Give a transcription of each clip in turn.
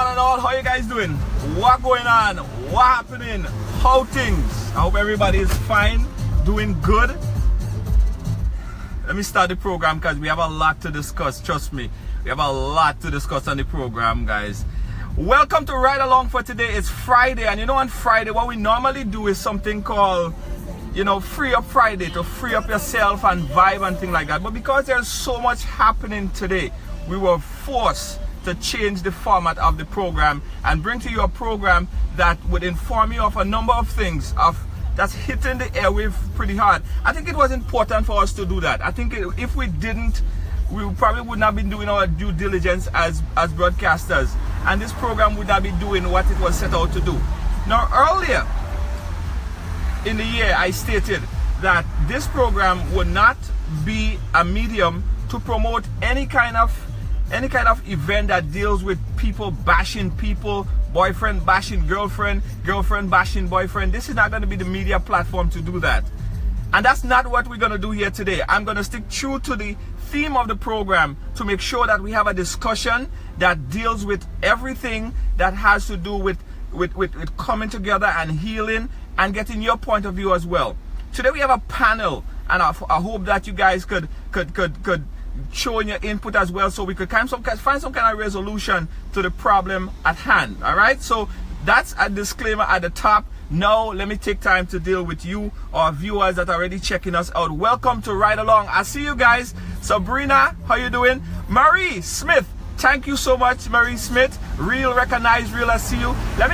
one and all, how you guys doing? What going on? What happening? How things? I hope everybody is fine, doing good. Let me start the program because we have a lot to discuss. Trust me, we have a lot to discuss on the program, guys. Welcome to Ride Along for today. It's Friday, and you know, on Friday what we normally do is something called, you know, Free Up Friday, to free up yourself and vibe and things like that. But because there's so much happening today, we were forced to change the format of the program and bring to you a program that would inform you of a number of things that's hitting the airwave pretty hard. I think it was important for us to do that. I think if we didn't, we probably would not be doing our due diligence as broadcasters, and this program would not be doing what it was set out to do. Now, earlier in the year, I stated that this program would not be a medium to promote any kind of event that deals with people bashing people, boyfriend bashing girlfriend, girlfriend bashing boyfriend. This is not going to be the media platform to do that. And that's not what we're going to do here today. I'm going to stick true to the theme of the program to make sure that we have a discussion that deals with everything that has to do with coming together and healing and getting your point of view as well. Today we have a panel, and I hope that you guys could show in your input as well, so we could find some kind of resolution to the problem at hand. All right, so that's a disclaimer at the top. Now let me take time to deal with you, our viewers that are already checking us out. Welcome to Ride Along. I see you guys. Sabrina, how you doing? Marie Smith, thank you so much, Marie Smith. Real, recognize real. I see you. Let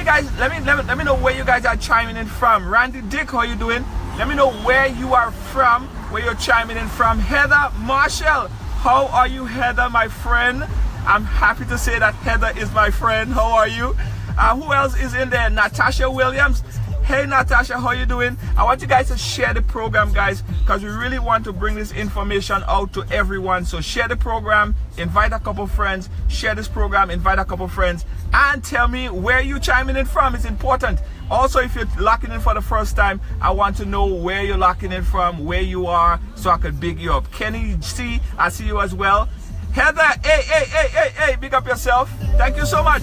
me know where you guys are chiming in from. Randy Dick, how you doing? Let me know where you are from, where you're chiming in from. Heather Marshall, how are you, Heather, my friend? I'm happy to say that Heather is my friend. How are you? Who else is in there? Natasha Williams. Hey Natasha, how you doing? I want you guys to share the program, guys, because we really want to bring this information out to everyone. So share the program, invite a couple friends, share this program, invite a couple friends, and tell me where you chiming in from. It's important. Also, if you're locking in for the first time, I want to know where you're locking in from, where you are, so I could big you up. Kenny C, I see you as well. Heather, hey, big up yourself. Thank you so much.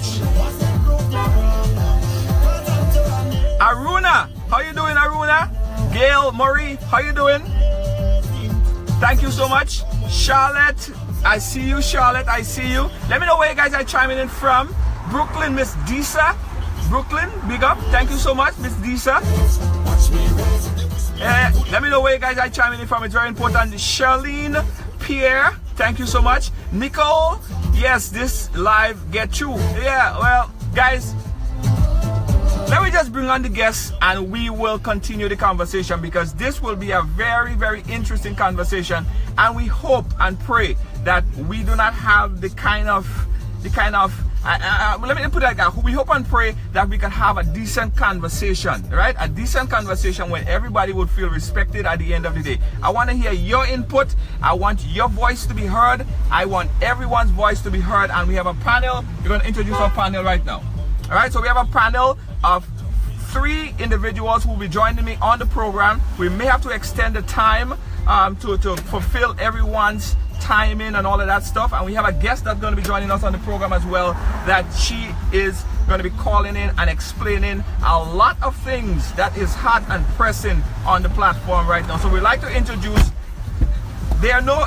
Aruna, how you doing, Aruna? Gail, Marie, how you doing? Thank you so much. Charlotte, I see you. Charlotte, I see you. Let me know where you guys are chiming in from. Brooklyn, Miss Disa. Brooklyn, big up. Thank you so much, Miss Disa. Let me know where you guys are chiming in from. It's very important. Charlene, Pierre, thank you so much. Nicole, yes, this live get you. Yeah, well, guys, let me just bring on the guests and we will continue the conversation, because this will be a very, very interesting conversation, and we hope and pray that we do not have the kind of let me put it like that. We hope and pray that we can have a decent conversation, right? A decent conversation where everybody would feel respected at the end of the day. I want to hear your input. I want your voice to be heard. I want everyone's voice to be heard. And we have a panel. We're going to introduce our panel right now. All right, so we have a panel of 3 individuals who will be joining me on the program. We may have to extend the time to fulfill everyone's timing and all of that stuff, and we have a guest that's going to be joining us on the program as well, that she is going to be calling in and explaining a lot of things that is hot and pressing on the platform right now. So we'd like to introduce, there are no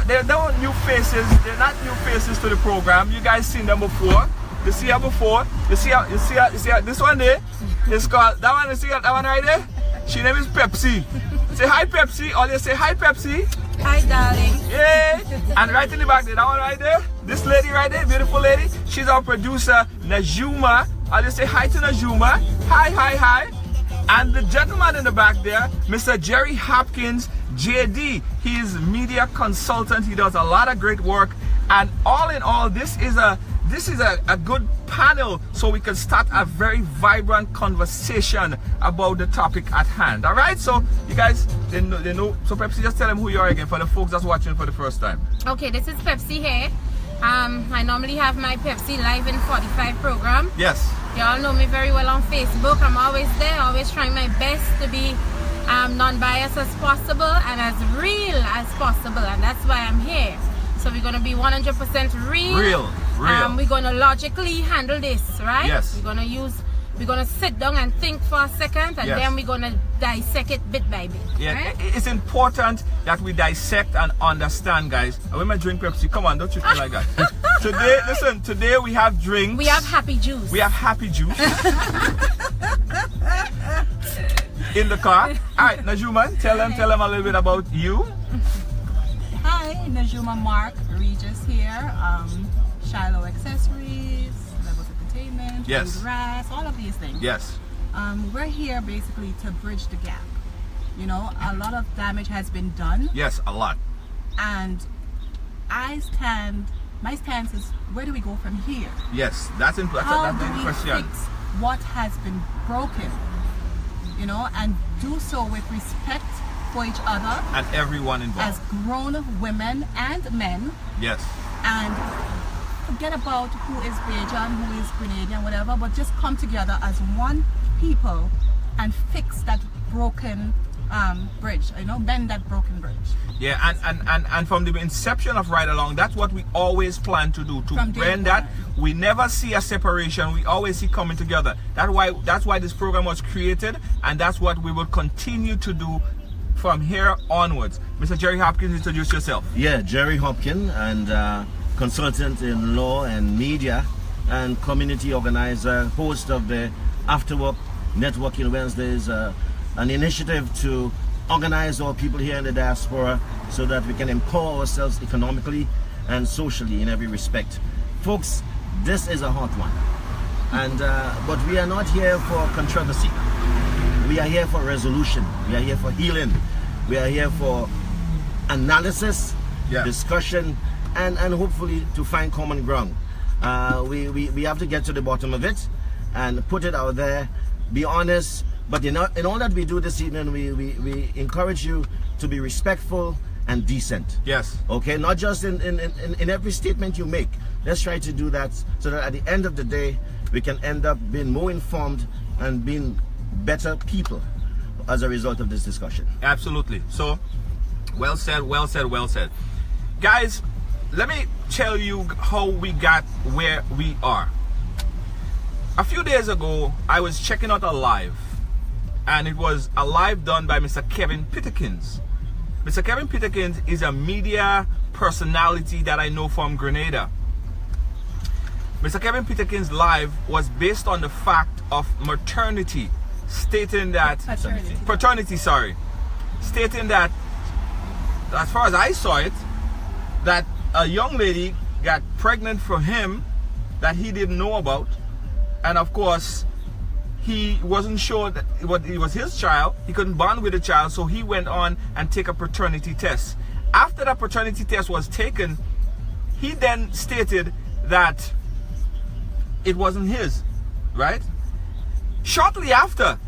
new faces. They're not new faces to the program. You guys seen them before. You see her before. You see her, this one there. It's called, that one, you see that one right there? She name is Pepsi. Say hi, Pepsi. All you say hi, Pepsi. Hi, darling. Yeah. And right in the back there, that one right there. This lady right there, beautiful lady. She's our producer, Knajume. I'll just say hi to Knajume. Hi. And the gentleman in the back there, Mr. Gerry Hopkn, JD. He's media consultant. He does a lot of great work. And all in all, this is a good panel, so we can start a very vibrant conversation about the topic at hand. All right, so you guys, they know. So Pepsi, just tell them who you are again for the folks that's watching for the first time. Okay, this is Pepsi here. I normally have my Pepsi Live in 45 program. Yes. You all know me very well on Facebook. I'm always there, always trying my best to be non-biased as possible and as real as possible, and that's why I'm here. So we're going to be 100% real. Real. we're gonna logically handle this, right? Yes. We're gonna sit down and think for a second, and Yes. then we're gonna dissect it bit by bit. Yeah, right? it's important that we dissect and understand, guys. And when I drink Pepsi, come on, don't you feel like that? Today, listen, today we have drinks. We have happy juice. We have happy juice in the car. All right, Knajume, tell them a little bit about you. Hi, Knajume Mark Regis here. Shiloh Accessories, Levels Entertainment, Yes. Food Grass, all of these things. Yes. We're here basically to bridge the gap. You know, a lot of damage has been done, Yes, a lot. and my stance is, where do we go from here? Yes, that's How the do we question. fix what has been broken? You know, and do so with respect for each other And everyone involved. as grown women and men, Yes. and forget about who is Bajan, who is Grenadian, whatever, but just come together as one people and fix that broken bridge, you know, bend that broken bridge. Yeah, and from the inception of Ridealong, that's what we always plan to do, to From day bend that. one. We never see a separation, we always see coming together. That's why this program was created, and that's what we will continue to do from here onwards. Mr. Gerry Hopkn, introduce yourself. Yeah, Gerry Hopkn, and consultant in law and media, and community organizer, host of the After Work Networking Wednesdays, an initiative to organize our people here in the diaspora so that we can empower ourselves economically and socially in every respect. Folks, this is a hot one, and but we are not here for controversy. We are here for resolution. We are here for healing. We are here for analysis, Yeah. discussion, and hopefully to find common ground. We have to get to the bottom of it and put it out there, be honest. But in all that we do this evening, we encourage you to be respectful and decent. Yes. Okay, not just in every statement you make. Let's try to do that so that at the end of the day, we can end up being more informed and being better people as a result of this discussion. Absolutely. So, well said, well said, well said. Guys, let me tell you how we got where we are. A few days ago, I was checking out a live, and it was a live done by Mr. Kevin Peterkin. Mr. Kevin Peterkin is a media personality that I know from Grenada. Mr. Kevin Peterkin's live was based on the fact of maternity, stating that paternity, stating that, as far as I saw it, that a young lady got pregnant from him that he didn't know about, and of course he wasn't sure that it was his child. He couldn't bond with the child, so he went on and take a paternity test. After that paternity test was taken, he then stated that it wasn't his, right? Shortly after,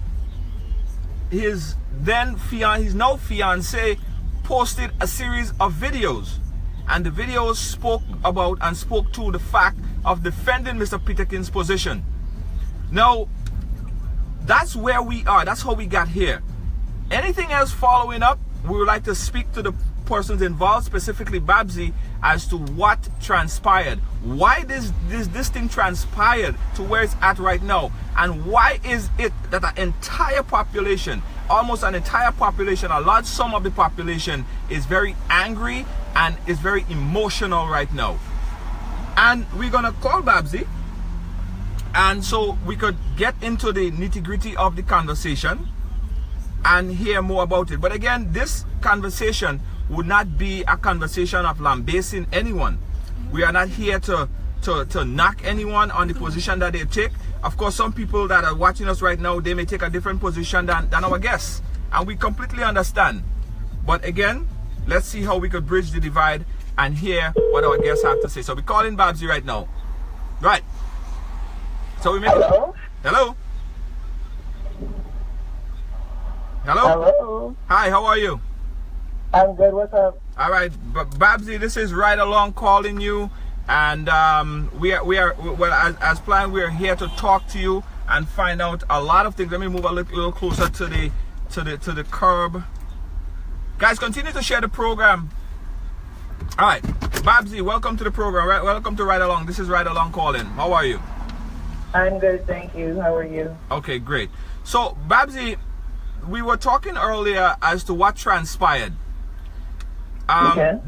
his now fiance posted a series of videos, and the videos spoke to the fact of defending Mr. Peterkin's position. Now, that's where we are. That's how we got here. Anything else following up, we would like to speak to the persons involved, specifically Babbzy, as to what transpired, why this thing transpired to where it's at right now, and why is it that an entire population, almost an entire population, a large sum of the population, is very angry and is very emotional right now. And we're gonna call Babbzy, and so we could get into the nitty-gritty of the conversation and hear more about it. But again, this conversation would not be a conversation of lambasting anyone. We are not here to knock anyone on the position that they take. Of course, some people that are watching us right now, they may take a different position than our guests, and we completely understand. But again, let's see how we could bridge the divide and hear what our guests have to say. So we're calling Babbzy right now. Right. So we make Hello? Hello? Hello? Hello? Hi, how are you? I'm good, what's up? All right, Babbzy, this is Ridealong calling you, and we are well, as planned, we are here to talk to you and find out a lot of things. Let me move a little closer to the curb. Guys, continue to share the program. All right, Babbzy, welcome to the program. Welcome to Ridealong. This is Ridealong calling. How are you? I'm good, thank you. How are you? Okay, great. So, Babbzy, we were talking earlier as to what transpired. Okay.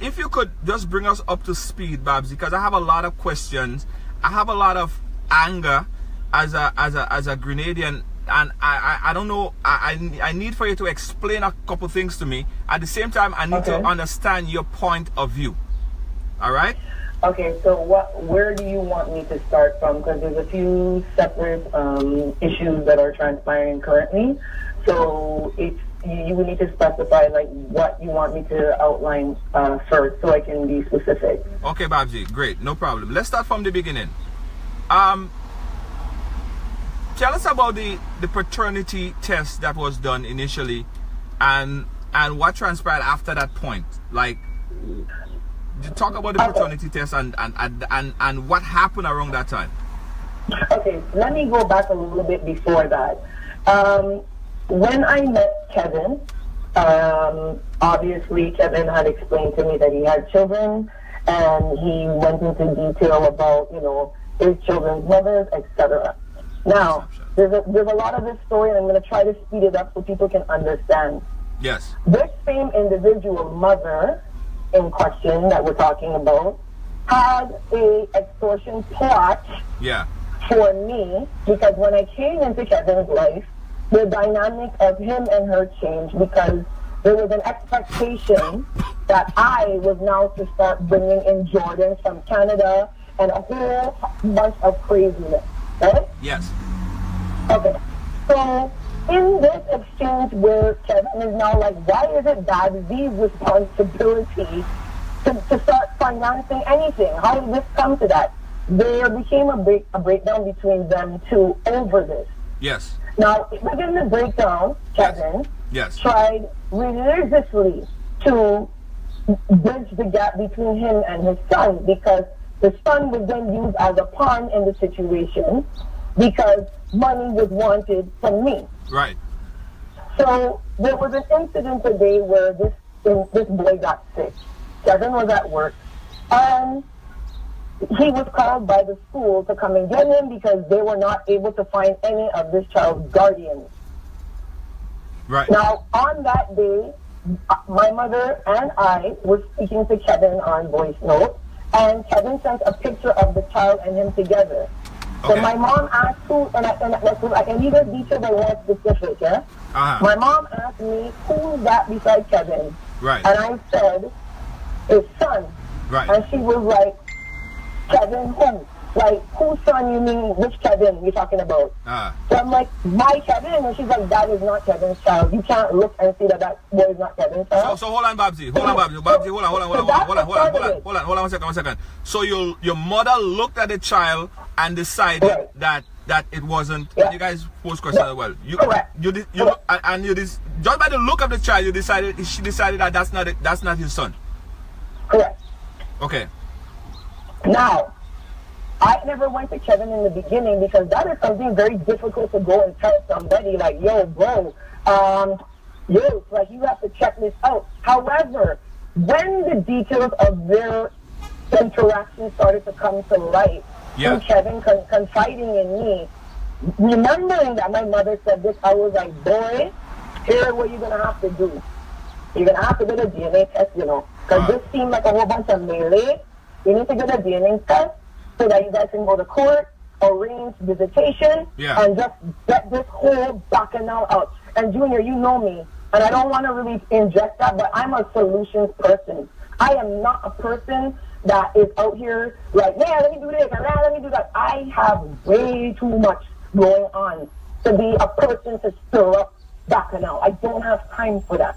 If you could just bring us up to speed, Babbzy, because I have a lot of questions. I have a lot of anger as a Grenadian, and I don't know. I need for you to explain a couple things to me. At the same time, I need to understand your point of view. All right? Okay, so where do you want me to start from? Because there's a few separate issues that are transpiring currently. So you would need to specify like what you want me to outline first, so I can be specific. Okay, Babbzy, great, no problem. Let's start from the beginning. Tell us about the paternity test that was done initially, and what transpired after that point. Like, talk about the paternity test and what happened around that time. Okay, let me go back a little bit before that. When I met Kevin, obviously Kevin had explained to me that he had children, and he went into detail about, you know, his children's mothers, etc. Now, there's a lot of this story, and I'm going to try to speed it up so people can understand. Yes. This same individual mother in question that we're talking about had a extortion plot for me, because when I came into Kevin's life, the dynamic of him and her changed, because there was an expectation that I was now to start bringing in Jordans from Canada and a whole bunch of craziness, right? Yes. Okay. So in this exchange where Kevin is now like, why is it Babbzy's responsibility to start financing anything? How did this come to that? There became a breakdown between them two over this. Yes. Now, within the breakdown, Kevin tried religiously to bridge the gap between him and his son, because the son was then used as a pawn in the situation because money was wanted from me. Right. So there was an incident today where this boy got sick. Kevin was at work, and he was called by the school to come and get him because they were not able to find any of this child's guardians. Right. Now, on that day, my mother and I were speaking to Kevin on voice note, and Kevin sent a picture of the child and him together. So my mom asked who, and I can leave the details I want specific, yeah? My mom asked me, who's that beside Kevin? Right. And I said, his son. Right. And she was like, Kevin who? Like, whose son you mean? Which Kevin you're talking about? So I'm like, my Kevin? And she's like, that is not Kevin's child. You can't look and see that boy is not Kevin's child. So hold on, Babbzy. Hold on one second. So your mother looked at the child and decided that it wasn't. And you guys posed questions as well. Just by the look of the child, she decided that that's not his son. Correct. Okay. Now, I never went to Kevin in the beginning because that is something very difficult to go and tell somebody like, yo, bro, like you have to check this out. However, when the details of their interaction started to come to light, and Kevin confiding in me, remembering that my mother said this, I was like, boy, here's what you're going to have to do. You're going to have to get a DNA test, you know, because this seemed like a whole bunch of melee. You need to get a DNA test so that you guys can go to court, arrange visitation, and just get this whole bacchanal out. And Junior, you know me, and I don't want to really inject that, but I'm a solutions person. I am not a person that is out here like, yeah, let me do this, and let me do that. I have way too much going on to be a person to stir up bacchanal. I don't have time for that.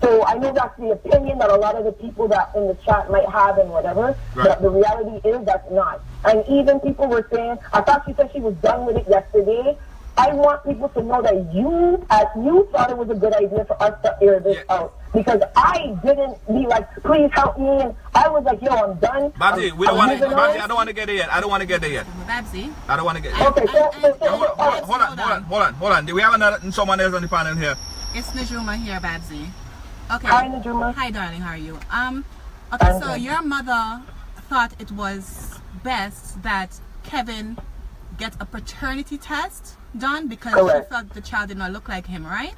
So I know that's the opinion that a lot of the people that in the chat might have and whatever, but the reality is that's not. And even people were saying, I thought she said she was done with it yesterday. I want people to know that you thought it was a good idea for us to air this out. Because I didn't be like, please help me. And I was like, yo, I'm done. Babbzy, I don't want to get there yet. Babbzy? I don't want to get there. Okay, hold on. Do we have someone else on the panel here? It's Knajume here, Babbzy. Okay. Hi, Knajume. Hi, darling. How are you? Okay, so your mother thought it was best that Kevin get a paternity test done because Correct. she felt the child did not look like him, right?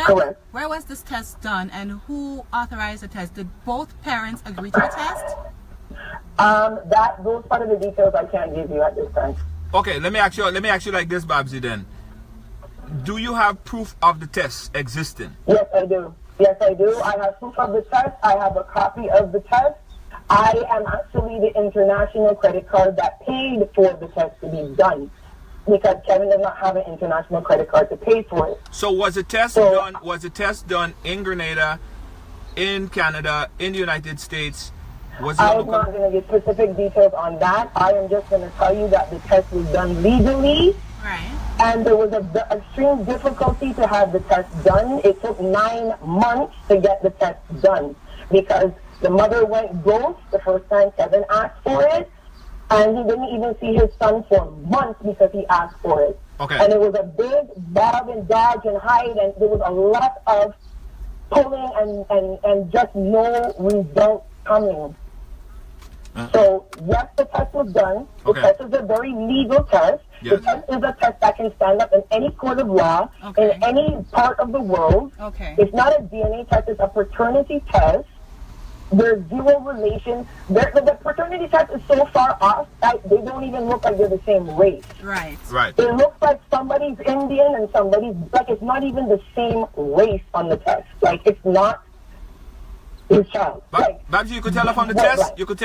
Correct. Where was this test done and who authorized the test? Did both parents agree to the test? Those part of the details I can't give you at this time. Okay, let me ask you like this, Babbzy, then. Do you have proof of the test existing? Yes, I do. Yes, I do. I have proof of the test. I have a copy of the test. I am actually the international credit card that paid for the test to be done because Kevin does not have an international credit card to pay for it. So was the test done? Was the test done in Grenada, in Canada, in the United States? Was it I am not going to give specific details on that. I am just going to tell you that the test was done legally. Right. And there was an extreme difficulty to have the test done. It took 9 months to get the test done because the mother went ghost the first time Kevin asked for it, and he didn't even see his son for months because he asked for it. Okay. And it was a big bob and dodge and hide, and there was a lot of pulling and just no result coming. So, yes, the test was done. The Okay. test is a very legal test. Yes. The test is a test that can stand up in any court of law, Okay. in any part of the world. Okay. It's not a DNA test, it's a paternity test. There's zero relation. The paternity test is so far off that they don't even look like they're the same race. Right. Right. It looks like somebody's Indian and somebody's, like, it's not even the same race on the test. Like, it's not his child. Like, Babbzy, you could tell her from the Right. test? You could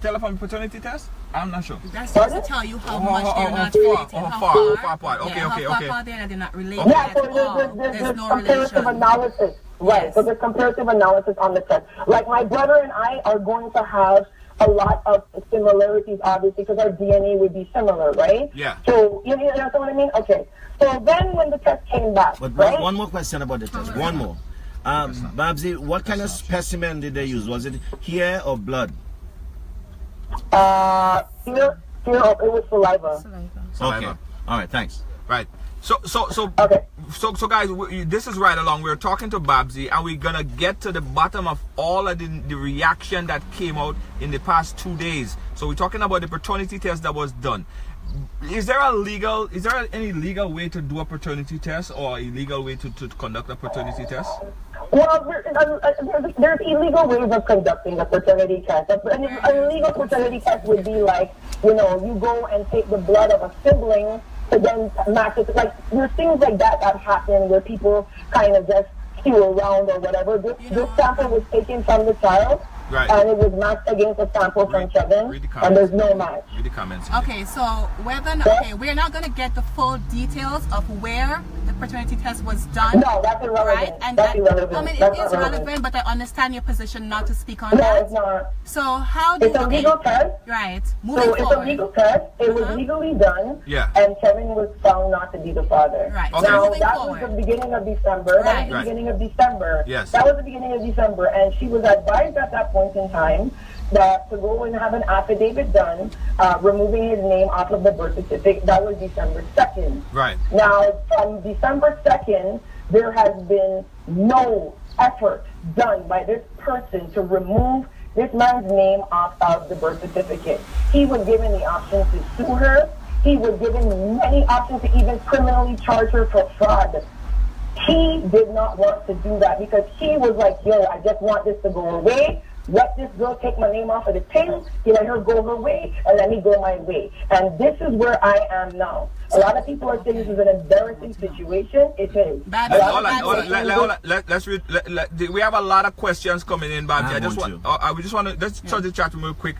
tell her from the paternity test? I'm not sure. That's just to tell you how much they're not related. how far apart. Okay, yeah, okay, how okay. far they're not related Okay. yeah, at so all. there's There's no comparative relation. analysis. Right, Yes. so there's comparative analysis on the test. Like, my brother and I are going to have a lot of similarities, obviously, because our DNA would be similar, right? Yeah. So, you know what I mean? Okay. So then when the test came back, But right? one more question about the test. One more. Babbzy, what kind of specimen did they use? Was it hair or blood? Here, it was saliva. Okay. All right, thanks. Right. So Okay. So guys, this is Ridealong. We're talking to Babbzy, and we're gonna get to the bottom of all of the reaction that came out in the past 2 days. So we're talking about the paternity test that was done. Is there any legal way to do a paternity test or a legal way to conduct a paternity test? Well, there's illegal ways of conducting a paternity test. An illegal paternity test would be like, you go and take the blood of a sibling to then match it. Like, there's things like that happen where people kind of just stew around or whatever. This sample was taken from the child. Right. And it was matched against a sample from Kevin, and there's no match. Read the comments. Okay, so we're not going to get the full details of where the paternity test was done. No, that's irrelevant. Right? And that's irrelevant. I mean, That's it is not relevant, but I understand your position not to speak on No, that. it's not. So how do It's a legal test. Right. So Moving it's forward. a legal test. It was legally done. Yeah. And Kevin was found not to be the father. Right. Okay. Now, Moving that forward. was the beginning of December. That was the Right. beginning of December. Yes. That was the beginning of December. And she was advised at that point in time that to go and have an affidavit done, removing his name off of the birth certificate. That was December 2nd. Right. Now, from December 2nd, there has been no effort done by this person to remove this man's name off of the birth certificate. He was given the option to sue her. He was given many options to even criminally charge her for fraud. He did not want to do that because he was like, yo, I just want this to go away. Let this girl take my name off of the thing, let her go her way, and let me go my way. And this is where I am now. A lot of people are saying this is an embarrassing situation. It is. Let's read. We have a lot of questions coming in, Babbzy. We just want to let's touch the chat room real quick.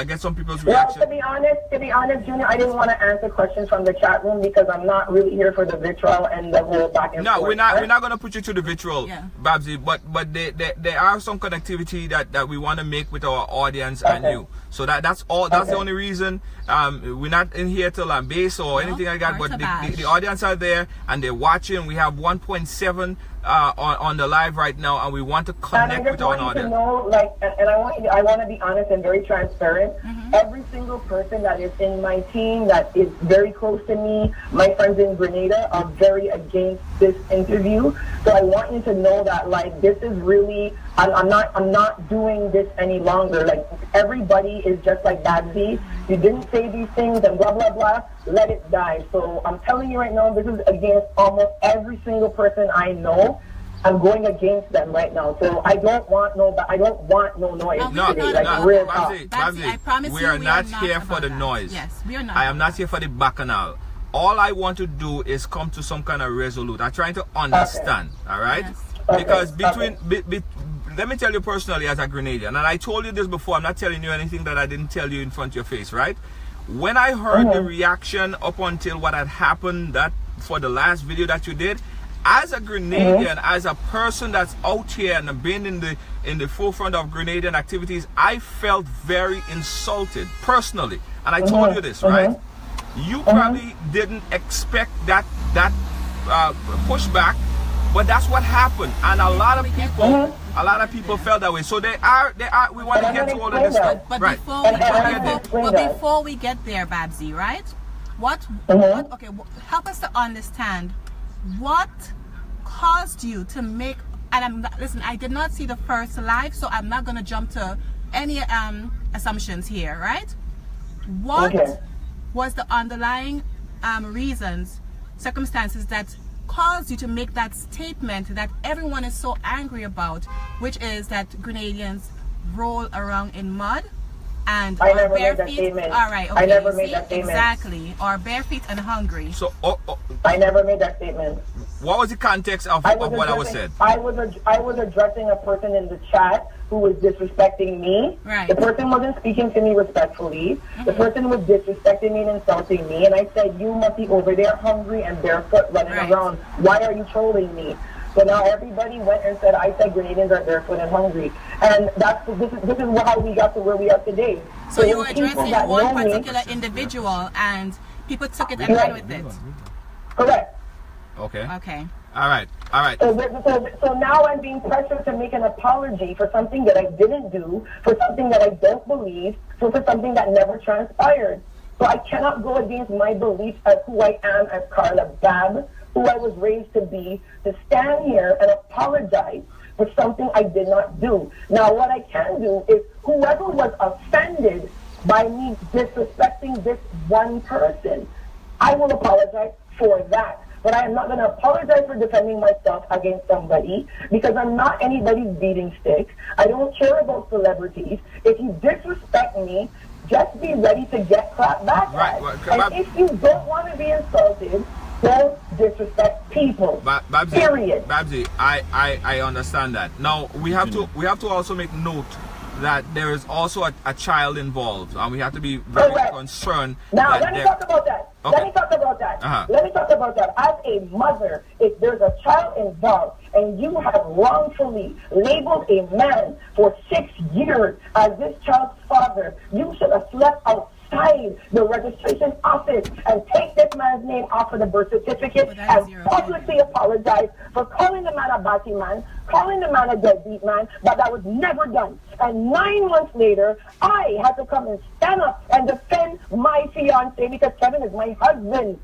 Get some people's reaction. Well, to be honest, Junior, I didn't want to answer questions from the chat room because I'm not really here for the vitriol and the whole back and forth. No, we're not going to put you to the vitriol, Yeah. Babbzy. But there are some connectivity that we want to make with our audience and you. So that's all. That's the only reason. We're not in here to lambaste or anything like that. But the audience are there and they're watching. We have 1.7 on the live right now, and we want to connect with our audience. To know, like, and I want to be honest and very transparent. Every single person that is in my team that is very close to me, my friends in Grenada, are very against this interview. So I want you to know that, like, this is really, I'm not doing this any longer. Like, everybody is just like Babbzy. You didn't say these things and blah blah blah. Let it die. So I'm telling you right now, this is against almost every single person I know. I'm going against them right now. So I don't want no noise. Babbzy, I promise we are not here for the noise. Yes, we are not. I am not here for the bacchanal. All I want to do is come to some kind of resolute. I'm trying to understand, all right? Yes. Because let me tell you personally as a Grenadian, and I told you this before, I'm not telling you anything that I didn't tell you in front of your face, right? When I heard the reaction up until what had happened that for the last video that you did, as a Grenadian, as a person that's out here and been in the forefront of Grenadian activities, I felt very insulted personally. And I told you this, right? You probably didn't expect that pushback, but that's what happened. And a lot of people felt that way. So they are we want to get to all of this stuff. But Right. before we get there, Babbzy, right? Help us to understand what caused you to make, and listen, I did not see the first live, so I'm not going to jump to any assumptions here, right? What was the underlying reasons, circumstances that caused you to make that statement that everyone is so angry about, which is that Grenadians roll around in mud and I are never bare made that feet? statement. All right, okay. I never made that statement. Exactly, or bare feet and hungry. So I never made that statement. what was the context of what I was said? I was addressing a person in the chat who was disrespecting me. Right. The person wasn't speaking to me respectfully. The person was disrespecting me and insulting me. And I said, you must be over there hungry and barefoot running around. Why are you trolling me? So now everybody went and said, I said Grenadians are barefoot and hungry. And this is how we got to where we are today. So you were addressing one particular individual and people took it and ran with it. Correct. Okay. Okay. All right. So now I'm being pressured to make an apology for something that I didn't do, for something that I don't believe, for something that never transpired. So I cannot go against my beliefs as who I am as Carla Babb, who I was raised to be, to stand here and apologize for something I did not do. Now what I can do is whoever was offended by me disrespecting this one person, I will apologize for that. But I am not going to apologize for defending myself against somebody because I'm not anybody's beating stick. I don't care about celebrities. If you disrespect me, just be ready to get clapped back at. And if you don't want to be insulted, don't disrespect people. Babbzy, period. Babbzy, I understand that. Now we have to also make note that there is also a child involved, and we have to be very concerned. Now let me talk about that. Okay. Let me talk about that. As a mother, if there's a child involved and you have wrongfully labeled a man for 6 years as this child's father, you should have slept outside the registration office and take this man's name off of the birth certificate and publicly apologize for calling the man a batty man, calling the man a deadbeat man, but that was never done. And 9 months later, I had to come and stand up and defend my fiance because Kevin is my husband.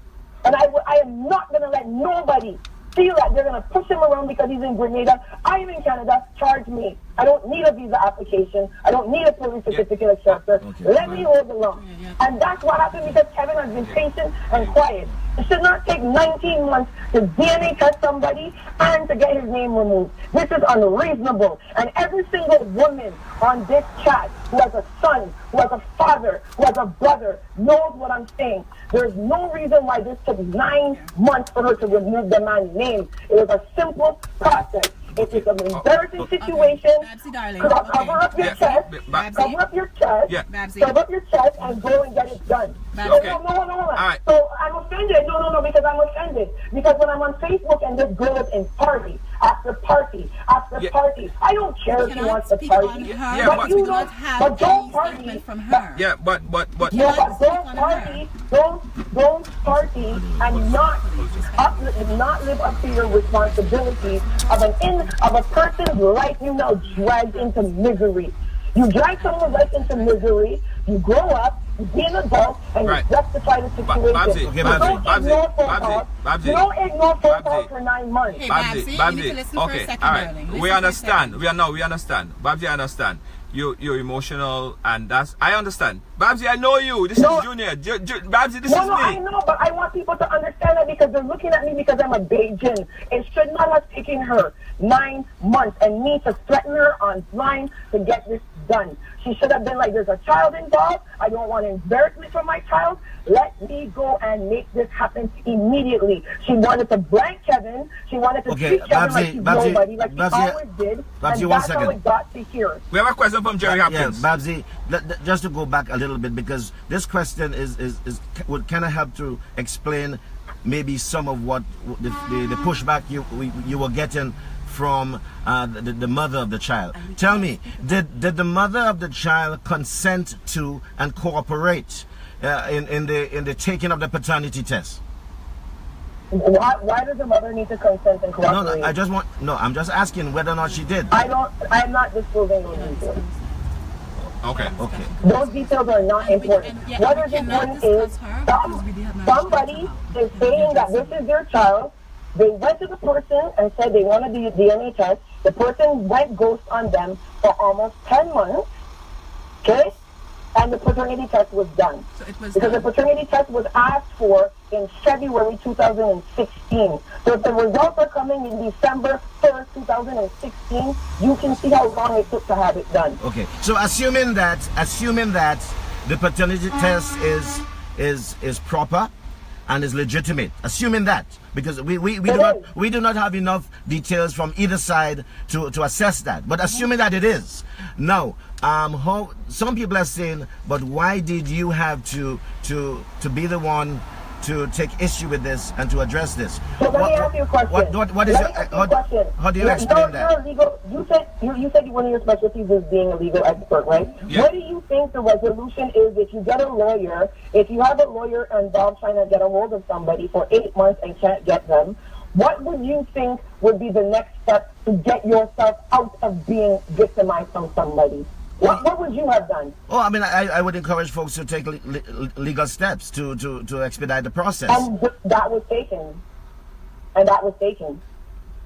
And I am not going to let nobody feel like they're going to push him around because he's in Grenada. I am in Canada. Charge me. I don't need a visa application. I don't need a police certificate of shelter. Let me hold along. And that's what happened because Kevin has been patient and quiet. It should not take 19 months to DNA test somebody and to get his name removed. This is unreasonable. And every single woman on this chat who has a son, who has a father, who has a brother, knows what I'm saying. There's no reason why this took 9 months for her to remove the man's name. It was a simple process. If it's an embarrassing situation, cover up your chest, cover up your chest, and go and get it done. No. Right. So I'm offended. No, because I'm offended. Because when I'm on Facebook and this girl is in party after party after party, I don't care if she wants to party. But you don't have any statement from her. But don't party. Don't party and not live up to your responsibilities of a person's life you now dragged into misery. You drag someone's life into misery, you grow up, you be an adult, and you rectify the situation. You don't ignore phone calls for 9 months. Hey, Babbzy, you need to listen for a second, darling. We understand. We understand. Babbzy, I understand. You're emotional, and I understand. Babbzy, I know you. This is Junior. Babbzy, this is me. I know, but I want people to understand that because they're looking at me because I'm a Beijing. It should not have taken her 9 months and me to threaten her online to get this done. She should have been like, there's a child involved. I don't want embarrassment for my child. Let me go and make this happen immediately. She wanted to blank Kevin. She wanted to treat Kevin like he's nobody, like she always did. Babbzy, and that's how it got to here. We have a question from Gerry Hopkn. Yeah, Babbzy, just to go back a little bit, because this question would kind of help to explain maybe some of what the pushback you were getting from the mother of the child. Tell me, did the mother of the child consent to and cooperate in the taking of the paternity test? Why does the mother need to consent and cooperate? I'm just asking whether or not she did. I'm not disclosing those details. Okay. Those details are not important. What is important is somebody is saying that this is their child. They went to the person and said they wanted the DNA test. The person went ghost on them for almost 10 months. Okay? And the paternity test was done. Because the paternity test was asked for in February 2016. So if the results are coming in December 1st, 2016, you can see how long it took to have it done. Okay. So assuming that the paternity test is proper and is legitimate, assuming that, because we do not have enough details from either side to assess that, but assuming that it is. Now, some people are saying, but why did you have to be the one to take issue with this and to address this? So let me ask you a question. How do you explain that? You said one of your specialties is being a legal expert, right? Yeah. What do you think the resolution is if you get a lawyer, if you have a lawyer involved trying to get a hold of somebody for 8 months and can't get them? What would you think would be the next step to get yourself out of being victimized from somebody? What would you have done? Oh, I mean, I would encourage folks to take legal steps to expedite the process. And that was taken.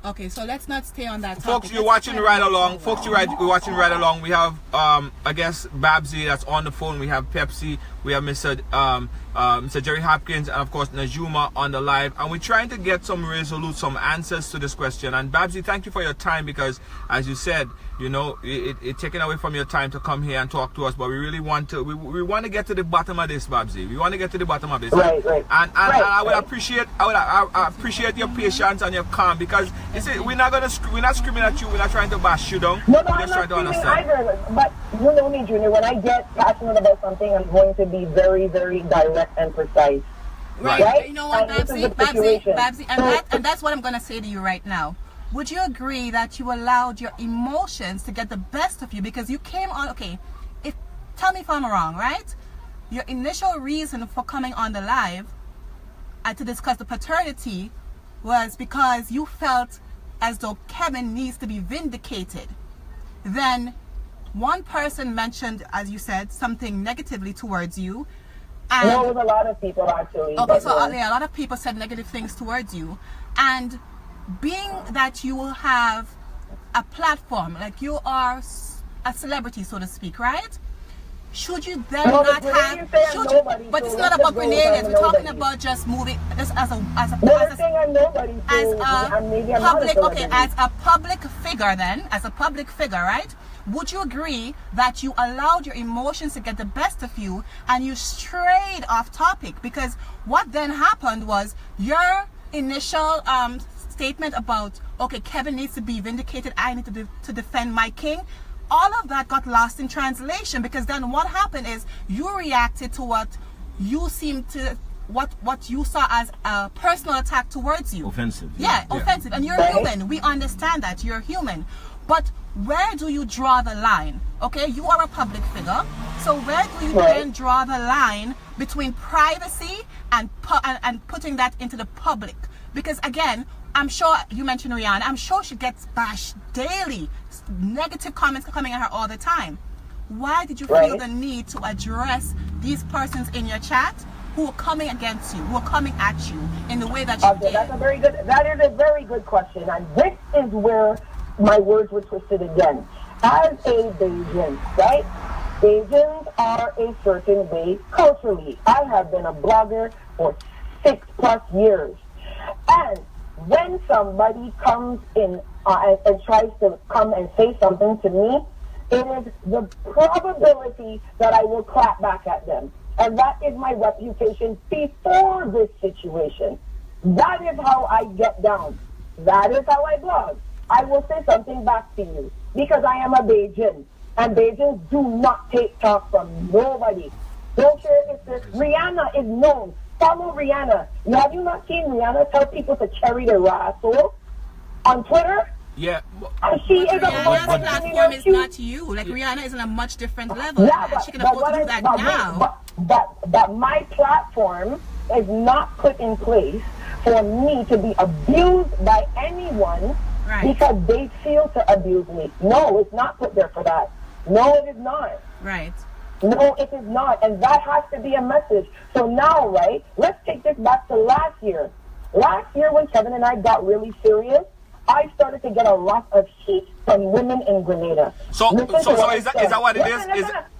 Okay, so let's not stay on that topic. Folks, you're watching Ridealong. We're watching Ridealong. We have, I guess, Babbzy that's on the phone. We have Pepsi. We have Mr. Gerry Hopkn, and of course Knajume on the live. And we're trying to get some answers to this question. And Babbzy, thank you for your time, because, as you said, you know, it taken away from your time to come here and talk to us. But we really want to. We want to get to the bottom of this, Babbzy. We want to get to the bottom of this. Right. And I would appreciate. I appreciate your patience and your calm, because you see, we're not screaming at you. We're not trying to bash you down. No, we're just trying to understand. Either, but you know me, Junior. When I get passionate about something, I'm going to be very, very direct and precise. Right? You know what, Babbzy, and that's what I'm going to say to you right now. Would you agree that you allowed your emotions to get the best of you? Because you came on, tell me if I'm wrong, right? Your initial reason for coming on the live to discuss the paternity was because you felt as though Kevin needs to be vindicated. Then one person mentioned, as you said, something negatively towards you. And there was a lot of people, actually. Okay, so a lot of people said negative things towards you. And being that you will have a platform, like you are a celebrity, so to speak, right? Should you then not have? But it's not about grenades. We're talking about just moving this as a public. Okay, as a public figure, then as a public figure, right? Would you agree that you allowed your emotions to get the best of you and you strayed off topic? Because what then happened was your initial statement about, okay, Kevin needs to be vindicated, I need to defend my king. All of that got lost in translation, because then what happened is you reacted to what you seemed to, what you saw as a personal attack towards you. Offensive. Yeah, offensive. And you're human. We understand that. You're human. But where do you draw the line? Okay, you are a public figure. So where do you then draw the line between privacy and putting that into the public. Because again, I'm sure you mentioned Rihanna. I'm sure she gets bashed daily. Negative comments coming at her all the time. Why did you feel the need to address these persons in your chat who are coming against you, who are coming at you in the way that you did? That is a very good question. And this is where my words were twisted again. As a Bajan, right? Bajans are a certain way culturally. I have been a blogger for 6+ years. And when somebody comes in and tries to come and say something to me, it is the probability that I will clap back at them. And that is my reputation before this situation. That is how I get down. That is how I blog. I will say something back to you because I am a Bajan. And Bajans do not take talk from nobody. Don't care if this. Rihanna is known. Follow Rihanna. Have you not seen Rihanna tell people to carry their asshole on Twitter? Yeah. And she is Rihanna's platform is not you. Like Rihanna is on a much different level. Yeah, she can afford to do that now. But my platform is not put in place for me to be abused by anyone because they feel to abuse me. No, it's not put there for that. No, it is not. Right. No, it is not. And that has to be a message. So now, right, let's take this back to last year. Last year when Kevin and I got really serious, I started to get a lot of heat from women in Grenada. So is that what it is?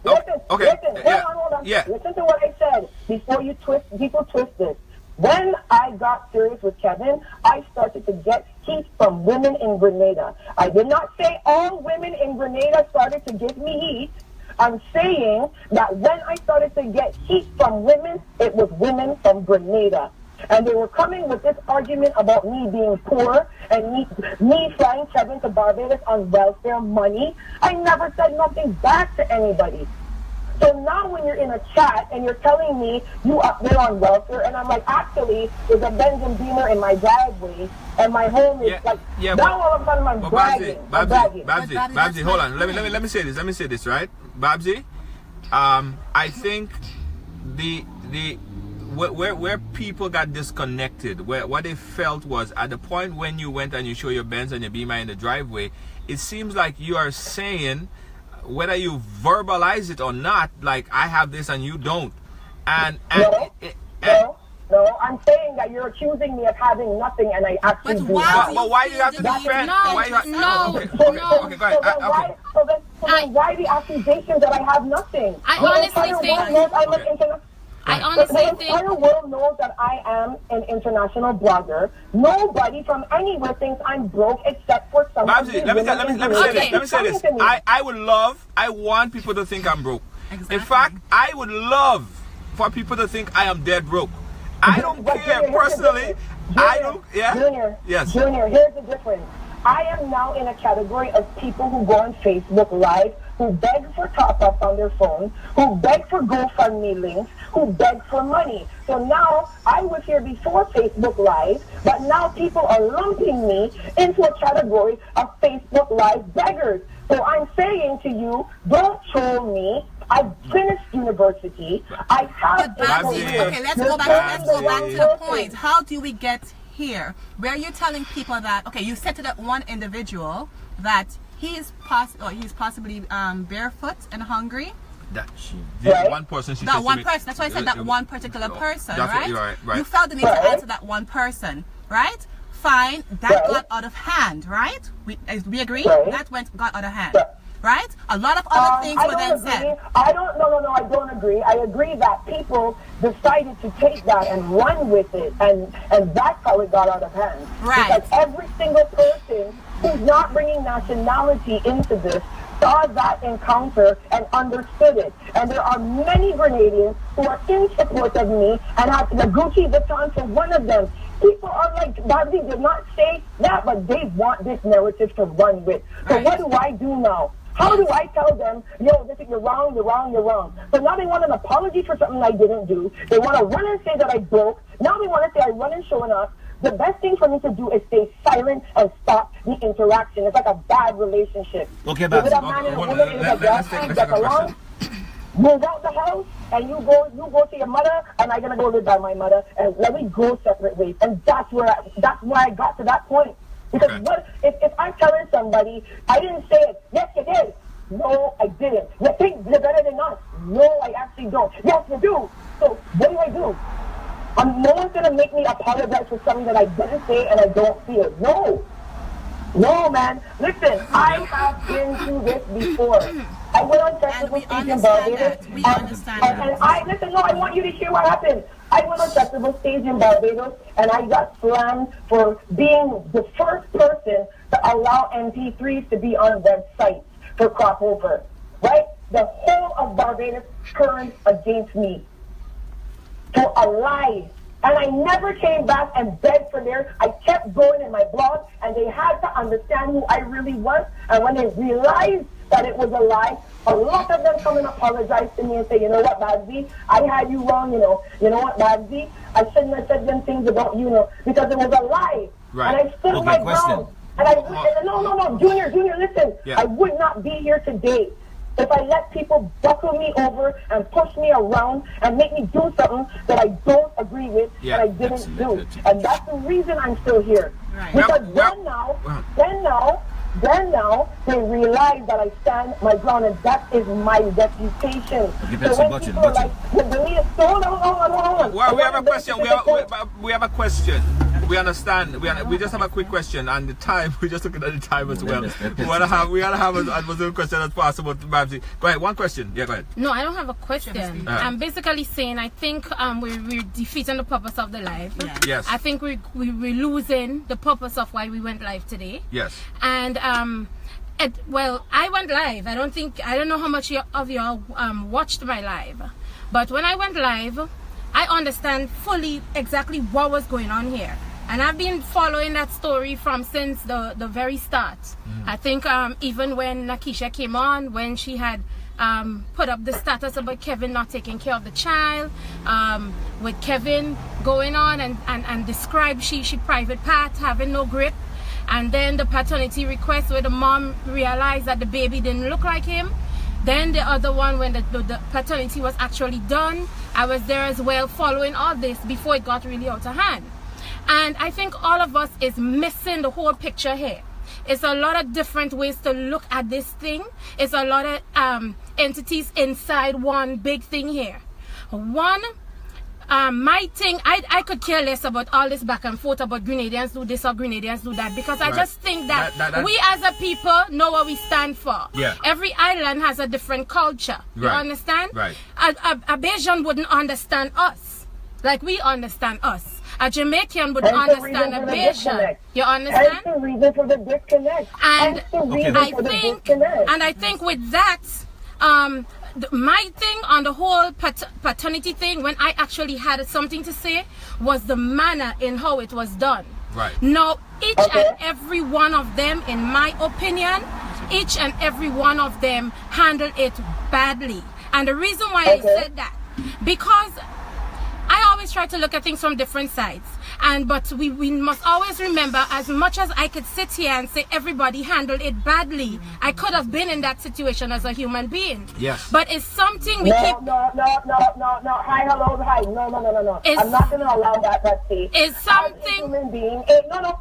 Hold on. Yeah. Listen to what I said before people twist this. When I got serious with Kevin, I started to get heat from women in Grenada. I did not say all women in Grenada started to give me heat. I'm saying that when I started to get heat from women, it was women from Grenada. And they were coming with this argument about me being poor and me flying Kevin to Barbados on welfare money. I never said nothing back to anybody. So now when you're in a chat and you're telling me you up there on welfare, and I'm like, actually, there's a Benz and Beamer in my driveway, and my home is now all of a sudden I'm bragging. Babbzy, hold on. Let me say this. Let me say this, right? Babbzy, I think where people got disconnected, what they felt was at the point when you went and you show your Benz and your Beamer in the driveway, it seems like you are saying, whether you verbalize it or not, like I have this and you don't. No, I'm saying that you're accusing me of having nothing and I actually do. But why do you have to defend? Okay, go ahead. So then why the accusation that I have nothing? I honestly think The entire world knows that I am an international blogger. Nobody from anywhere thinks I'm broke except for some. Babbzy, let me say this. I want people to think I'm broke. Exactly. In fact, I would love for people to think I am dead broke. I don't care personally. Junior, here's the difference. I am now in a category of people who go on Facebook Live, who beg for top-up on their phone, who beg for GoFundMe links, who beg for money. So now, I was here before Facebook Live, but now people are lumping me into a category of Facebook Live beggars. So I'm saying to you, don't troll me. I finished university. I have... Okay, let's go back to the point. How do we get here? Where you're telling people that, okay, you said to that one individual that he's possibly barefoot and hungry. One person. That one person. That's why I said that one particular person, right? Right? You felt the need to answer that one person, right? Fine. That got out of hand, right? We agree? That got out of hand. Right? A lot of other things were then said. I don't agree. I agree that people decided to take that and run with it, and that's how it got out of hand. Right. Because every single person who's not bringing nationality into this saw that encounter and understood it. And there are many Grenadians who are in support of me and have the Gucci Vuitton for one of them. People are like, Babbzy did not say that, but they want this narrative to run with. So what do I do now? How do I tell them, you're wrong. So now they want an apology for something I didn't do. They want to run and say that I broke. Now they want to say I run and showing up. The best thing for me to do is stay silent and stop the interaction. It's like a bad relationship. Okay, Babbzy. move out the house, and you go to your mother, and I'm gonna go live by my mother, and let me go separate ways. And that's why I got to that point. Because if I'm telling somebody, I didn't say it, yes you did. No, I didn't. You think you're better than us? No, I actually don't. Yes, you do. So what do? No one's gonna make me apologize for something that I didn't say and I don't feel. No, man. Listen, I have been through this before. I went on festival stage in Barbados. We understand that. And I want you to hear what happened. I went on festival stage in Barbados and I got slammed for being the first person to allow MP3s to be on websites for crossover. Right? The whole of Barbados turned against me. For a lie. And I never came back and begged for theirs. I kept going in my blog, and they had to understand who I really was. And when they realized that it was a lie, a lot of them come and apologize to me and say, you know what, Babbzy, I had you wrong, you know what, Babbzy, I shouldn't have said them things about you, because it was a lie. Right. And I stood my ground. And no, Junior, listen. Yeah. I would not be here today if I let people buckle me over and push me around and make me do something that I don't agree with, that I didn't do. And that's the reason I'm still here. Right. Because then now, they realize that I stand my ground, and that is my reputation. So when people are like, hold on. Well, we have a question. We have a question. We understand. We just have a quick question, and the time. We just looking at the time as well. We want to have as much a question as possible. Babbzy, go ahead. One question. Yeah, go ahead. No, I don't have a question. I'm basically saying I think we're defeating the purpose of the live. Yeah. Yes. I think we're losing the purpose of why we went live today. Yes. And well, I went live. I don't know how much of y'all watched my live, but when I went live, I understand fully exactly what was going on here. And I've been following that story since the very start. I think even when Nakisha came on, when she had put up the status about Kevin not taking care of the child, with Kevin going on and describe she private part, having no grip. And then the paternity request where the mom realized that the baby didn't look like him. Then the other one when the paternity was actually done. I was there as well following all this before it got really out of hand. And I think all of us is missing the whole picture here. It's a lot of different ways to look at this thing. It's a lot of entities inside one big thing here. One, my thing, I could care less about all this back and forth about Grenadians do this or Grenadians do that, because I just think that we as a people know what we stand for. Yeah. Every island has a different culture. You understand? Right. A Bajan wouldn't understand us like we understand us. A Jamaican would understand a Bajan. You understand? That's the reason for the disconnect. And I think with that, my thing on the whole paternity thing, when I actually had something to say, was the manner in how it was done. Right. Now, each and every one of them, in my opinion, each and every one of them handled it badly. And the reason why I said that, because I always try to look at things from different sides. But we must always remember, as much as I could sit here and say everybody handled it badly, I could have been in that situation as a human being. Yes. But it's something we keep... No. Hi. No. I'm not going to allow that, Pepsi. It's something... As a human being...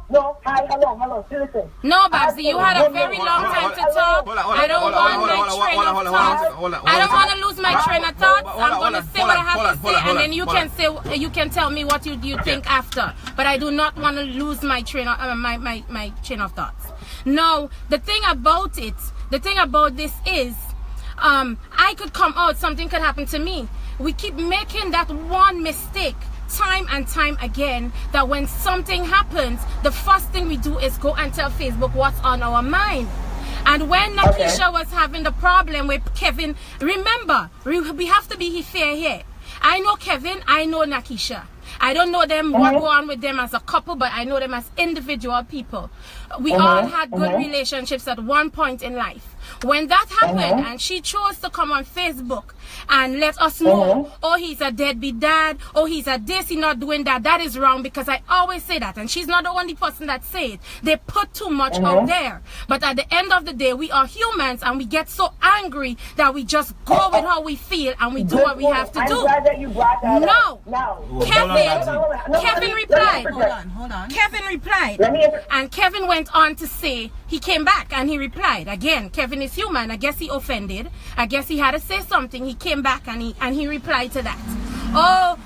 No. Hi, hello. Listen. No, Babbzy, you had a very long time to talk. I don't want my train of thought. I don't want to lose my train of thought. I'm going to say what I have to say, and then you can tell me what you think after. But I do not want to lose my train of my chain of thoughts. No, the thing about this is, I could come out, something could happen to me. We keep making that one mistake time and time again, that when something happens, the first thing we do is go and tell Facebook what's on our mind. And when Nakisha was having the problem with Kevin, remember, we have to be fair here. I know Kevin, I know Nakisha. I don't know them, what go on with them as a couple, but I know them as individual people. We all had good relationships at one point in life. When that happened and she chose to come on Facebook and let us know, oh, he's a deadbeat dad, oh, he's a this, he's not doing that, that is wrong, because I always say that, and she's not the only person that say it. They put too much out there. But at the end of the day, we are humans, and we get so angry that we just go with how we feel and we do what we have to do. I'm glad that you brought that up. No. Kevin replied. Hold on. Kevin replied. And Kevin went on to say, he came back and he replied. Again, Kevin is human. I guess he offended. I guess he had to say something. He came back and he replied to that. Oh,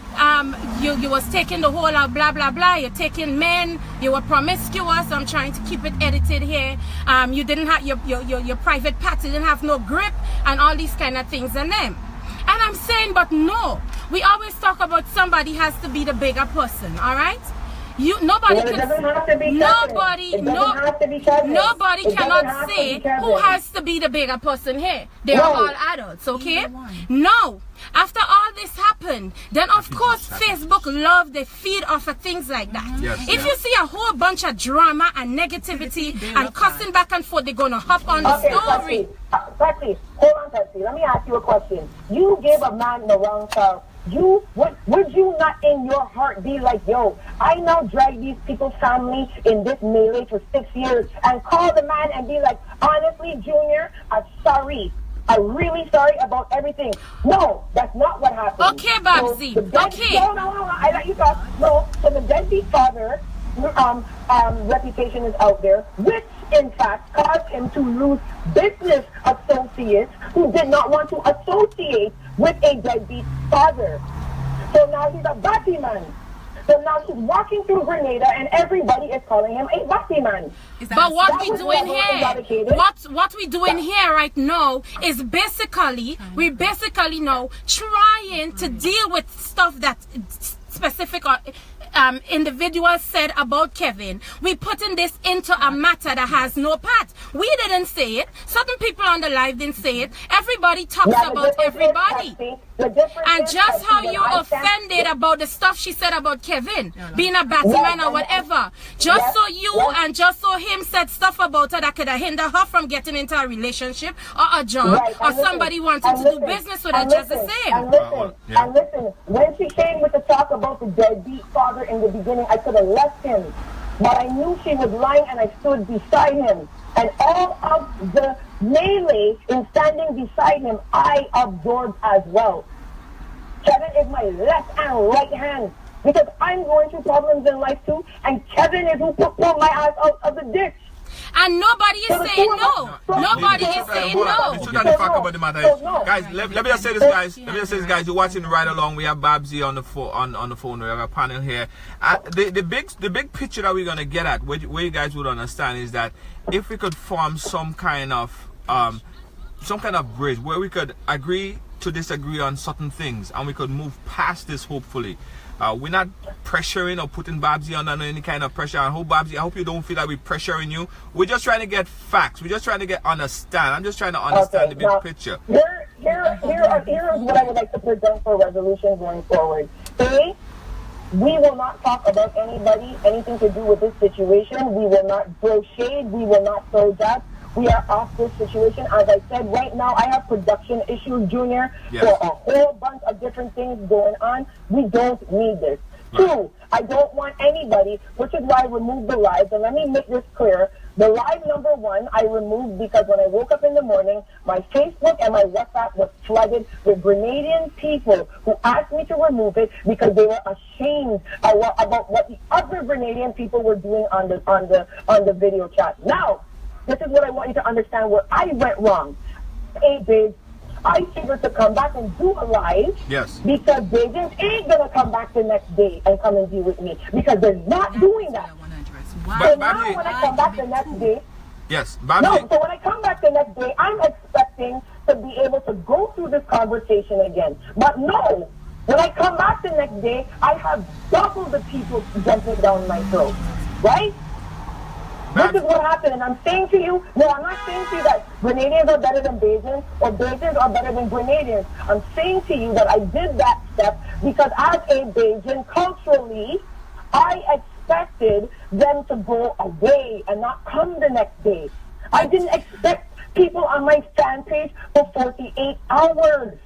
you was taking the whole of blah blah blah. You're taking men. You were promiscuous. I'm trying to keep it edited here. You didn't have your private parts. You didn't have no grip and all these kind of things and them. And I'm saying, but no. We always talk about somebody has to be the bigger person. All right. Nobody cannot say who has to be the bigger person here. They are all adults, okay? No. After all this happened, then of course Facebook love the feed off of things like that. If you see a whole bunch of drama and negativity and cussing back and forth, they're gonna hop on the story. Pepsi, hold on, Pepsi. Let me ask you a question. You gave a man the wrong child. Would you not in your heart be like, yo, I now drag these people's family in this melee for 6 years and call the man and be like, honestly, Junior, I'm sorry. I'm really sorry about everything. No, that's not what happened. Okay, Babbzy. No, I let you talk. No, so the deadbeat father reputation is out there, which in fact caused him to lose business associates who did not want to associate with a deadbeat father. So now he's a Babbzy man. So now he's walking through Grenada and everybody is calling him a Babbzy man. But what we doing here, what we doing here right now is basically, we basically now trying to deal with stuff that specific individuals said about Kevin. We putting this into a matter that has no part. We didn't say it. Certain people on the live didn't say it. Everybody talks about everybody. And just how you offended about the stuff she said about Kevin being a Babbzy man or whatever, just so you and just so him said stuff about her that could have hindered her from getting into a relationship or a job or somebody wanting to do business with her, just the same. And listen, when she came with the talk about the deadbeat father in the beginning, I could have left him, but I knew she was lying and I stood beside him. And all of the melee in standing beside him, I absorbed as well. Kevin is my left and right hand because I'm going through problems in life too, and Kevin is who pulled my ass out of the ditch. And nobody is saying no. Nobody is saying no. The truth and the fact about the matter is, guys, let me just say this, guys. Let me just say this, guys. You're watching Ridealong. We have Babbzy on the phone. We have a panel here. The big picture that we're gonna get at, where you guys would understand, is that if we could form some kind of bridge where we could agree to disagree on certain things, and we could move past this, hopefully. We're not pressuring or putting Babbzy under any kind of pressure. I hope, Babbzy, I hope you don't feel that we're pressuring you. We're just trying to get facts. We're just trying to understand. I'm just trying to understand the big picture. Here is what I would like to present for resolution going forward. A, we will not talk about anybody, anything to do with this situation. We will not throw shade. We will not throw jabs. We are off this situation. As I said, right now I have production issues, Junior, for a whole bunch of different things going on. We don't need this. Two, I don't want anybody, which is why I removed the lives. And let me make this clear. The live number one I removed because when I woke up in the morning, my Facebook and my WhatsApp was flooded with Grenadian people who asked me to remove it because they were ashamed about what the other Grenadian people were doing on the video chat. Now, this is what I want you to understand where I went wrong. Hey, babes, I figured to come back and do a live because babes ain't going to come back the next day and come and deal with me because they're not doing that. So now when I come back the next day, so when I come back the next day, I'm expecting to be able to go through this conversation again. But no, when I come back the next day, I have double the people jumping down my throat, right? This is what happened, and I'm saying to you, no, I'm not saying to you that Grenadians are better than Bajans or Bajans are better than Grenadians. I'm saying to you that I did that step because as a Bajan, culturally, I expected them to go away and not come the next day. I didn't expect people on my fan page for 48 hours.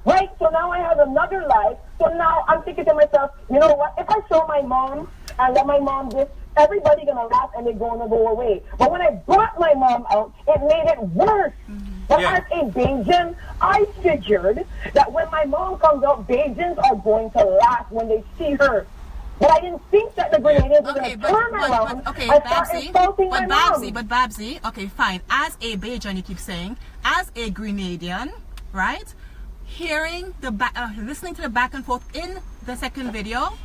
Right? So now I have another life. So now I'm thinking to myself, you know what? If I show my mom and let my mom this, everybody gonna laugh and they're gonna go away. But when I brought my mom out, it made it worse. But as a Bajan, I figured that when my mom comes out, Bajans are going to laugh when they see her. But I didn't think that the Grenadians were going to turn around and start insulting my mom. But Babbzy, okay, fine. As a Bajan, you keep saying, as a Grenadian, right? Hearing the listening to the back and forth in the second video,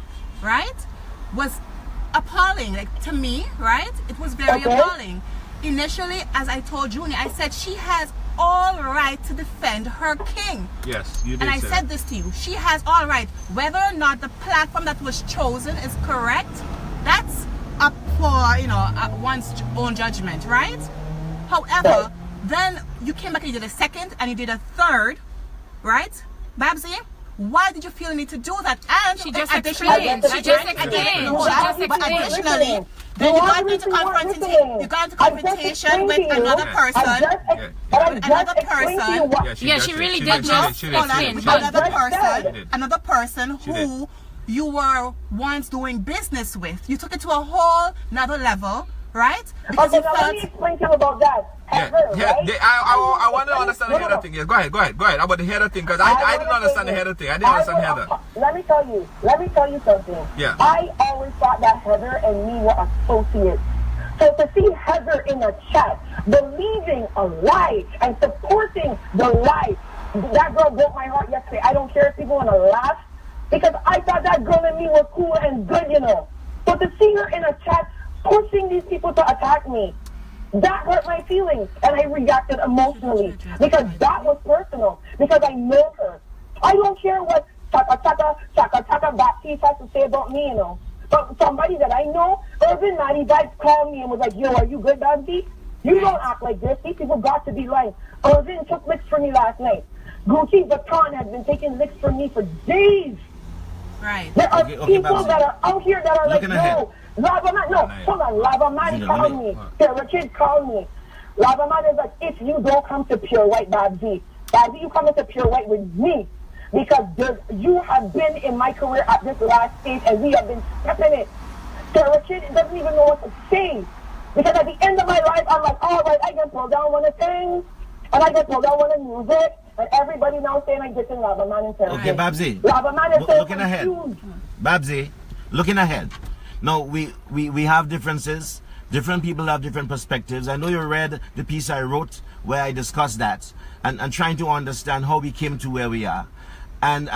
right, was appalling. Like, to me, right, it was very appalling. Initially, as I told Junior, I said she has all right to defend her king. Yes, you did. And I said this to you. She has all right. Whether or not the platform that was chosen is correct, that's up for, you know, one's own judgment, right? However, then you came back and you did a second and you did a third, right? Babbzy, why did you feel the need to do that? And she just explained. She just explained. Additionally, then you got into confrontation with another person. Yeah, she really did just explain. Another person who you were once doing business with. You took it to a whole another level, right? Because okay, now let me explain to you about that. I want to understand the header thing. Yes, go ahead. About the header thing, because I didn't understand the header thing. I didn't understand Heather. Let me tell you something. Yeah. I always thought that Heather and me were associates. So to see Heather in a chat believing a lie and supporting the lie, that girl broke my heart yesterday. I don't care if people want to laugh, because I thought that girl and me were cool and good, you know. So to see her in a chat pushing these people to attack me, that hurt my feelings, and I reacted emotionally because that was personal, because I know her. I don't care what Chaka Baptiste has to say about me, you know. But somebody that I know, Irvin Maddie Vibes called me and was like, yo, are you good, Babbzy? You don't act like this. These people got to be lying. Irvin took licks for me last night. Gucci Vuitton has been taking licks for me for days. Right. There are people that are out here that are looking like, ahead. yo, Lava Man, no, hold on, Lava Man called me. Richard called me. Lava Man is like, if you don't come to Pure White, Babbzy, you come into Pure White with me, because you have been in my career at this last stage, and we have been stepping it. Richard doesn't even know what to say, because at the end of my life, I'm like, all right, I can pull down one of things, and I can pull down one of music, and everybody now saying I'm getting Lava Man and Sarah. Okay, Babbzy, Lava Man is looking ahead. Babbzy, looking ahead. No, we have differences. Different people have different perspectives. I know you read the piece I wrote where I discussed that and trying to understand how we came to where we are, and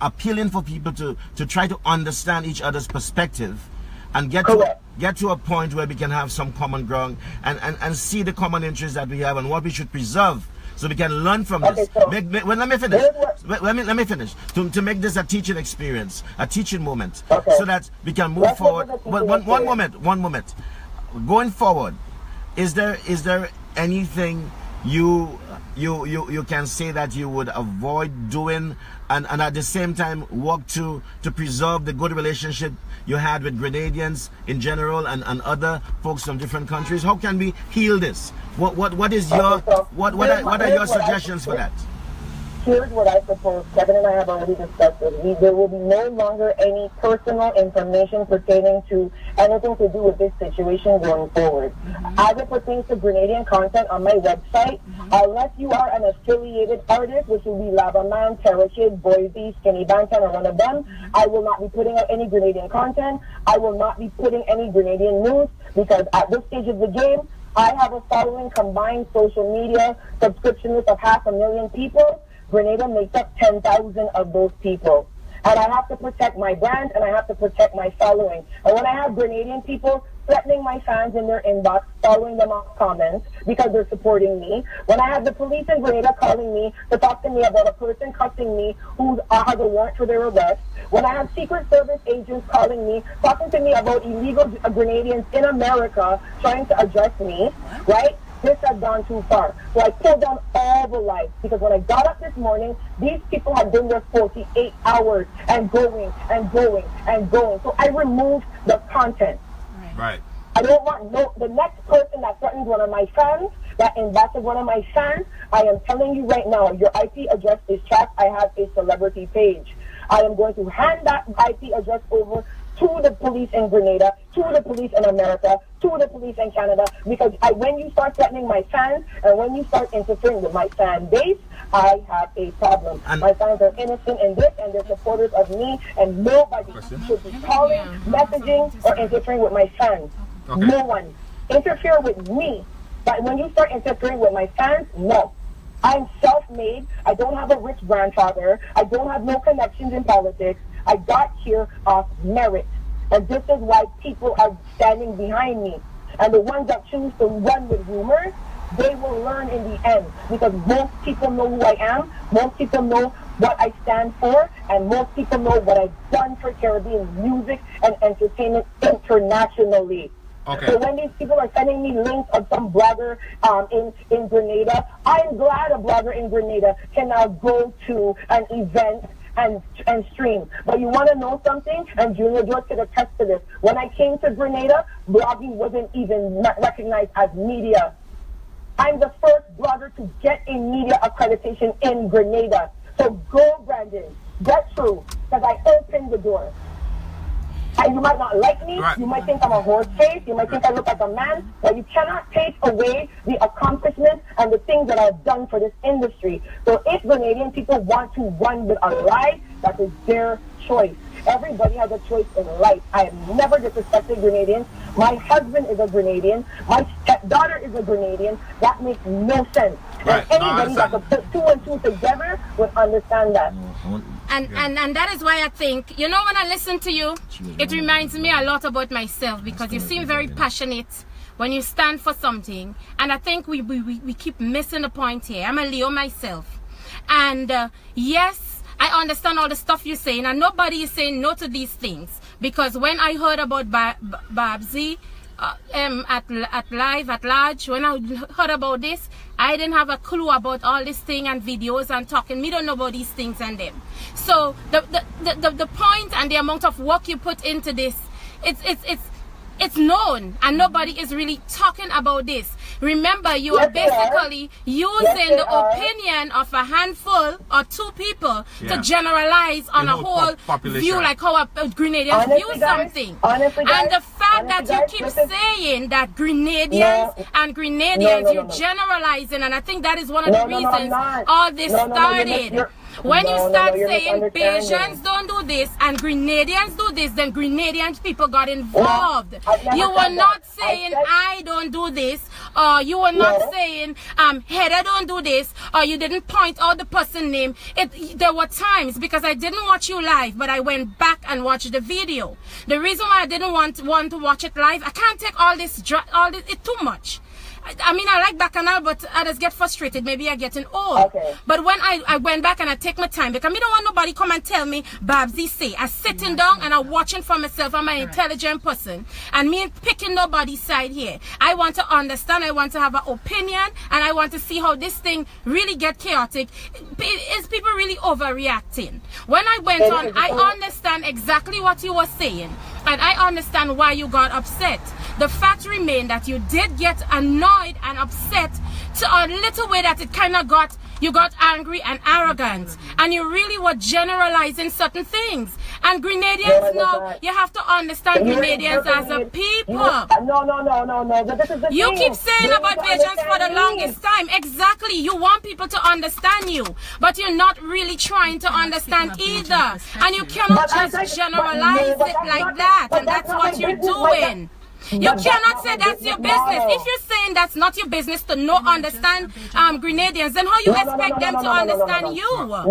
appealing for people to try to understand each other's perspective and get to a point where we can have some common ground and see the common interests that we have and what we should preserve, so we can learn from this. So let me finish. Let me finish. To make this a teaching experience, a teaching moment, so that we can move forward. But one moment. Going forward, is there anything you can say that you would avoid doing, and at the same time work to preserve the good relationship you had with Grenadians in general and other folks from different countries? How can we heal this? What is your what are your suggestions for that? Here's what I propose. Kevin and I have already discussed it. There will be no longer any personal information pertaining to anything to do with this situation going forward. As it pertains to Grenadian content on my website, unless you are an affiliated artist, which will be Lava Man, Terror Kid, Boise, Skinny Bantan, or one of them, I will not be putting out any Grenadian content. I will not be putting any Grenadian news, because at this stage of the game, I have a following combined social media subscription list of 500,000 people. Grenada makes up 10,000 of those people. And I have to protect my brand, and I have to protect my following. And when I have Grenadian people threatening my fans in their inbox, following them off comments because they're supporting me, when I have the police in Grenada calling me to talk to me about a person cussing me who has a warrant for their arrest, when I have Secret Service agents calling me, talking to me about illegal Grenadians in America trying to address me, right? This has gone too far. So I pulled down all the lights, because when I got up this morning, these people had been there 48 hours and going and going and going. So I removed the content. Right. I don't want the next person that threatens one of my fans that invited one of my fans, I am telling you right now, your IP address is tracked. I have a celebrity page. I am going to hand that IP address over to the police in Grenada, to the police in America, to the police in Canada, because when you start threatening my fans and when you start interfering with my fan base, I have a problem. My fans are innocent in this, and they're supporters of me, and nobody should be calling, messaging, or interfering with my fans. Okay. No one. Interfere with me. But when you start interfering with my fans, no. I'm self-made. I don't have a rich grandfather. I don't have no connections in politics. I got here off merit. And this is why people are standing behind me. And the ones that choose to run with rumors, they will learn in the end. Because most people know who I am. Most people know what I stand for. And most people know what I've done for Caribbean music and entertainment internationally. Okay. So when these people are sending me links of some blogger in Grenada, I'm glad a blogger in Grenada can now go to an event and stream. But you want to know something? And Junior George could attest to this. When I came to Grenada, blogging wasn't even recognized as media. I'm the first blogger to get a media accreditation in Grenada. So go, Brandon. Get through, because I opened the door. And you might not like me, right. You might think I'm a horse face, you might think I look like a man, but you cannot take away the accomplishments and the things that I've done for this industry. So if Grenadian people want to run with a lie, that is their choice. Everybody has a choice in life. I have never disrespected Grenadians. My husband is a Grenadian. My stepdaughter is a Grenadian. That makes no sense. Right. And anybody that could put 2 and 2 together would understand that. And that is why I think, you know, when I listen to you, it reminds me a lot about myself, because you seem very passionate when you stand for something. And I think we keep missing the point here. I'm a Leo myself. And yes, I understand all the stuff you're saying, and nobody is saying no to these things. Because when I heard about Babbzy at live, at large, when I heard about this, I didn't have a clue about all this thing and videos and talking. Me don't know about these things and them. So the point and the amount of work you put into this, it's known, and nobody is really talking about this. Remember, you are basically using the opinion of a handful or 2 people to generalize on a whole view, like how a Grenadians view something. And the fact that you keep saying that Grenadians and Grenadians, you're generalizing, and I think that is one of the reasons all this started. When you start saying Bajans don't do this and Grenadians do this, then Grenadian people got involved. You were not saying I don't do this, or you were not saying Heather don't do this, or you didn't point out the person name. There were times, because I didn't watch you live, but I went back and watched the video. The reason why I didn't want to watch it live, I can't take all this, it's too much. I mean, I like Bacchanal, but I just get frustrated. Maybe I'm getting old. Okay. But when I went back and I take my time, because I don't want nobody come and tell me, Babbzy say. I'm sitting down and I'm watching for myself. I'm an intelligent person. And me picking nobody's side here. I want to understand. I want to have an opinion. And I want to see how this thing really get chaotic. Is people really overreacting? When I went on, I understand exactly what you were saying. And I understand why you got upset. The fact remained that you did get annoyed and upset to a little way that it kind of you got angry and arrogant. And you really were generalizing certain things. And Grenadians know, you have to understand Grenadians as a people. No. You keep saying about Bajans for the longest time. Exactly. You want people to understand you. But you're not really trying to understand either. And you cannot just generalize it like that. And that's what you're doing. You cannot say that's your business. If you're saying that's not your business to understand Grenadians, then how you expect them to understand you? No.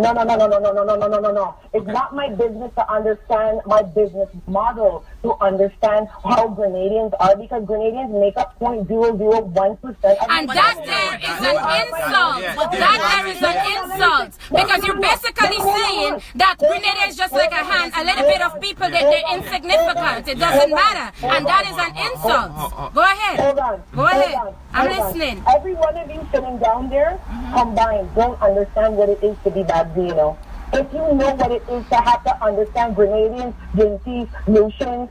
It's not my business to understand my business model, to understand how Grenadians are, because Grenadians make up 0.001%. And that there is an insult. That there is an insult. Because you're basically saying that Grenadians just like a hand, a little bit of people, they're insignificant. It doesn't matter. And that is an insult. Go ahead. Hold on. Go ahead. I'm listening. Every one of you sitting down there combined don't understand what it is to be Babbzy, you know. If you know what it is to have to understand Grenadians, Jinties, Lucians,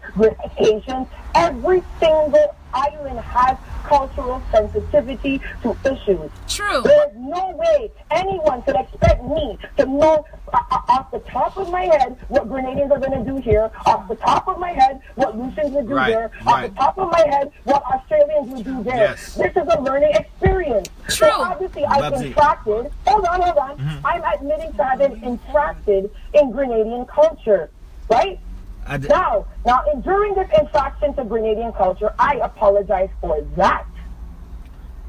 Haitians, every single island has cultural sensitivity to issues. True. There's no way anyone could expect me to know off the top of my head what Grenadians are going to do here, off the top of my head what Lucians will do there, off the top of my head what Australians will do there. Yes. This is a learning experience. True. So obviously I've infracted. Hold on. I'm admitting to having infracted in Grenadian culture, right? Now, during this infraction to Grenadian culture, I apologize for that.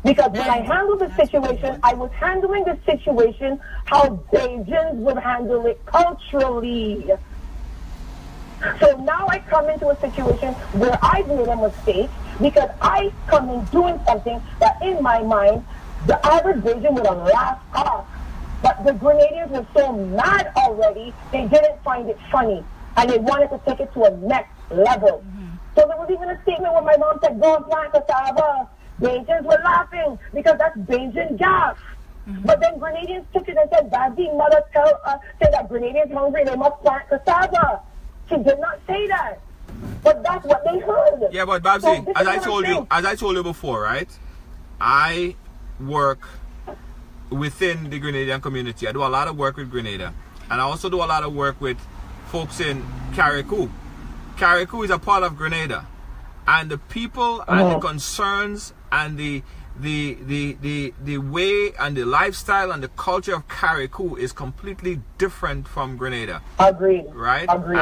Because when I handled the situation, I was handling the situation how Bajans would handle it culturally. So now I come into a situation where I've made a mistake because I come in doing something that in my mind, the average Bajan would have laughed off. But the Grenadians were so mad already, they didn't find it funny. And they wanted to take it to a next level. So there was even a statement where my mom said, go and plant cassava. Bajans were laughing because that's Bajan gas. But then Grenadians took it and said, Babbzy, mother said that Grenadians hungry, they must plant cassava. She did not say that. But that's what they heard. Yeah, but Babbzy, So as I told you before, right? I work within the Grenadian community. I do a lot of work with Grenada. And I also do a lot of work with folks in Carriacou. Carriacou is a part of Grenada. And the people and the concerns and the way and the lifestyle and the culture of Carriacou is completely different from Grenada. Agreed. Right? Agreed.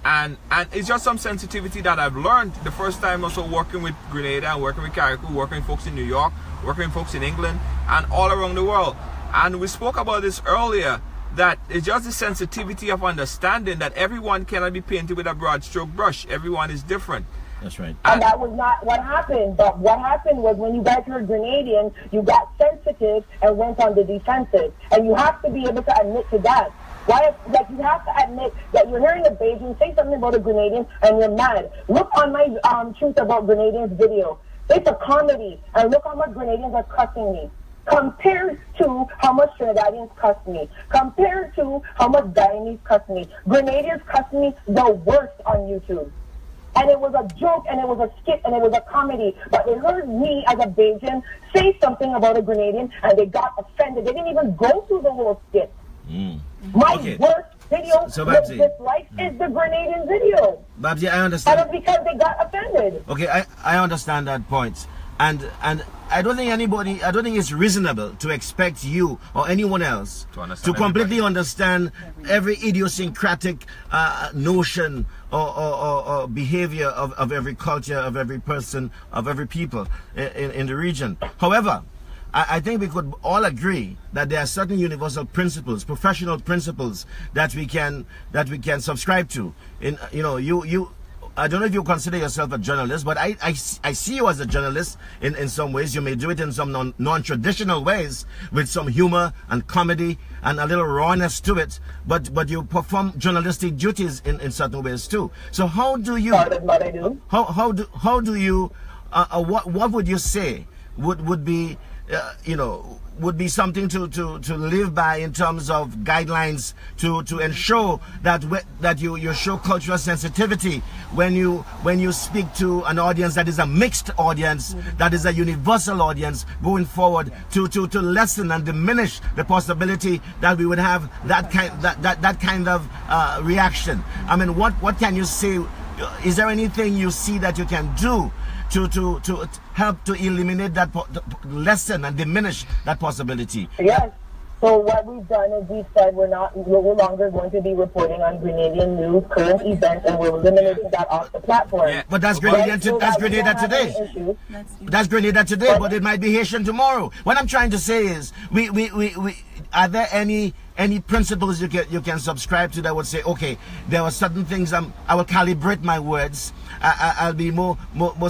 And it's just some sensitivity that I've learned the first time also working with Grenada and working with Carriacou, working with folks in New York, working with folks in England and all around the world. And we spoke about this earlier, that it's just the sensitivity of understanding that everyone cannot be painted with a broad stroke brush. Everyone is different. That's right. And that was not what happened. But what happened was when you guys heard Grenadian, you got sensitive and went on the defensive. And you have to be able to admit to that. Like you have to admit that you're hearing a Bajan say something about a Grenadian and you're mad. Look on my Truth About Grenadians video. It's a comedy. And look how much Grenadians are cussing me. Compared to how much Trinidadians cuss me. Compared to how much Guyanese cuss me. Grenadians cuss me the worst on YouTube. And it was a joke, and it was a skit, and it was a comedy. But they heard me as a Bajan say something about a Grenadian, and they got offended. They didn't even go through the whole skit. My worst video with dislike is the Grenadian video. Babbzy, I understand. And it's because they got offended. Okay, I understand that point. And I don't think it's reasonable to expect you or anyone else to completely understand every idiosyncratic notion or behavior of every culture, of every person, of every people in the region. However, I think we could all agree that there are certain universal principles, professional principles that we can subscribe to. I don't know if you consider yourself a journalist, but I see you as a journalist in some ways. You may do it in some non-traditional ways with some humor and comedy and a little rawness to it, but you perform journalistic duties in certain ways too. So how do you, how do you, what would you say would be, would be something to live by in terms of guidelines to ensure that you show cultural sensitivity when you speak to an audience that is a mixed audience, that is a universal audience going forward, to lessen and diminish the possibility that we would have that kind of reaction. I mean, what can you say? Is there anything you see that you can do to help to eliminate that, lessen and diminish that possibility? Yes. So what we've done is we've said we're no longer going to be reporting on Grenadian news, current events, and we're eliminating that off the platform. Yeah, but that's Grenada today. That's Grenada today, but it might be Haitian tomorrow. What I'm trying to say is, we are there any principles you can subscribe to that would say, okay, there are certain things I will calibrate my words. I'll be more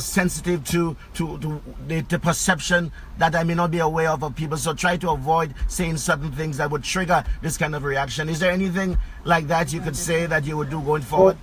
sensitive to the perception that I may not be aware of people. So try to avoid saying certain things that would trigger this kind of reaction. Is there anything like that you could say that you would do going forward?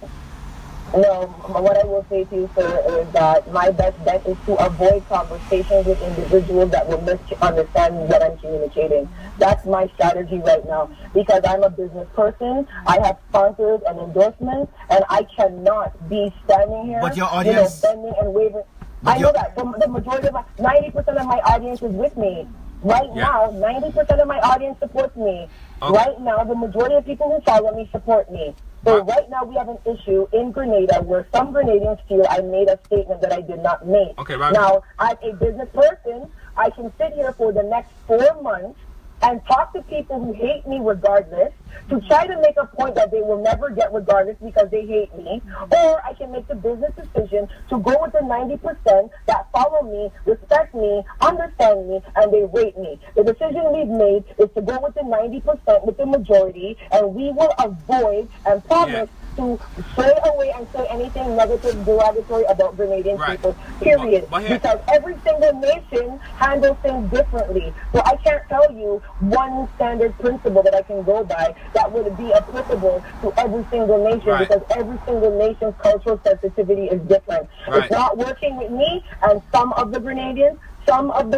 No, what I will say to you, sir, is that my best bet is to avoid conversations with individuals that will misunderstand what I'm communicating. That's my strategy right now, because I'm a business person. I have sponsors and endorsements, and I cannot be standing here, but your audience, bending and waving. I know that the majority of 90% of my audience is with me. Right now, 90% of my audience supports me. Okay. Right now, the majority of people who follow me support me. So right now, we have an issue in Grenada where some Grenadians feel I made a statement that I did not make. Okay, right. Now, as a business person, I can sit here for the next 4 months and talk to people who hate me regardless, to try to make a point that they will never get regardless because they hate me, or I can make the business decision to go with the 90% that follow me, respect me, understand me, and they rate me. The decision we've made is to go with the 90% with the majority, and we will avoid and promise to stray away and say anything negative, derogatory about Grenadian people, period. Because every single nation handles things differently. So I can't tell you one standard principle that I can go by that would be applicable to every single nation, because every single nation's cultural sensitivity is different. It's not working with me and some of the Grenadians, some of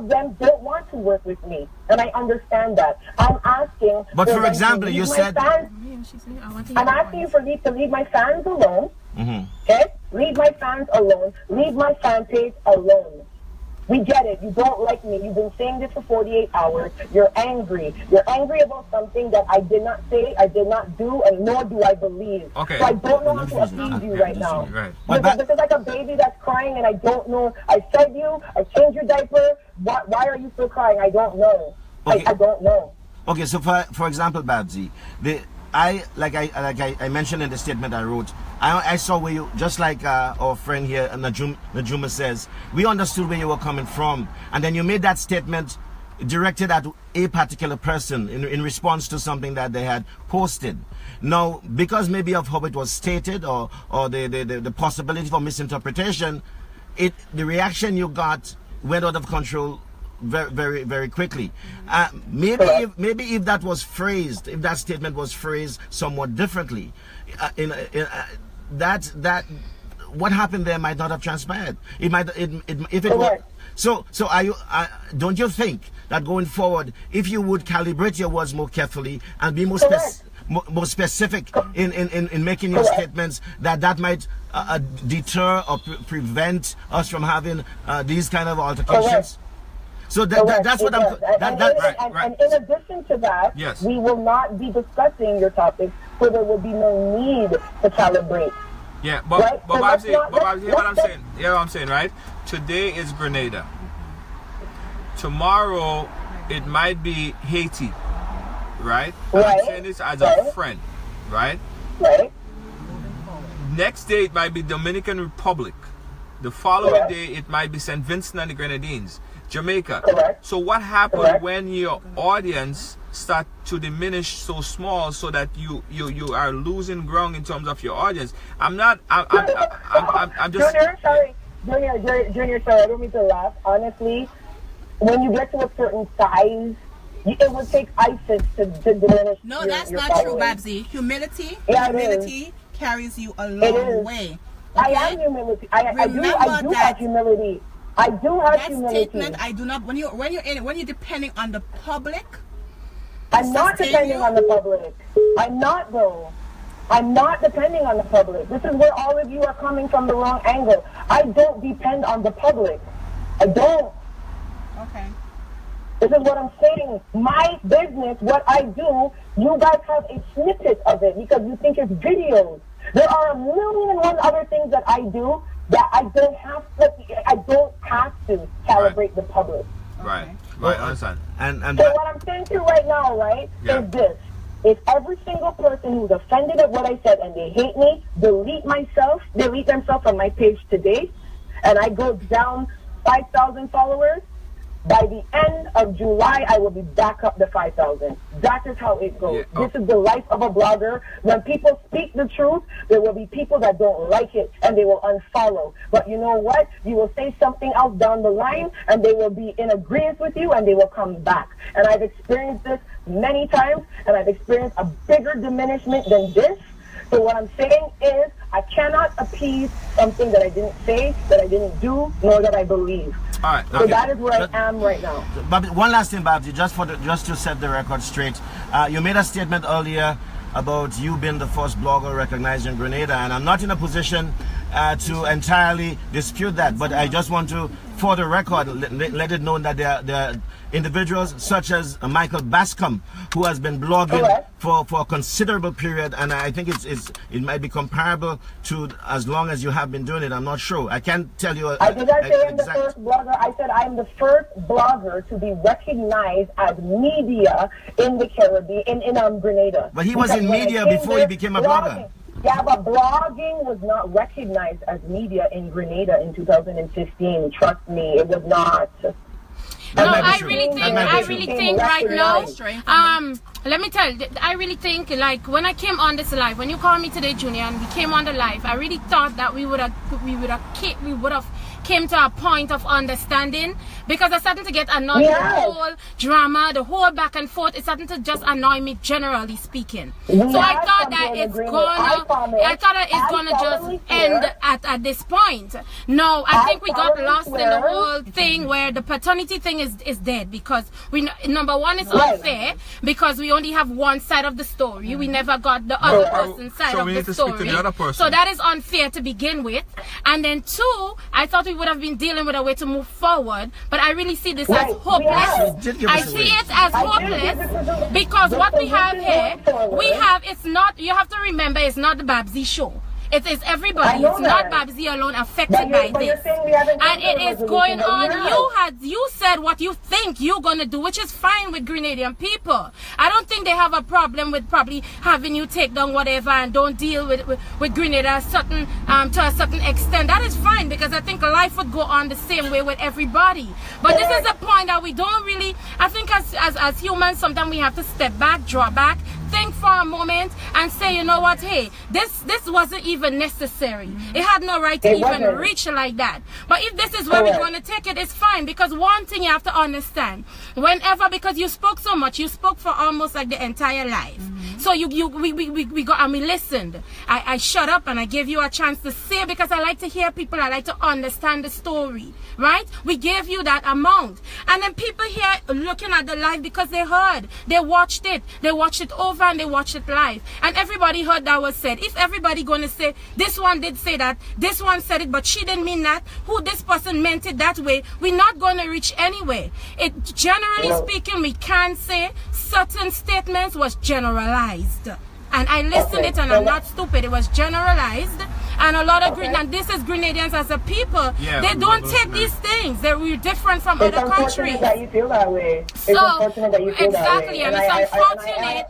them don't want to work with me, and I understand that. I'm asking. But for example, you said. I'm asking you to leave my fans alone. Okay, leave my fans alone. Leave my fan page alone. We get it. You don't like me. You've been saying this for 48 hours. You're angry. You're angry about something that I did not say, I did not do, and nor do I believe. Okay. So I don't know how to appease you right now. This is like a baby that's crying, and I don't know. I fed you. I changed your diaper. Why are you still crying? I don't know. Okay. I don't know. Okay, so for example, Babbzy, I mentioned in the statement I wrote, I saw where you, just like our friend here, Knajume says, we understood where you were coming from, and then you made that statement directed at a particular person in response to something that they had posted. Now, because maybe of how it was stated or the possibility for misinterpretation, the reaction you got went out of control very, very, very quickly. Maybe if that was phrased, if that statement was phrased somewhat differently, that what happened there might not have transpired. It might, if it were. So don't you think that going forward, if you would calibrate your words more carefully and be more specific in making your statements, that might deter or prevent us from having these kind of altercations? So that's what I'm. And in addition to that, we will not be discussing your topics, so there will be no need to calibrate. Yeah, but Babbzy, hear what I'm saying. Hear what I'm saying, right? Today is Grenada. Tomorrow it might be Haiti, right? I'm saying this as a friend, right? Right. Next day it might be Dominican Republic. The following day it might be St. Vincent and the Grenadines. Jamaica. Correct. So what happens when your audience start to diminish so small, so that you are losing ground in terms of your audience? I'm just Junior, sorry, I don't mean to laugh. Honestly, when you get to a certain size, it would take ISIS to diminish. No, that's not true, Babbzy. Humility carries you a long way. Okay? I am humility. I do have humility. I do have humility. Statement, I do not. When you're depending on the public. I'm not depending on the public. I'm not though. I'm not depending on the public. This is where all of you are coming from the wrong angle. I don't depend on the public. I don't. Okay. This is what I'm saying. My business, what I do, you guys have a snippet of it because you think it's videos. There are a million and one other things that I do that I don't have to calibrate the public. Right, I understand. So what I'm saying to you right now, is this. If every single person who's offended at what I said and they hate me, delete themselves from my page today, and I go down 5,000 followers, by the end of July, I will be back up to 5,000. That is how it goes. This is the life of a blogger. When people speak the truth, there will be people that don't like it, and they will unfollow. But you know what? You will say something else down the line, and they will be in agreement with you, and they will come back. And I've experienced this many times, and I've experienced a bigger diminishment than this. So what I'm saying is, I cannot appease something that I didn't say, that I didn't do, nor that I believe. All right, so that is where I am right now. But one last thing, Babbzy, just to set the record straight. You made a statement earlier about you being the first blogger recognized in Grenada, and I'm not in a position to entirely dispute that, but I just want to, for the record, let it known that there are individuals such as Michael Bascom, who has been blogging for a considerable period, and I think it might be comparable to as long as you have been doing it. I'm not sure. I can't tell you. I did not say I'm the first blogger. I said I'm the first blogger to be recognized as media in the Caribbean, in Grenada. But he was in media before he became a blogger. Yeah, but blogging was not recognized as media in Grenada in 2015. Trust me, it was not. No, I really think right now, let me tell you, I really think, like, when I came on this live, when you called me today, Junior, and we came on the live, I really thought that we would have came to a point of understanding, because I'm starting to get annoyed with the whole drama, the whole back and forth. It's starting to just annoy me, generally speaking. So I thought that it's gonna just end at this point. No, I think we got lost in the whole thing where the paternity thing is dead, because number one, it's unfair because we only have one side of the story. We never got the other person's side of the story. So that is unfair to begin with. And then two, I thought we would have been dealing with a way to move forward, but I really see this as hopeless. I see it as hopeless because what we have here, it's not, you have to remember, it's not the Babbzy show. It is everybody. It's not Babbzy alone affected by this. And it is going on. You said what you think you're going to do, which is fine with Grenadian people. I don't think they have a problem with probably having you take down whatever and don't deal with Grenada to a certain extent. That is fine, because I think life would go on the same way with everybody. But this is a point that we don't really, I think as humans, sometimes we have to step back, draw back, think for a moment and say, you know what, hey, this wasn't even necessary. It had no right to even reach like that. But if this is where we're going to take it, it's fine, because one thing you have to understand, whenever, because you spoke so much, you spoke for almost like the entire life. So we got and we listened. I shut up and I gave you a chance to say, because I like to hear people, I like to understand the story, right? We gave you that amount. And then people here looking at the live because they heard, they watched it over and they watched it live, and everybody heard that was said. If everybody gonna say this one did say that, this one said it, but she didn't mean that, who this person meant it that way, we're not gonna reach anywhere. It, generally speaking, we can say certain statements was generalized. And I listened it, and I'm not stupid. It was generalized, and a lot of and this is Grenadians as a people. Yeah, they don't take these things. They're different from other countries. That you feel that way. So exactly, and it's unfortunate,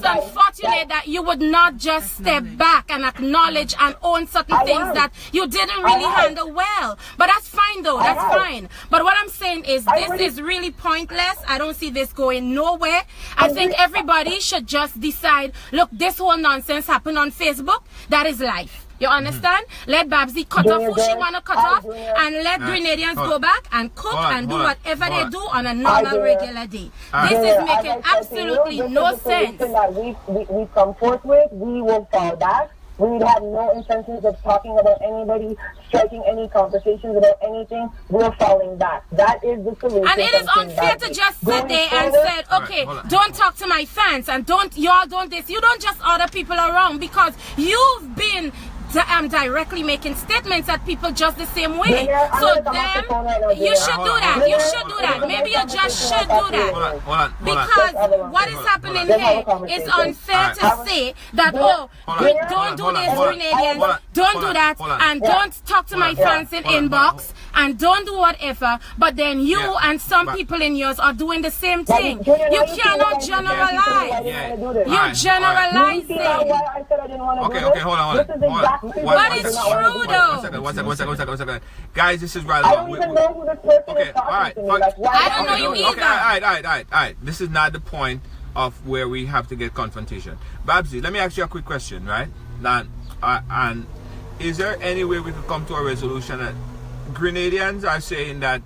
unfortunate that you would not just step back and acknowledge and own certain things that you didn't really handle well. But that's fine, though. That's fine. But what I'm saying is, this is really pointless. I don't see this going nowhere. I think everybody should just decide, look, this whole nonsense happened on Facebook. That is life. You understand? Let Babbzy cut off who she want to cut off, and let Grenadians go back and cook and do whatever they do on a normal, regular day. This is making absolutely no sense. That we come forth with, we will fall back. We would have no intentions of talking about anybody, striking any conversations about anything. We're falling back. That is the solution. And it is unfair to just sit there and say, okay, don't talk to my fans, and y'all don't this. You don't just order people around, because you've been directly making statements at people just the same way. So then you should do that. You should do that. Maybe you just should do that. Because what is happening here is unfair to say that, oh, don't do this, Grenadians, don't do that, and don't talk to my fans in inbox, and don't do whatever, but then you and some people in yours are doing the same thing. You cannot generalize. You're generalizing. Okay, hold on. But it's true, though. One second. Guys, this is Ridealong. I don't even know who this person is talking to me. I don't know you either. All right. This is not the point of where we have to get confrontation. Babbzy, let me ask you a quick question, right? And is there any way we could come to a resolution that Grenadians are saying that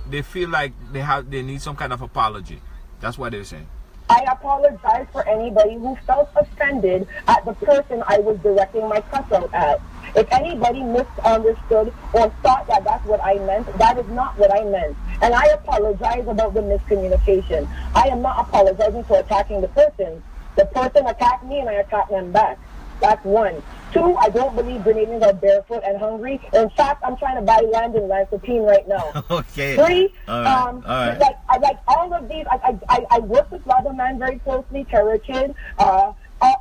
they feel like they need some kind of apology? That's what they're saying. I apologize for anybody who felt offended at the person I was directing my cuss out at. If anybody misunderstood or thought that that's what I meant, that is not what I meant. And I apologize about the miscommunication. I am not apologizing for attacking the person. The person attacked me and I attacked them back. That's one. 2, I don't believe Grenadians are barefoot and hungry. In fact, I'm trying to buy land in Lansopine right now. Okay. 3, all right. like I like all of these. I work with Lava Man very closely, Terror Kid.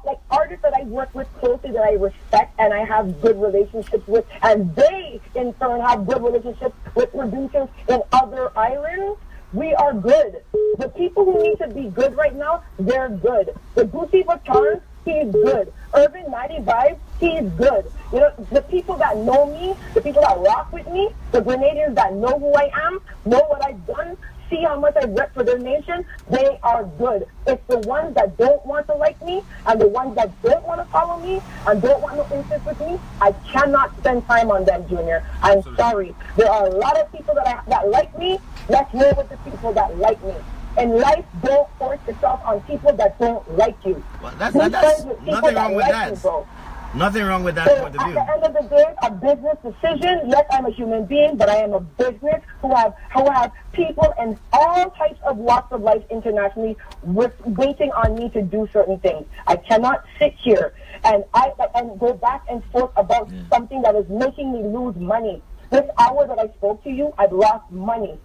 Like artists that I work with closely, that I respect and I have good relationships with, and they in turn have good relationships with producers in other islands. We are good. The people who need to be good right now, they're good. The Gucci Vuitton, he's good. Urban 95, he's good. You know, the people that know me, the people that rock with me, the Grenadians that know who I am, know what I've done, see how much I rep for their nation, they are good. It's the ones that don't want to like me and the ones that don't want to follow me and don't want no interest with me, I cannot spend time on them, Junior. I'm sorry. There are a lot of people that like me. Let's roll with the people that like me. In life, don't force yourself on people that don't like you. Well, that's nothing wrong with that. Nothing wrong with that point of view. At the end of the day, a business decision. Yes, I'm a human being, but I am a business who have people in all types of walks of life internationally waiting on me to do certain things. I cannot sit here and go back and forth about something that is making me lose money. This hour that I spoke to you, I've lost money.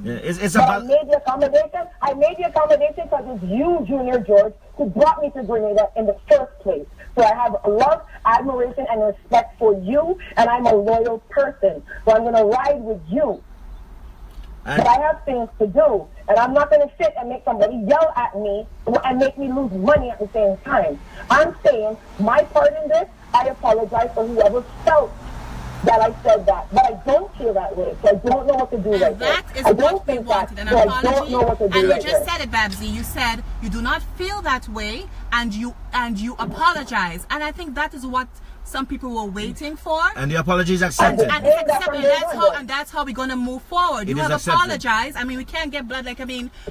Yeah, I made the accommodation. I made the accommodation because it's you, Junior George, who brought me to Grenada in the first place. So I have love, admiration, and respect for you, and I'm a loyal person. So I'm going to ride with you. But I have things to do, and I'm not going to sit and make somebody yell at me and make me lose money at the same time. I'm saying my part in this, I apologize for whoever felt that I said that, but I don't feel that way, so I don't know what to do right now. That is what we wanted, an apology. I don't know what to do and you right just now. said it, Babbzy. You said you do not feel that way, and you apologize. And I think that is what some people were waiting for. And the apology is accepted. And it's accepted. And that's how we're going to move forward. You have apologized. I mean, we can't get blood.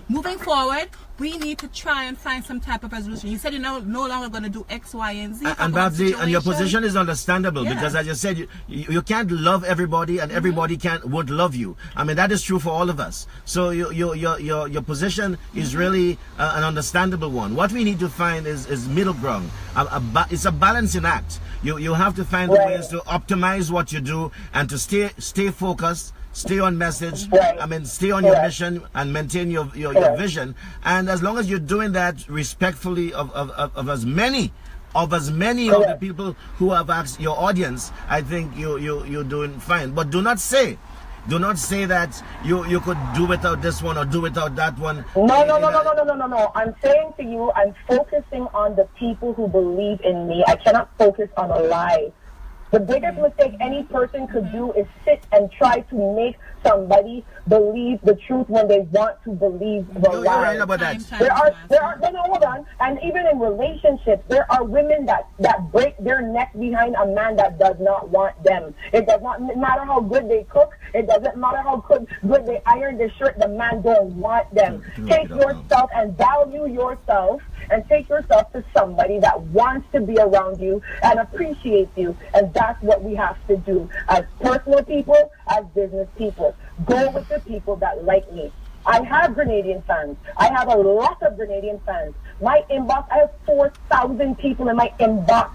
Moving forward, we need to try and find some type of resolution. You said you're no longer going to do X, Y, and Z. And Babbzy, and your position is understandable because, as you said, you can't love everybody, and everybody won't love you. I mean, that is true for all of us. So your position is really an understandable one. What we need to find is middle ground. It's a balancing act. You have to find ways to optimize what you do and to stay focused, stay on message, stay on your mission and maintain your vision. And as long as you're doing that respectfully of as many of the people who have asked your audience, I think you're doing fine. But do not say that you could do without this one or do without that one. No. I'm saying to you, I'm focusing on the people who believe in me. I cannot focus on a lie. The biggest mistake any person could do is sit and try to make somebody believe the truth when they want to believe the lie. You're right about that. Hold on. And even in relationships, there are women that break their neck behind a man that does not want them. It does not matter how good they cook. It doesn't matter how good they iron their shirt. The man don't want them. Take yourself and value yourself and take yourself to somebody that wants to be around you and appreciates you. And that's what we have to do as personal people, as business people. Go with the people that like me. I have Grenadian fans. I have a lot of Grenadian fans. My inbox, I have 4,000 people in my inbox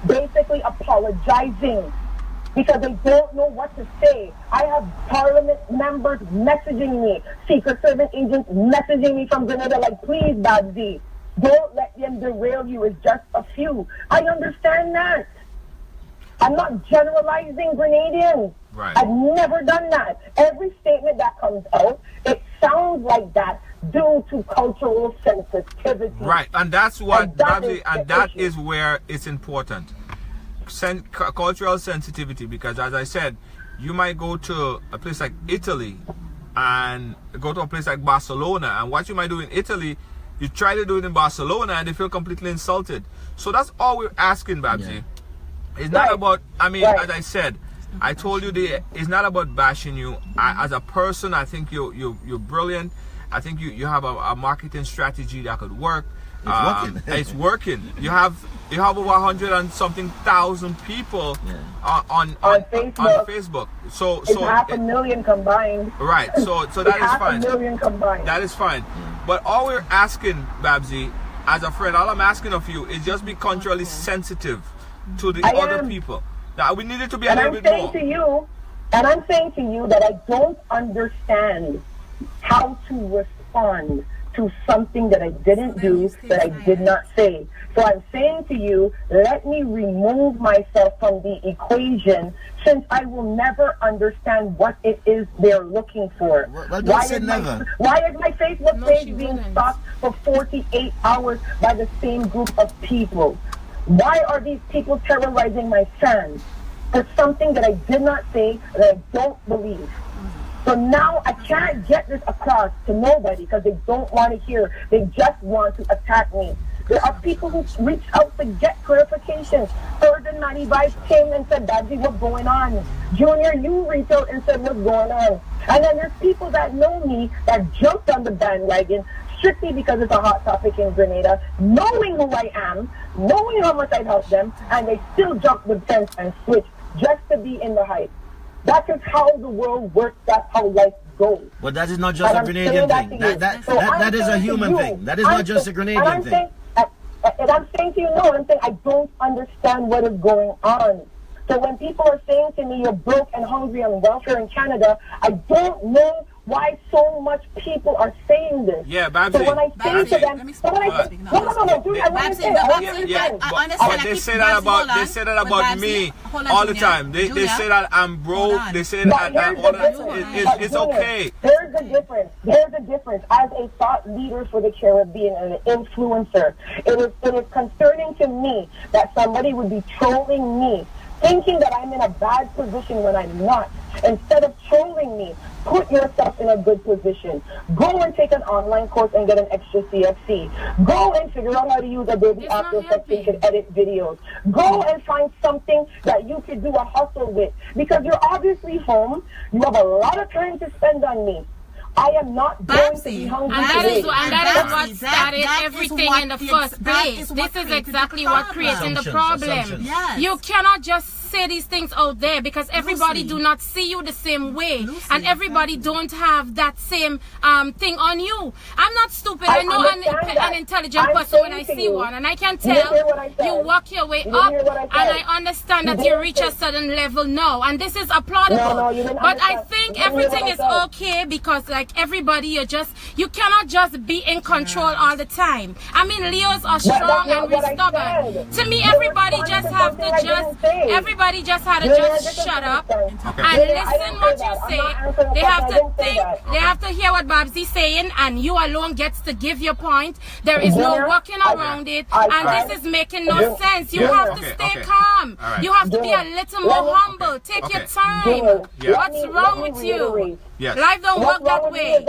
basically apologizing because they don't know what to say. I have parliament members messaging me, Secret Service agents messaging me from Grenada like, please, Babbzy, don't let them derail you. It's just a few. I understand that. I'm not generalizing Grenadians. Right. I've never done that. Every statement that comes out, it sounds like that due to cultural sensitivity. Right, and that's what Babbzy, and that is where it's important. Cultural sensitivity, because as I said, you might go to a place like Italy and go to a place like Barcelona, and what you might do in Italy, you try to do it in Barcelona and they feel completely insulted. So that's all we're asking, Babbzy. Yeah. It's not about, as I said, I told you, it's not about bashing you. As a person, I think you're brilliant. I think you have a marketing strategy that could work. It's working. It's working. You have over 100 and something thousand people on Facebook. So it's 500,000 combined. Right. So that is fine. 500,000 combined. That is fine. But all we're asking, Babbzy, as a friend, all I'm asking of you is just be culturally sensitive to the other people. Now we need it to be a And little I'm bit saying more. to you, and I'm saying to you that I don't understand how to respond to something that I didn't do, that I did not say. So I'm saying to you, let me remove myself from the equation, since I will never understand what it is they're looking for. Well, don't say never. Why is my Facebook No, she page being wouldn't. stalked for 48 hours by the same group of people? Why are these people terrorizing my fans for something that I did not say, that I don't believe? So now I can't get this across to nobody because they don't want to hear. They just want to attack me. There are people who reach out to get clarifications. Further 95 came and said, Babbzy, what's going on? Junior, you reached out and said, what's going on? And then there's people that know me that jumped on the bandwagon strictly because it's a hot topic in Grenada, knowing who I am, knowing how much I help them, and they still jump the fence and switch just to be in the hype. That is how the world works. That's how life goes. But that is not just a Grenadian thing. That is a human thing. That is not just a Grenadian thing. And I'm saying to you, no, I'm saying I don't understand what is going on. So when people are saying to me, you're broke and hungry on welfare in Canada, I don't know why so much people are saying this. Yeah, Babbzy. So when I say to them, no, dude, I want to say, But they say that about me all the time. They say that I'm broke. They say that it's okay. There's a difference. There's a difference. As a thought leader for the Caribbean and an influencer, it is concerning to me that somebody would be trolling me, thinking that I'm in a bad position when I'm not. Instead of trolling me, put yourself in a good position. Go and take an online course and get an extra CFC. Go and figure out how to use Adobe After Effects so you can edit videos. Go and find something that you could do a hustle with. Because you're obviously home. You have a lot of time to spend on me. I am not going to be hungry today. And that is what started everything in the first place. This is exactly what creating the problem. Yes. You cannot just say these things out there because everybody do not see you the same way, and everybody don't have that same thing on you. I'm not stupid. I know an intelligent person when I see one, and I can tell you work your way up, and I understand that you reach a certain level now, and this is applaudable. But I think everything is okay because like everybody, you cannot just be in control all the time. I mean, Leos are strong and we're stubborn. To me, everybody just have to everybody just had to just shut up and listen what you say. They have to think, they have to hear what Babbzy's saying, and you alone gets to give your point. There is no walking around it, and this is making no sense. You have to stay calm. You have to be a little more humble. Take your time. What's wrong with you? Life don't work that way.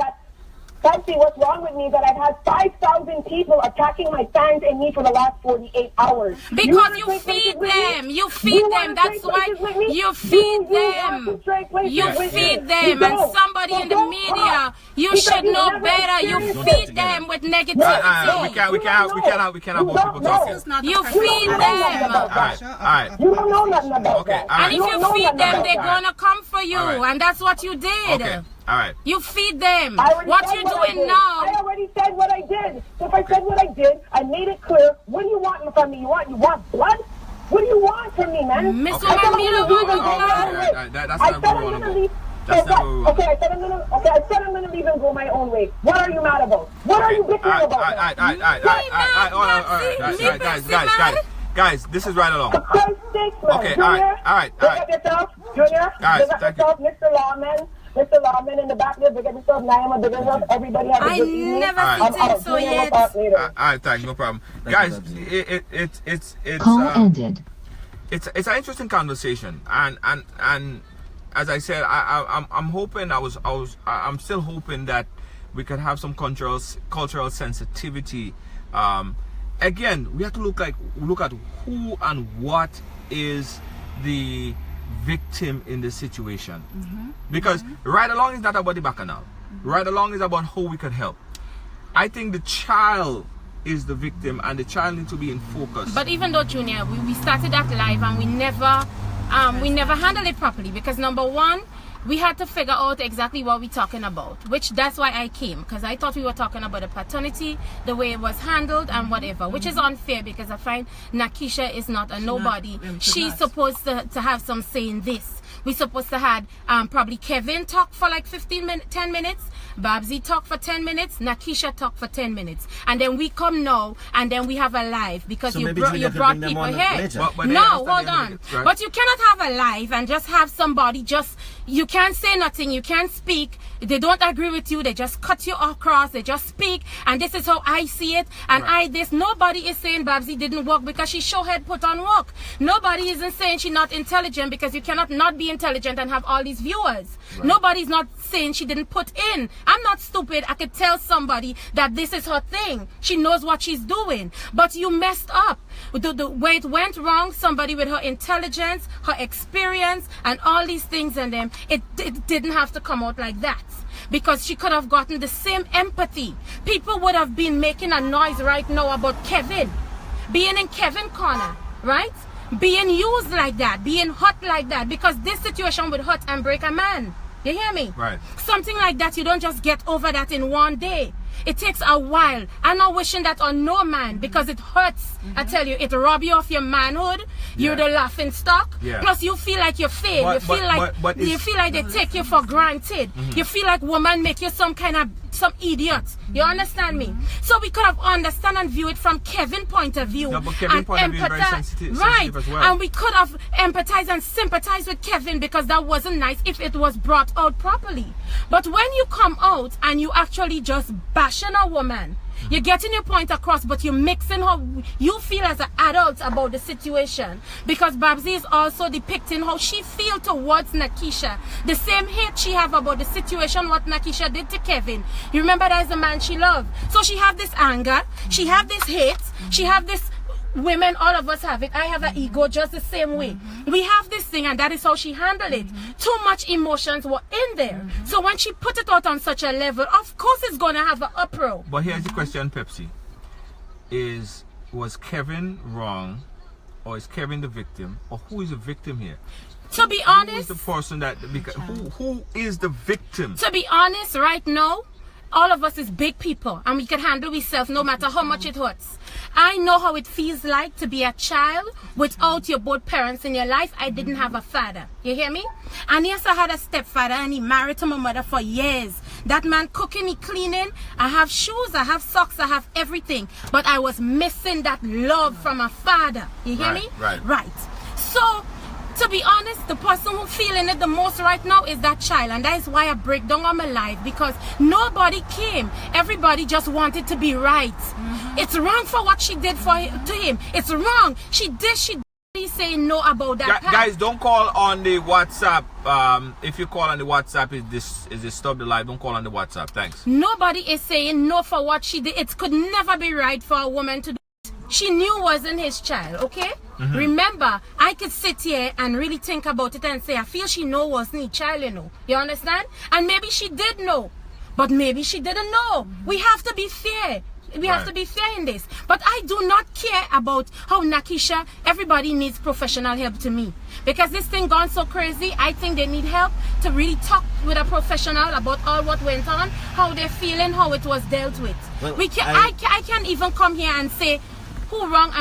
Pepsi, what's wrong with me is that I've had 5,000 people attacking my fans and me for the last 48 hours. Because you feed them. You feed them. That's why you feed them. You feed them. And somebody in the media, you should know better. You feed them with negativity. We can't have both people talking. You feed them. Alright. You don't know nothing about that. And if you feed them, they're gonna come for you. And that's what you did. Okay. All right. You feed them. What you doing now? I already said what I did. If I said what I did, I made it clear. What do you want from me? You want blood? What do you want from me, man? Miss Mamila, that's not where we want to go. That's not where we want to go. I said I'm gonna leave and go my own way. What are you mad about? What are you bickering about? Guys, this is right along. For Christ's sake, man. Okay, Junior, all right. Look at yourself, Junior. Guys, look at yourself, Mr. Lawman. Mr. Lawman in the back there, look at yourself, Naima, look at yourself. Everybody have a good evening. never seen so yet. Alright, thanks, no problem. Guys, it's an interesting conversation, and as I said, I'm hoping I'm still hoping that we can have some cultural sensitivity. Again, we have to look at who and what is the victim in this situation, because Ridealong is not about the bacchanal. Ridealong is about how we could help. I think the child is the victim, and the child needs to be in focus. But even though, Junior, we started that live and we never handled it properly, because number one, we had to figure out exactly what we're talking about, which that's why I came, because I thought we were talking about the paternity, the way it was handled and whatever, which is unfair because I find Nakisha is not a nobody. She's supposed to have some say in this. We're supposed to have probably Kevin talk for like 10 minutes, Babbzy talk for 10 minutes, Nakisha talk for 10 minutes, and then we come now and then we have a live because So you maybe brought Julia could people bring them here. on later. No, hold on. Right? But you cannot have a live and just have somebody you can't say nothing, you can't speak, they don't agree with you, they just cut you across, they just speak, and this is how I see it, and nobody is saying Babbzy didn't work because she sure had put on work. Nobody isn't saying she's not intelligent because you cannot not be intelligent and have all these viewers. Right. Nobody's not saying she didn't put in. I'm not stupid. I could tell somebody that this is her thing. She knows what she's doing. But you messed up. The way it went wrong, somebody with her intelligence, her experience, and all these things in them, it didn't have to come out like that. Because she could have gotten the same empathy. People would have been making a noise right now about Kevin. Being in Kevin's corner, right? Being used like that, being hurt like that, because this situation would hurt and break a man. You hear me? Right. Something like that, you don't just get over that in one day. It takes a while. I'm not wishing that on no man because it hurts. I tell you, it robs you of your manhood. You're the laughing stock. Plus, you feel like you fail. You feel like they take you for granted. You feel like women make you some idiot. You understand me? So we could have understand and view it from Kevin's point of view. No, but Kevin's point of view is very sensitive as well. And we could have empathized and sympathized with Kevin because that wasn't nice if it was brought out properly. But when you come out and you actually just bashing a woman, you're getting your point across, but you're mixing how you feel as an adult about the situation. Because Babbzy is also depicting how she feels towards Nakisha. The same hate she have about the situation what Nakisha did to Kevin. You remember that is the man she loved. So she have this anger, she have this hate, she have this. Women, all of us have it. I have an ego just the same way. We have this thing and that is how she handled it. Too much emotions were in there. So when she put it out on such a level, of course it's going to have an uproar. But here's the question, Pepsi. Was Kevin wrong, or is Kevin the victim, or who is the victim here? To be honest, who is the person that, who is the victim? To be honest, right now, all of us is big people and we can handle ourselves no matter how much it hurts. I know how it feels like to be a child without your both parents in your life. I didn't have a father. You hear me? And yes, I had a stepfather and he married to my mother for years. That man cooking, he cleaning. I have shoes, I have socks, I have everything. But I was missing that love from a father. You hear me? Right. So, to be honest, the person who's feeling it the most right now is that child, and that is why I break down on my life, because nobody came. Everybody just wanted to be right. It's wrong for what she did to him. It's wrong. She say no about that. Guys, don't call on the WhatsApp. If you call on the WhatsApp, is this stop the live? Don't call on the WhatsApp. Thanks. Nobody is saying no for what she did. It could never be right for a woman to do. She knew wasn't his child, okay? Remember, I could sit here and really think about it and say, I feel she know wasn't his child, you know. You understand? And maybe she did know, but maybe she didn't know. We have to be fair. We have to be fair in this. But I do not care about how Nakisha, everybody needs professional help to me. Because this thing gone so crazy, I think they need help to really talk with a professional about all what went on, how they're feeling, how it was dealt with. Well, I can't even come here and say, who wrong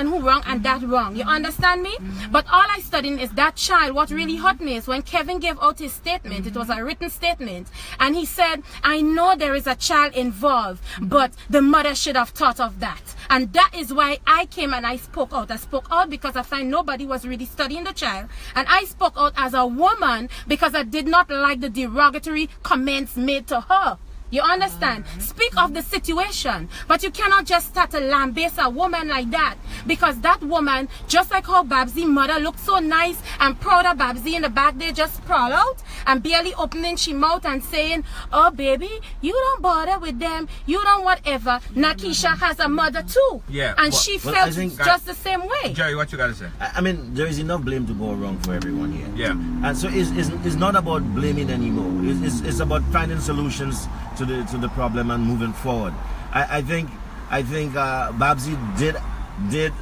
and that wrong. You understand me? But all I studied is that child. What really hurt me is when Kevin gave out his statement. It was a written statement. And he said, I know there is a child involved, but the mother should have thought of that. And that is why I came and I spoke out. I spoke out because I find nobody was really studying the child. And I spoke out as a woman because I did not like the derogatory comments made to her. You understand? Speak of the situation, but you cannot just start to lambaste a woman like that, because that woman, just like how Babbzy mother looked so nice and proud of Babbzy in the back, they just sprawl out and barely opening she mouth and saying, oh baby, you don't bother with them, you don't whatever. Nakisha has a mother too, and she felt just the same way. Gerry, what you gotta say? I mean, there is enough blame to go around for everyone here. And so it's not about blaming anymore. It's about finding solutions to the problem and moving forward. I think Babbzy did did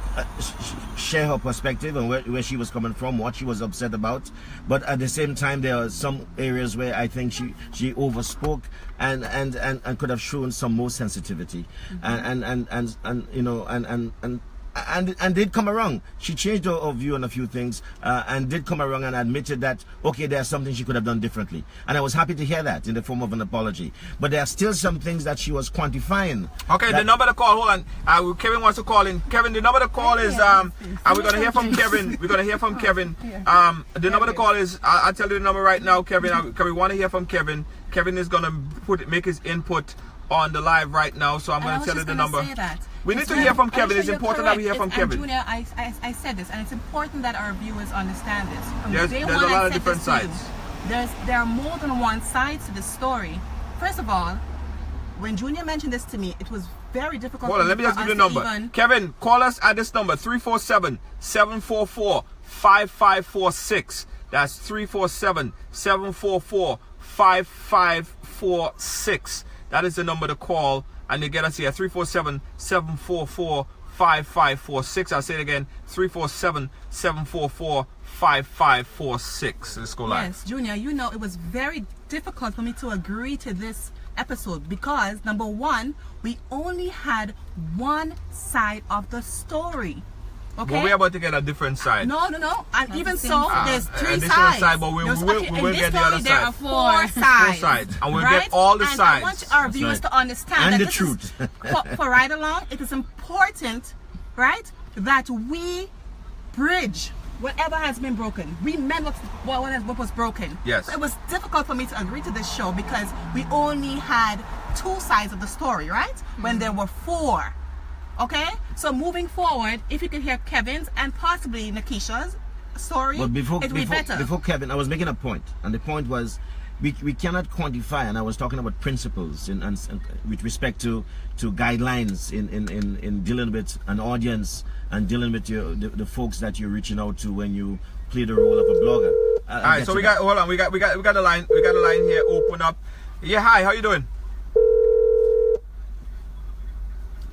share her perspective and where she was coming from, what she was upset about. But at the same time, there are some areas where I think she overspoke and could have shown some more sensitivity. And you know, and did come around. She changed her view on a few things and did come around and admitted that, okay, there's something she could have done differently. And I was happy to hear that in the form of an apology. But there are still some things that she was quantifying. Okay, the number to call, hold on. Kevin wants to call in. Kevin, the number to call is, and we're going to hear from Kevin. We're going to hear from Kevin. The number to call is, I'll tell you the number right now, Kevin. We want to hear from Kevin. Kevin is going to make his input on the live right now, so I'm going to tell you the number. We need to hear from Kevin. It's important that we hear from Kevin. Junior, I said this, and it's important that our viewers understand this. There's a lot of different sides. There are more than one side to the story. First of all, when Junior mentioned this to me, it was very difficult. Hold on, let me just give you the number. Kevin, call us at this number, 347-744-5546. That's 347-744-5546. That is the number to call. And you get us here, 347-744-5546. I'll say it again, 347-744-5546. Let's go live. Yes, Junior, you know, it was very difficult for me to agree to this episode because, number one, we only had one side of the story. Okay? But we're about to get a different side. No. And even so, there's three sides. Side, but we will get the other side. There are four sides. And we'll get all the sides. I want our viewers to understand and that the truth. For Ridealong, it is important, right, that we bridge whatever has been broken. We mend what was broken. Yes. So it was difficult for me to agree to this show because we only had two sides of the story, right? When there were four. Okay, so moving forward, if you can hear Kevin's and possibly Nakisha's story, but it would be better. Before Kevin, I was making a point, and the point was we cannot quantify, and I was talking about principles and with respect to guidelines in dealing with an audience and dealing with the folks that you're reaching out to when you play the role of a blogger. All right, so we got the line here open up. Yeah, hi, how you doing?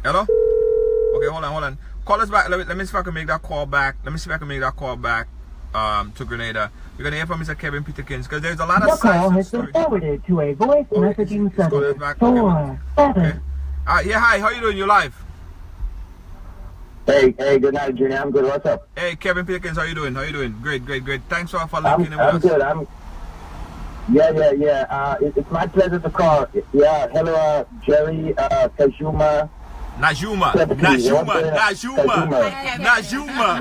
Hello? Okay, hold on. Call us back. Let me see if I can make that call back. To Grenada. We're gonna hear from Mr. Kevin Peterkin because there's a lot of the call has been forwarded to a voice messaging service. 4 7. Yeah, hi. How you doing? You live? Hey, good night, Junior. I'm good. What's up? Hey, Kevin Peterkin, how you doing? Great. Thanks for linking in with us. I'm good. Yeah. It's my pleasure to call. Yeah, hello, Gerry, Knajume. Najuma.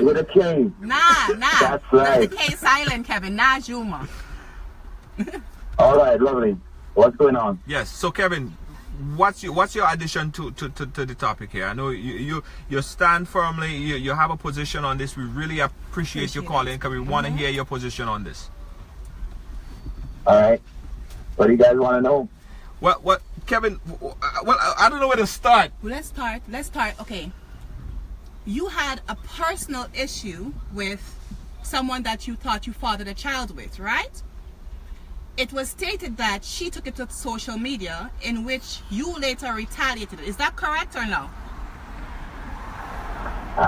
With a K. Nah. That's right. The K silent, Kevin. Knajume. All right, lovely. What's going on? Yes. So, Kevin, what's your addition to the topic here? I know you stand firmly. You have a position on this. We really appreciate you calling because we want to hear your position on this. All right. What do you guys want to know? What, Kevin? Well, I don't know where to start. Well, let's start. Okay. You had a personal issue with someone that you thought you fathered a child with, right? It was stated that she took it to social media, in which you later retaliated. Is that correct or no?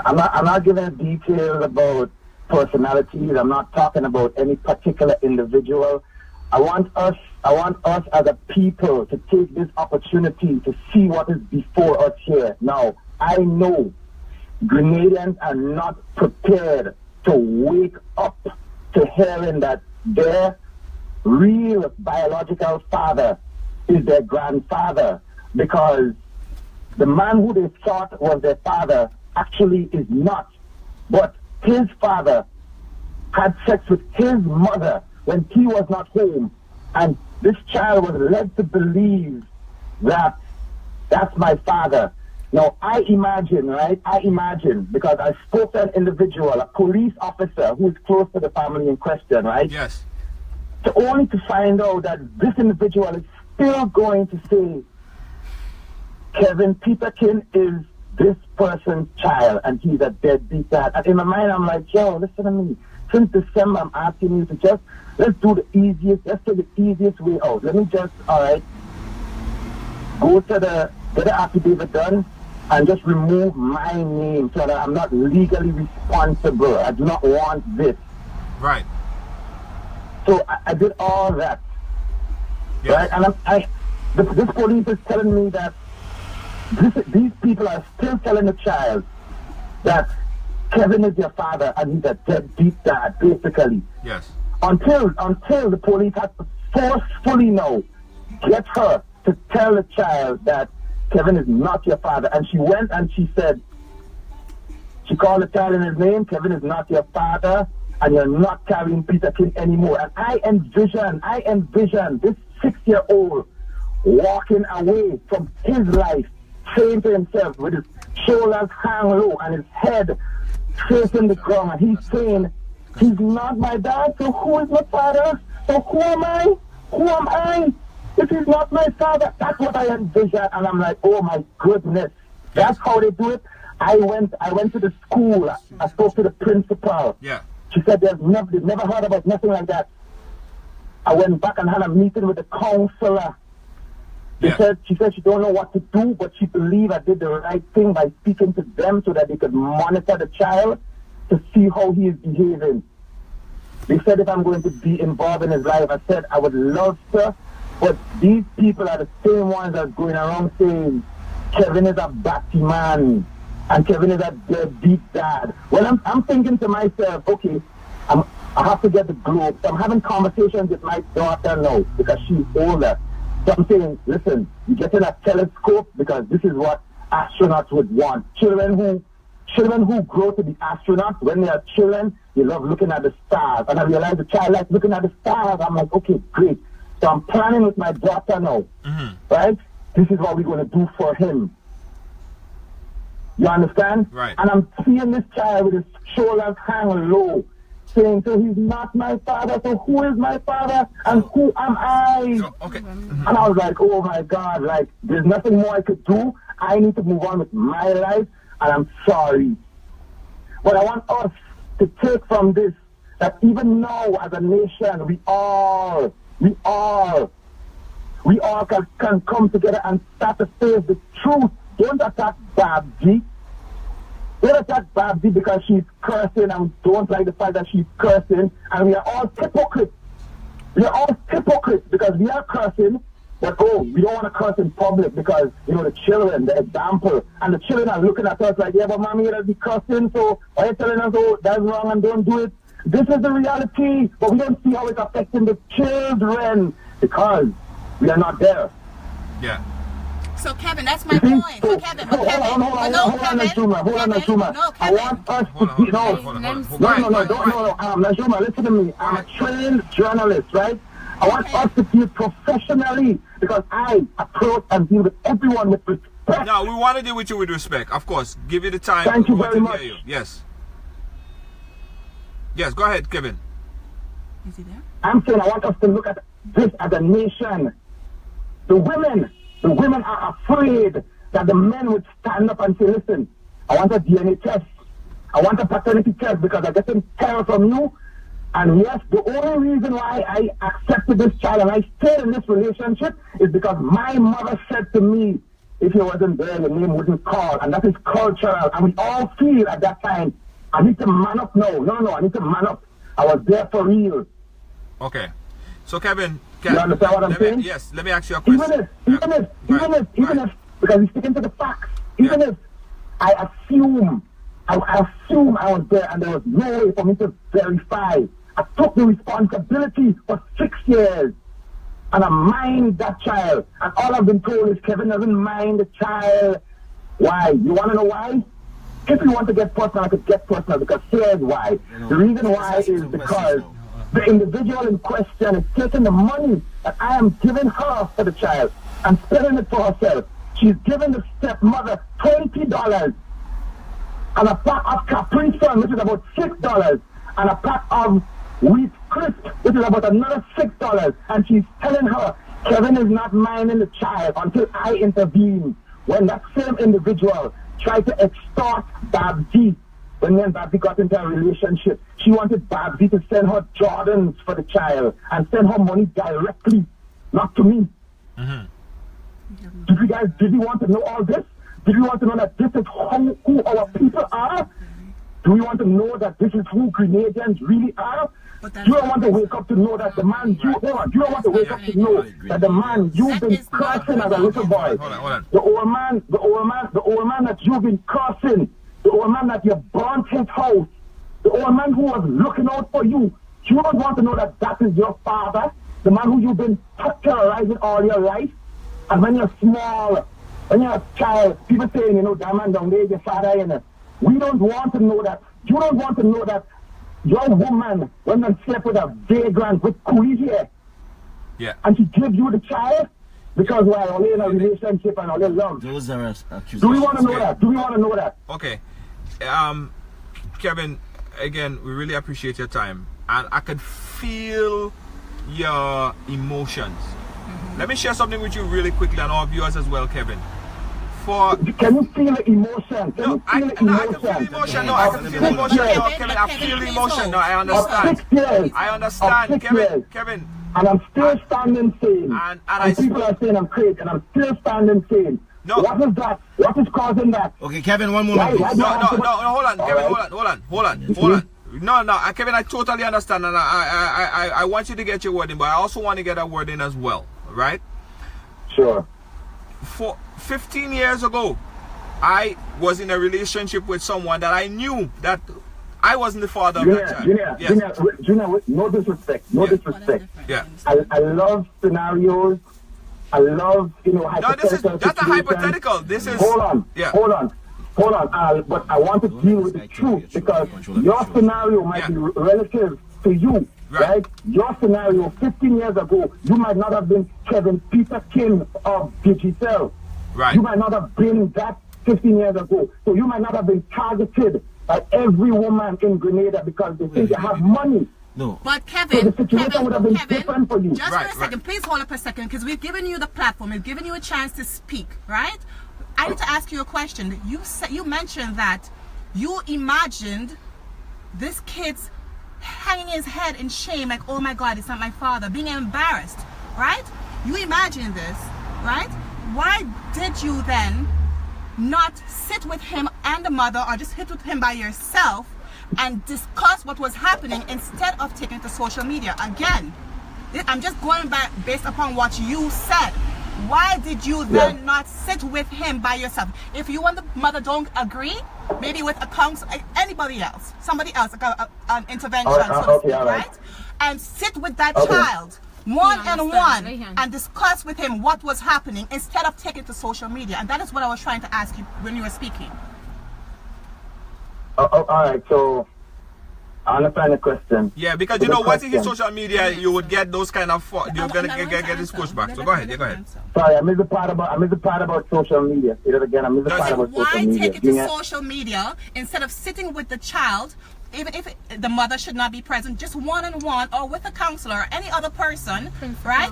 I'm not giving details about personalities. I'm not talking about any particular individual. I want us as a people to take this opportunity to see what is before us here. Now, I know Grenadians are not prepared to wake up to hearing that their real biological father is their grandfather, because the man who they thought was their father actually is not. But his father had sex with his mother when he was not home, and this child was led to believe that that's my father. Now, I imagine, because I spoke to an individual, a police officer who is close to the family in question, right? Yes. Only to find out that this individual is still going to say, Kevin Peterkin is this person's child, and he's a deadbeat dad. And in my mind, I'm like, yo, listen to me. Since December, I'm asking you to let's take the easiest way out. Let me just, all right, go to get the affidavit done, and just remove my name so that I'm not legally responsible. I do not want this. Right. So I did all that. Yes. Right? And this police is telling me that these people are still telling the child that Kevin is your father and he's a deadbeat dad, basically. Yes. Until the police had to forcefully now get her to tell the child that Kevin is not your father. And she went and she said, she called the child in his name, Kevin is not your father, and you're not carrying Peterkin anymore. And I envision this 6-year-old walking away from his life, saying to himself with his shoulders hang low and his head facing the ground, and he's saying, he's not my dad, so who is my father? So who am I? Who am I? If he's not my father, that's what I envision. And I'm like, oh my goodness, that's how they do it. I went to the school. I spoke to the principal. Yeah. She said they've never heard about nothing like that. I went back and had a meeting with the counselor. She said she don't know what to do, but she believed I did the right thing by speaking to them so that they could monitor the child to see how he is behaving. They said if I'm going to be involved in his life, I said I would love to, but these people are the same ones that's going around saying Kevin is a batty man and Kevin is a deadbeat dad. Well, I'm thinking to myself, okay, I have to get the globe. So I'm having conversations with my daughter now because she's older. So I'm saying, listen, you get in a telescope because this is what astronauts would want. Children who grow to be astronauts, when they are children, they love looking at the stars. And I realize the child likes looking at the stars. I'm like, okay, great. So I'm planning with my daughter now, right? This is what we're going to do for him. You understand? Right. And I'm seeing this child with his shoulders hang low, saying, so he's not my father, so who is my father and who am I? So, okay. And I was like, oh my God, like, there's nothing more I could do. I need to move on with my life, and I'm sorry. But I want us to take from this that even now as a nation, we all can come together and start to face the truth. Don't attack Babbzy. Don't attack Babbzy because she's cursing and don't like the fact that she's cursing. And we are all hypocrites. We are all hypocrites because we are cursing, but we don't want to curse in public because, the children, the example, and the children are looking at us like, yeah, but mommy, you'll be cursing, so why are you telling us, that's wrong and don't do it? This is the reality, but we don't see how it's affecting the children because we are not there. Yeah. So Kevin, that's my point. So Kevin, hold on, Knajume. I want us to be, Knajume, listen to me. I'm a trained journalist, right? I want us to deal professionally because I approach and deal with everyone with respect. No, we want to deal with you with respect, of course. Give you the time. Thank you very much. Yes. Yes, go ahead, Kevin. Is he there? I'm saying I want us to look at this as a nation. The women are afraid that the men would stand up and say, listen, I want a DNA test. I want a paternity test because I get terror from you. And yes, the only reason why I accepted this child and I stayed in this relationship is because my mother said to me, if you wasn't there, your name wouldn't call. And that is cultural. And we all feel at that time, I need to man up now. No, I need to man up. I was there for real. Okay. So Kevin, you understand what I'm saying? Yes, let me ask you a question. Even if, because he's sticking to the facts, even if I assume I was there and there was no way for me to verify, I took the responsibility for 6 years and I mind that child. And all I've been told is Kevin doesn't mind the child. Why? You want to know why? If you want to get personal, I could get personal because here's why. The reason why is because the individual in question is taking the money that I am giving her for the child and spending it for herself. She's giving the stepmother $20 and a pack of Capri Sun, which is about $6, and a pack of wheat crisp, which is about another $6. And she's telling her, Kevin is not minding the child until I intervene. When that same individual tried to extort Babbzy, when me and Babbzy got into a relationship, she wanted Babbzy to send her Jordans for the child and send her money directly, not to me. Did you want to know all this? Do we want to know that this is who our people are? Do we want to know that this is who Grenadians really are? You don't want to wake up to know that the man you don't want to wake up to know that the man you've been cursing as a little boy, the old man that you've been cursing, the old man that you burnt his house, the old man who was looking out for you. You don't want to know that that is your father, the man who you've been terrorizing all your life. And when you're small, when you're a child, people saying, that man down there is your father. We don't want to know that. You don't want to know that your woman went and slept with a vagrant with coolie here. Yeah. And she gave you the child because we're only in a relationship and only love. Those are accusations. Do we want to know that? Do we want to know that? Okay. Kevin, again, we really appreciate your time. And I could feel your emotions. Let me share something with you really quickly and our viewers as well, Kevin. Can you feel the emotion? I can feel emotion. I can feel emotion. Kevin, I feel the emotion. No, I understand. 6 years. I understand, Kevin. And I'm still standing sane. And people are saying I'm crazy, and I'm still standing sane. No. What is that? What is causing that? Okay, Kevin, one moment. No, hold on, Kevin, hold on. No, Kevin, I totally understand, and I want you to get your word in, but I also want to get a word in as well, right? Sure. For 15 years ago, I was in a relationship with someone that I knew that I wasn't the father of that child. Junior, no disrespect. Yeah. I love scenarios. I love, hypothetical that's a hypothetical. This is... Hold on. But I want to deal with the truth because your scenario might be relative to you. Right? Your scenario 15 years ago, you might not have been Kevin Peterkin of Digital. Right. You might not have been that 15 years ago. So you might not have been targeted by every woman in Grenada because they think you have money. No. But Kevin, so the situation would have been different for you. Just for a second, please hold up a second because we've given you the platform, we've given you a chance to speak, right? I need to ask you a question. You mentioned that you imagined this kid's hanging his head in shame, like, oh my God, it's not my father, being embarrassed, right? You imagine this, right? Why did you then not sit with him and the mother or just sit with him by yourself and discuss what was happening instead of taking it to social media? Again, I'm just going back based upon what you said. Why did you then not sit with him by yourself? If you and the mother don't agree, maybe with a counsel, anybody else, somebody else, an intervention, right? And sit with that child one-on-one and discuss with him what was happening instead of taking it to social media. And that is what I was trying to ask you when you were speaking. All right, so I understand the question. Yeah, because once you hit social media, you would get those kind of you're gonna get this pushback. So go ahead. Sorry, I missed the part about social media. Say that again. I missed the part about social media. Why take it to social media instead of sitting with the child? Even if the mother should not be present, just one-on-one or with a counselor or any other person, right?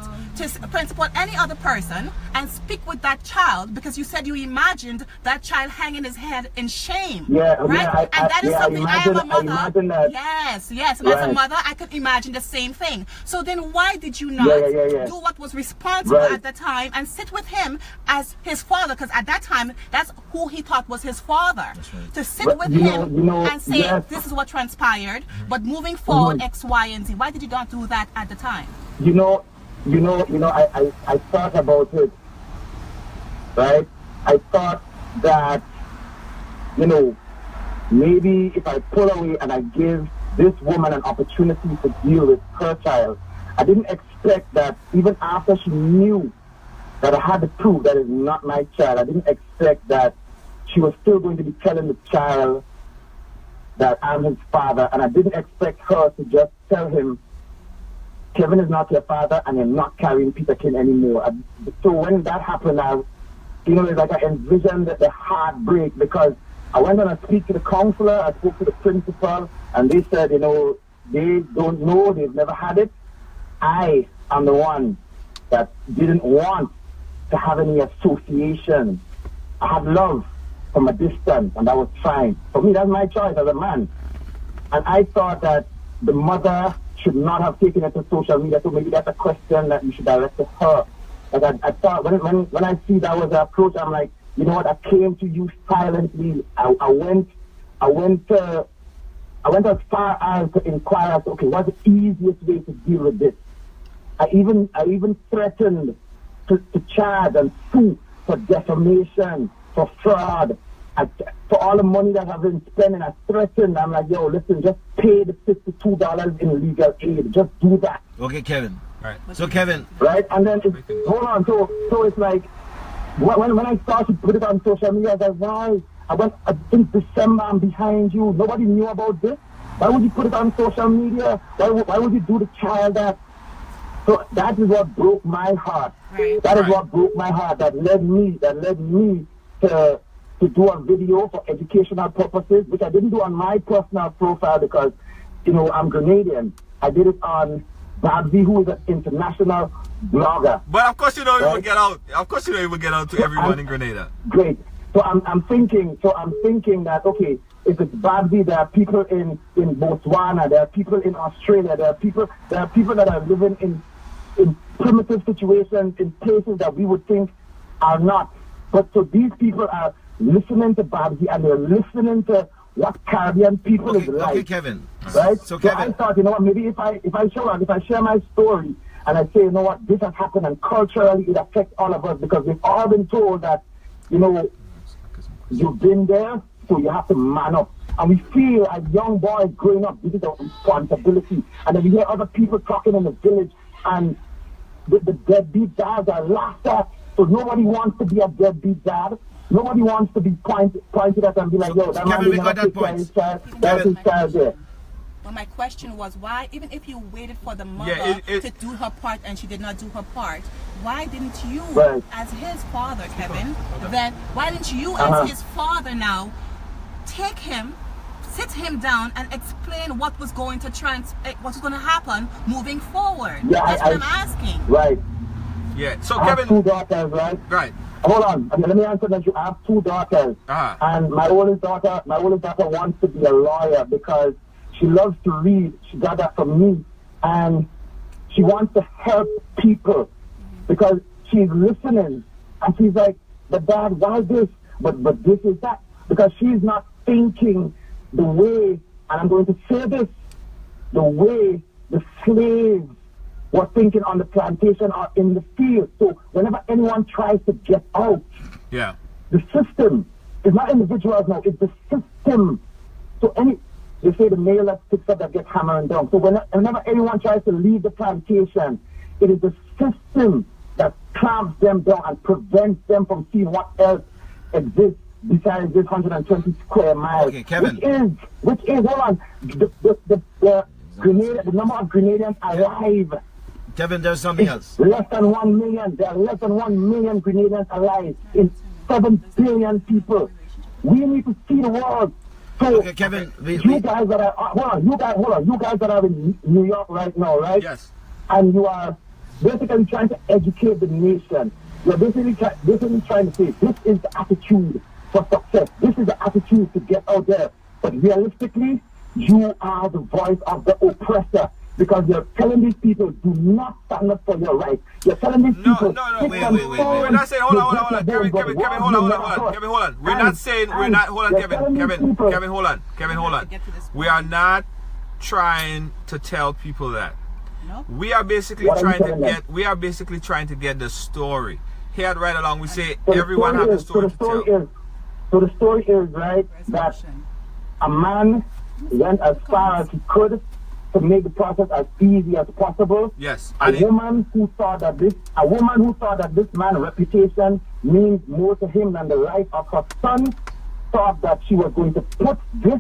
Principal, any other person, and speak with that child because you said you imagined that child hanging his head in shame. Yeah, right? And that is something I am a mother. Yes. And as a mother, I could imagine the same thing. So then why did you not do what was responsible at the time and sit with him as his father? Because at that time, that's who he thought was his father. To sit with him and say, this is what transpired, but moving forward, X, Y, and Z. Why did you not do that at the time? I thought about it, right? I thought that, maybe if I pull away and I give this woman an opportunity to deal with her child, I didn't expect that even after she knew that I had to prove that it's not my child, I didn't expect that she was still going to be telling the child that I'm his father, and I didn't expect her to just tell him, Kevin is not your father, and you're not carrying Peterkin anymore. So when that happened, it's like I envisioned the heartbreak because I went on to speak to the counselor, I spoke to the principal, and they said, they don't know, they've never had it. I am the one that didn't want to have any association. I had love from a distance, and that was fine. For me, that's my choice as a man. And I thought that the mother should not have taken it to social media, so maybe that's a question that you should direct to her. But I thought when I see that was the approach, I'm like, you know what, I came to you silently. I went as far as to inquire, okay, what's the easiest way to deal with this? I even threatened to charge and sue for defamation, for fraud, for all the money that I've been spending. I threatened. I'm like, yo, listen, just pay the $52 in legal aid. Just do that. Okay, Kevin. Right. So, Kevin. Right? And then, hold on. So it's like, when I started to put it on social media, I was like, why? I think December, I'm behind you. Nobody knew about this. Why would you put it on social media? Why would you do the child that? So that is what broke my heart. Right. That is what broke my heart. That led me to do a video for educational purposes, which I didn't do on my personal profile because, you know, I'm Grenadian. I did it on Babbzy, who is an international blogger. But of course you don't even get out. Of course you don't even get out to everyone in Grenada. Great. So I'm thinking that, okay, if it's Babbzy, there are people in Botswana, there are people in Australia, there are people that are living in primitive situations, in places that we would think are not. But so these people are listening to Babbzy and they're listening to what Caribbean people is like. Okay, Kevin. Right? So Kevin, I thought, you know what, maybe if I share my story and I say, you know what, this has happened and culturally it affects all of us because we've all been told that, you know, you've been there, so you have to man up. And we feel as young boys growing up, this is our responsibility. And then we hear other people talking in the village and the deadbeat dads are laughed at. So nobody wants to be a deadbeat dad. Nobody wants to be pointed at and be like, yo, that man will never take care of his child. That's his child there. Well, my question was why, even if you waited for the mother to do her part and she did not do her part, why didn't you, as his father, Kevin, then why didn't you, as his father now, take him, sit him down and explain what was going to happen moving forward? Yeah, That's what I'm asking. Right. Yeah. So I have Kevin, 2 daughters, right? right. Hold on. Let me answer that. I have 2 daughters, and my oldest daughter wants to be a lawyer because she loves to read. She got that from me, and she wants to help people because she's listening, and she's like, "But Dad, why this? But this is that." Because she's not thinking the way, and I'm going to say this, the way the slaves were thinking on the plantation or in the field. So whenever anyone tries to get out, the system is not individuals now, it's the system. So they say the male that sticks up that gets hammered down. So whenever anyone tries to leave the plantation, it is the system that clamps them down and prevents them from seeing what else exists besides this 120 square miles. Okay, Kevin. Which is, hold on, the number of Grenadians alive. Kevin, there's something else. Less than 1 million. There are less than 1 million Grenadians alive in 7 billion people. We need to see the world. So okay, Kevin, you guys that are you guys that are in New York right now, right? Yes. And you are basically trying to educate the nation. You're basically trying to say this is the attitude for success. This is the attitude to get out there. But realistically, you are the voice of the oppressor. Because you're telling these people, do not stand up for your rights. You're telling these people... No, wait. We're not saying, hold on. Kevin, hold on. We're not saying, hold on, Kevin, hold on. We are not trying to tell people that. No. We are basically trying to get the story. Here at Ridealong, we say everyone has a story to tell. So the story is, right, that a man went as far as he could to make the process as easy as possible. Yes. A woman who thought that this man's reputation means more to him than the life of her son thought that she was going to put this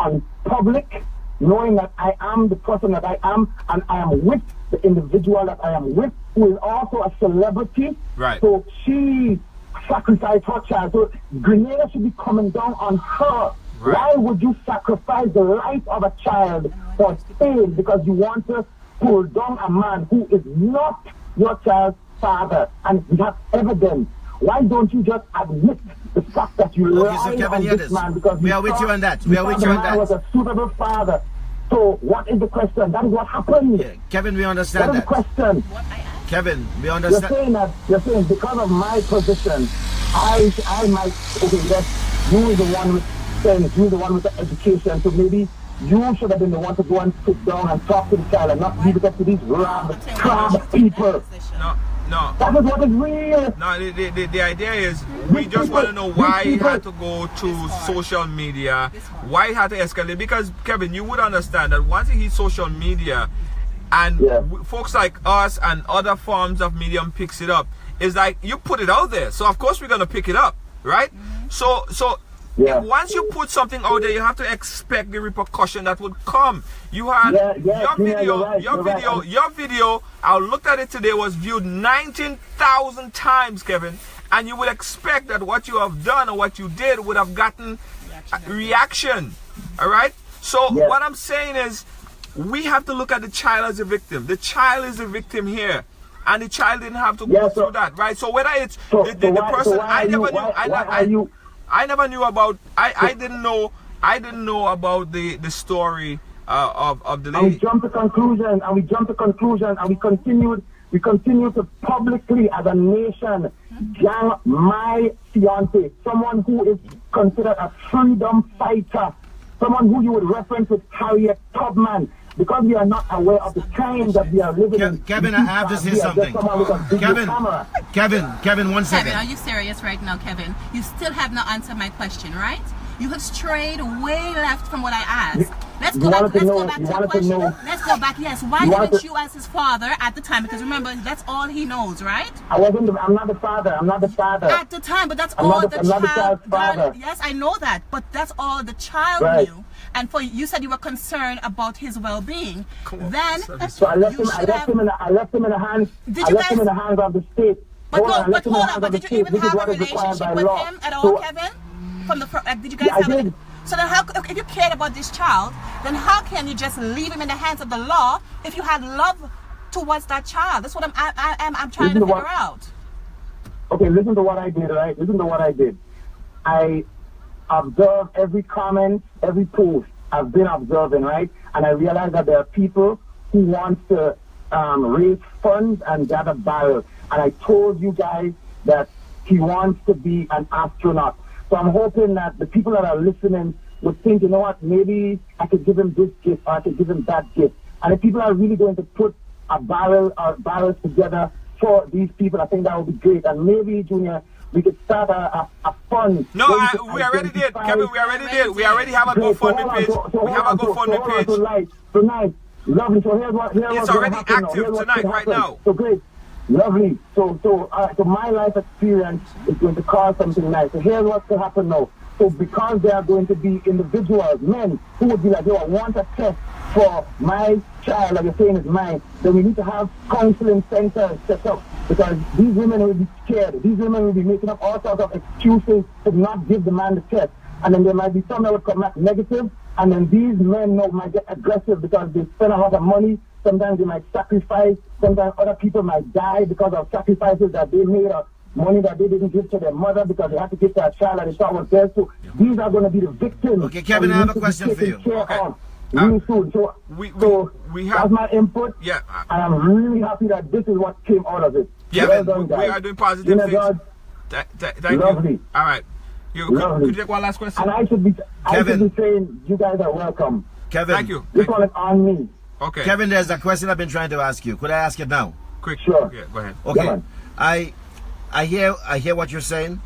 on public, knowing that I am the person that I am, and I am with the individual that I am with, who is also a celebrity. Right. So she sacrificed her child. So Grenada should be coming down on her. Right. Why would you sacrifice the life of a child for fame because you want to pull down a man who is not your child's father? And we have evidence. Why don't you just admit the fact that you lied on this man because we are with you on that. We are with you on that. Was a suitable father. So what is the question? That is what happened. Yeah. Kevin, we understand that. That is the question. Kevin, we understand. You're saying because of my position, I might, okay, that you is the one with sense, you the one with the education, so maybe you should have been the one to go and sit down and talk to the child and not leave it up to these crab people. No. That is what is real. No, the idea is we just want to know why he had to go to social media, why he had to escalate. Because, Kevin, you would understand that once he hit social media and folks like us and other forms of medium picks it up, it's like you put it out there. So, of course, we're going to pick it up, right? So once you put something out there, you have to expect the repercussion that would come. You had your video, I looked at it today, was viewed 19,000 times, Kevin, and you would expect that what you have done or what you did would have gotten reaction. All right? So what I'm saying is we have to look at the child as a victim. The child is a victim here. And the child didn't have to go through that, right? So whether it's the person, I never knew about. I didn't know about the story of the lady. And we jumped to conclusion, and we continued to publicly, as a nation, gang my fiance, someone who is considered a freedom fighter, someone who you would reference with Harriet Tubman. Because we are not aware of the time that we are living in. Kevin, I have to say something. Kevin, 1 second. Kevin, are you serious right now, Kevin? You still have not answered my question, right? You have strayed way left from what I asked. Let's go back to the question. Let's go back, yes. Why didn't you as his father at the time? Because remember, that's all he knows, right? I'm not the father. At the time, but that's all the child. God, yes, I know that. But that's all the child knew. And for you said you were concerned about his well-being. Then so I left him in the hands. I left him in the hands of the state. But hold on. But did you even have a relationship with him at all, Kevin? From the did you guys have it? So then how, if you cared about this child, then how can you just leave him in the hands of the law if you had love towards that child? That's what I'm trying to figure out. Okay, listen to what I did, right? Listen to what I did. I observed every comment, every post. I've been observing, right? And I realized that there are people who want to raise funds and gather barrels. And I told you guys that he wants to be an astronaut. So I'm hoping that the people that are listening would think, you know what, maybe I could give him this gift or I could give him that gift. And if people are really going to put a barrel or barrels together for these people, I think that would be great. And maybe, Junior, we could start a fund. No, we already did, Kevin. We already did. We already have a GoFundMe page. We have a GoFundMe page. So nice, lovely. So here's what. It's already active tonight, right now. So great, lovely. So my life experience is going to cause something nice. So here's what's going to happen now. So because there are going to be individuals, men, who would be like, yo, I want a test for my child, like you're saying is mine, then we need to have counseling centers set up. Because these women will be scared. These women will be making up all sorts of excuses to not give the man the test. And then there might be some that will come back negative. And then these men might get aggressive because they spend a lot of money. Sometimes they might sacrifice. Sometimes other people might die because of sacrifices that they made or money that they didn't give to their mother because they had to give to a child that they thought was theirs. So these are going to be the victims. Okay, Kevin, I have a question for you. Really soon. So we have, that's my input. Yeah. And I'm really happy that this is what came out of it. Yeah, well done, guys. We are doing positive things. Thank lovely. you. All right. Could you take one last question? And I should be saying you guys are welcome. Kevin. Thank you. This one is on me. Okay. Kevin, there's a question I've been trying to ask you. Could I ask it now? Quick. Sure. Yeah, go ahead. Okay. I hear what you're saying.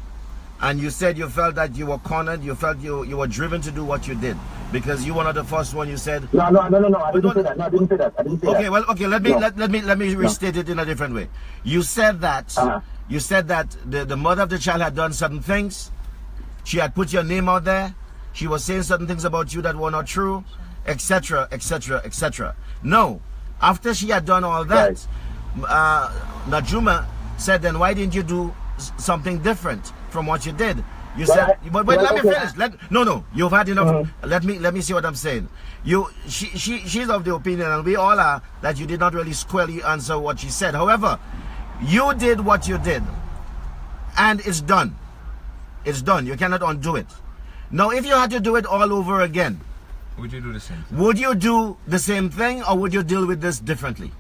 And you said you felt that you were cornered, you felt you were driven to do what you did. Because you were not the first one, you said. No, I didn't say that. No, I didn't say that. Okay, well, okay, let me restate it in a different way. You said that the mother of the child had done certain things. She had put your name out there. She was saying certain things about you that were not true, etc., etc., etc. No, after she had done all that, Knajume said, then why didn't you do something different from what you did? You said, but let me finish. No, you've had enough. Let me see what I'm saying. She's of the opinion, and we all are, that you did not really squarely answer what she said. However, you did what you did, and it's done. It's done. You cannot undo it. Now, if you had to do it all over again, would you do the same thing? Would you do the same thing, or would you deal with this differently?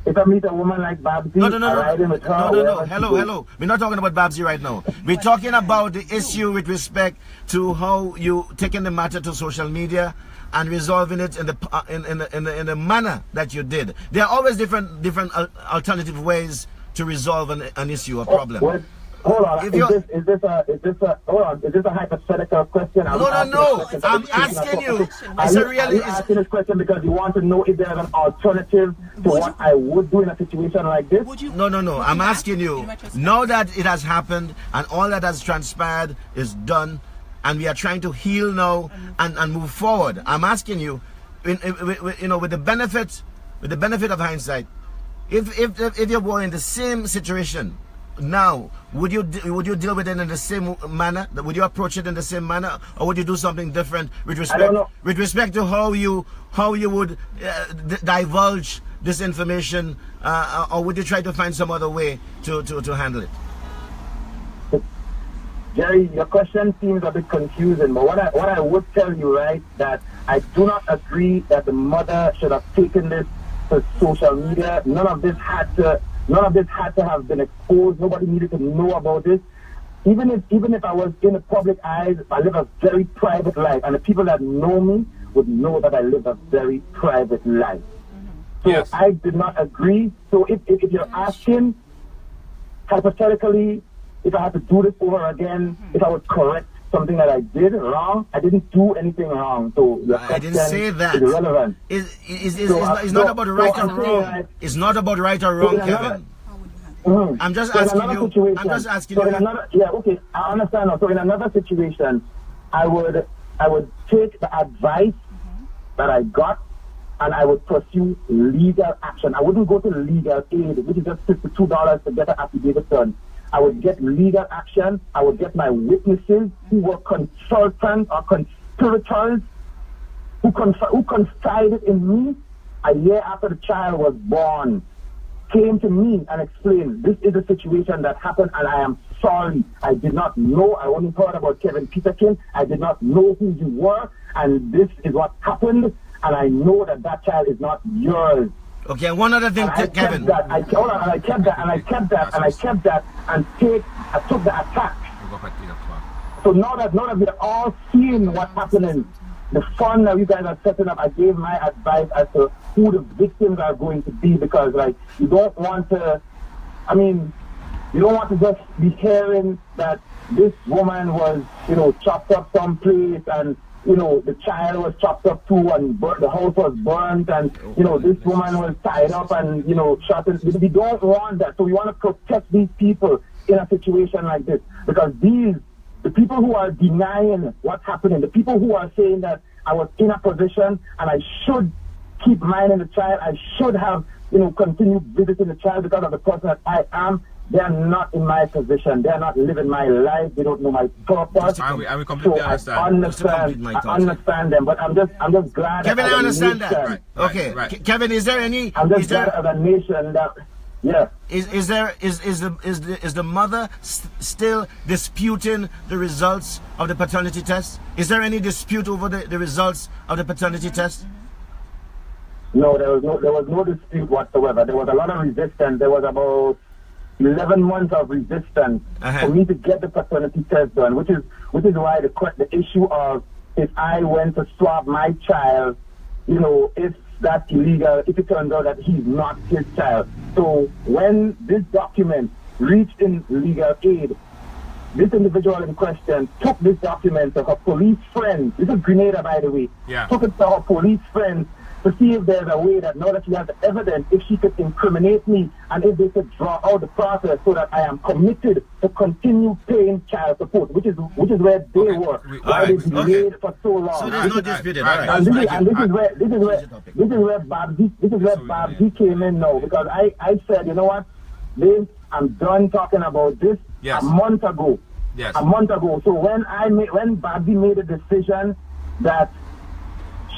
if I meet a woman like Babbzy, I ride in with her. No. Hello. We're not talking about Babbzy right now. We're talking about the issue with respect to how you taking the matter to social media and resolving it in the manner that you did. There are always different alternative ways to resolve an issue, a problem. Well, hold on. Is this a hypothetical question? No. I'm asking you. Are you asking this question because you want to know if there's an alternative to what I would do in a situation like this? No. I'm asking you. Now that it has happened and all that has transpired is done, and we are trying to heal now and move forward. I'm asking you, with the benefit of hindsight, if you were in the same situation now, would you deal with it in the same manner? Would you approach it in the same manner, or would you do something different with respect to how you would divulge this information, or would you try to find some other way to handle it? Gerry, your question seems a bit confusing, but what I would tell you, right, that I do not agree that the mother should have taken this to social media. None of this had to have been exposed. Nobody needed to know about this. Even if I was in the public eyes, I live a very private life, and the people that know me would know that I live a very private life. So yes. I did not agree. So if you're asking, hypothetically, if I had to do this over again, if I would correct something that I did wrong, I didn't do anything wrong. So I didn't say that. Is irrelevant. It's not about right or wrong. It's not about right or wrong, Kevin. I'm just asking you. I'm just asking you. Okay, I understand now. So in another situation, I would take the advice that I got, and I would pursue legal action. I wouldn't go to legal aid, which is just $52 to get an affidavit done. I would get legal action. I would get my witnesses who were consultants or conspirators who confided in me a year after the child was born, came to me and explained, this is a situation that happened and I am sorry. I did not know. I only heard about Kevin Peterkin. I did not know who you were, and this is what happened, and I know that child is not yours. Okay, one other thing, Kevin. I kept that, and I took the attack. So now that we're all seeing what's happening, the fun that you guys are setting up, I gave my advice as to who the victims are going to be, because you don't want to just be hearing that this woman was, chopped up someplace, and the child was chopped up too, and the house was burnt, and this woman was tied up and shot. We don't want that. So we want to protect these people in a situation like this, because the people who are denying what's happening, the people who are saying that I was in a position and I should keep minding the child, I should have continued visiting the child because of the person that I am, they are not in my position. They are not living my life. They don't know my purpose. And we completely understand. I understand them, but I'm just glad. Kevin, I understand that. Right. Okay, right. Kevin, is there any? I'm just glad as a nation that. Yeah. Is the mother still disputing the results of the paternity test? Is there any dispute over the results of the paternity test? No, there was no dispute whatsoever. There was a lot of resistance. There was about 11 months of resistance for me to get the paternity test done, which is why the issue of if I went to swab my child, if that's illegal, if it turns out that he's not his child. So when this document reached in legal aid, this individual in question took this document to her police friends. This is Grenada, by the way. Yeah. Took it to her police friends to see if there's a way that now that she has the evidence, if she could incriminate me and if they could draw out the process so that I am committed to continue paying child support, which is where they were. Why they delayed for so long. So there's no dispute. And this is where Babbzy came in now, because I said, you know what, Dave, I'm done talking about this a month ago. Yes. A month ago. So when Babbzy made a decision that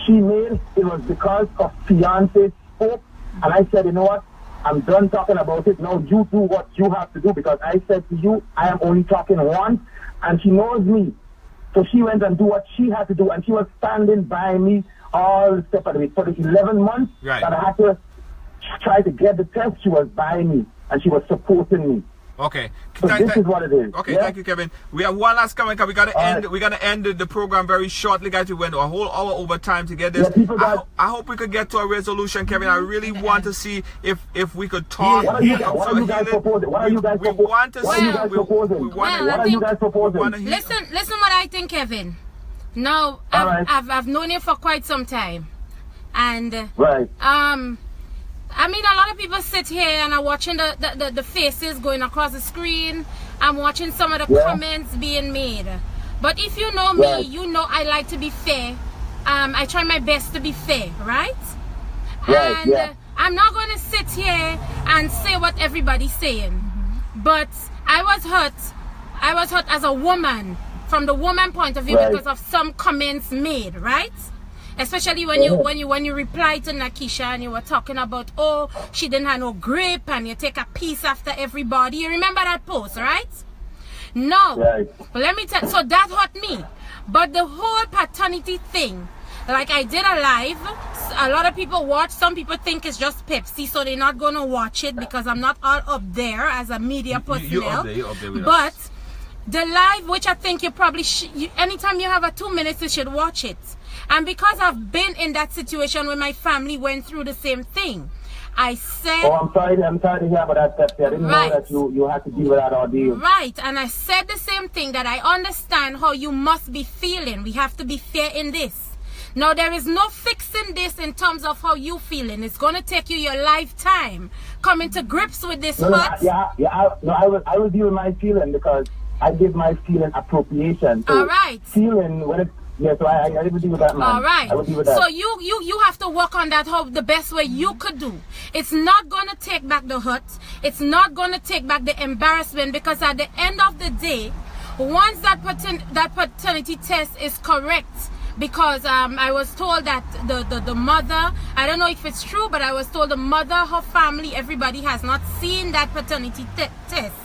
she made, it was because of fiancé spoke, and I said, you know what, I'm done talking about it. Now you do what you have to do, because I said to you, I am only talking once, and she knows me. So she went and do what she had to do, and she was standing by me all step of the way for the 11 months that I had to tried to get the test, she was by me and she was supporting me. Okay. So this is what it is. Okay, yeah? thank you, Kevin. We have one last comment. We gotta end the program very shortly, guys. We went a whole hour over time to get this. Yeah, I hope we could get to a resolution, Kevin. I really want to see if we could talk. What are you guys proposing? What are you guys proposing? What are you guys proposing? Listen what I think, Kevin. Now I've known you for quite some time. And right. I mean, a lot of people sit here and are watching the faces going across the screen. I'm watching some of the comments being made. But if you know me, you know I like to be fair. I try my best to be fair, right? And I'm not going to sit here and say what everybody's saying. But I was hurt. I was hurt as a woman, from the woman point of view, because of some comments made, right? Especially when you reply to Nakisha and you were talking about, oh, she didn't have no grip and you take a piece after everybody. You remember that post, right? No. But let me tell you, so that hurt me. But the whole paternity thing, like I did a live, a lot of people watch. Some people think it's just Pepsi, so they're not going to watch it because I'm not all up there as a media personnel. You're up there with but us. The live, which I think you probably anytime you have a 2 minutes, you should watch it. And because I've been in that situation where my family went through the same thing, I said... Oh, I'm sorry to hear about that, Pepsi. I didn't know that you had to deal with that ordeal. Right, and I said the same thing, that I understand how you must be feeling. We have to be fair in this. Now, there is no fixing this in terms of how you feeling. It's going to take you your lifetime coming to grips with this hurt. I will deal with my feeling because I give my feeling appropriation. So all right. Feeling, when it... Yeah, so I will deal with that, man. All right. I will deal with that. So you have to work on that the best way you could do. It's not going to take back the hurt. It's not going to take back the embarrassment, because at the end of the day, once that paternity test is correct, because I was told that the mother, I don't know if it's true, but I was told the mother, her family, everybody has not seen that paternity test.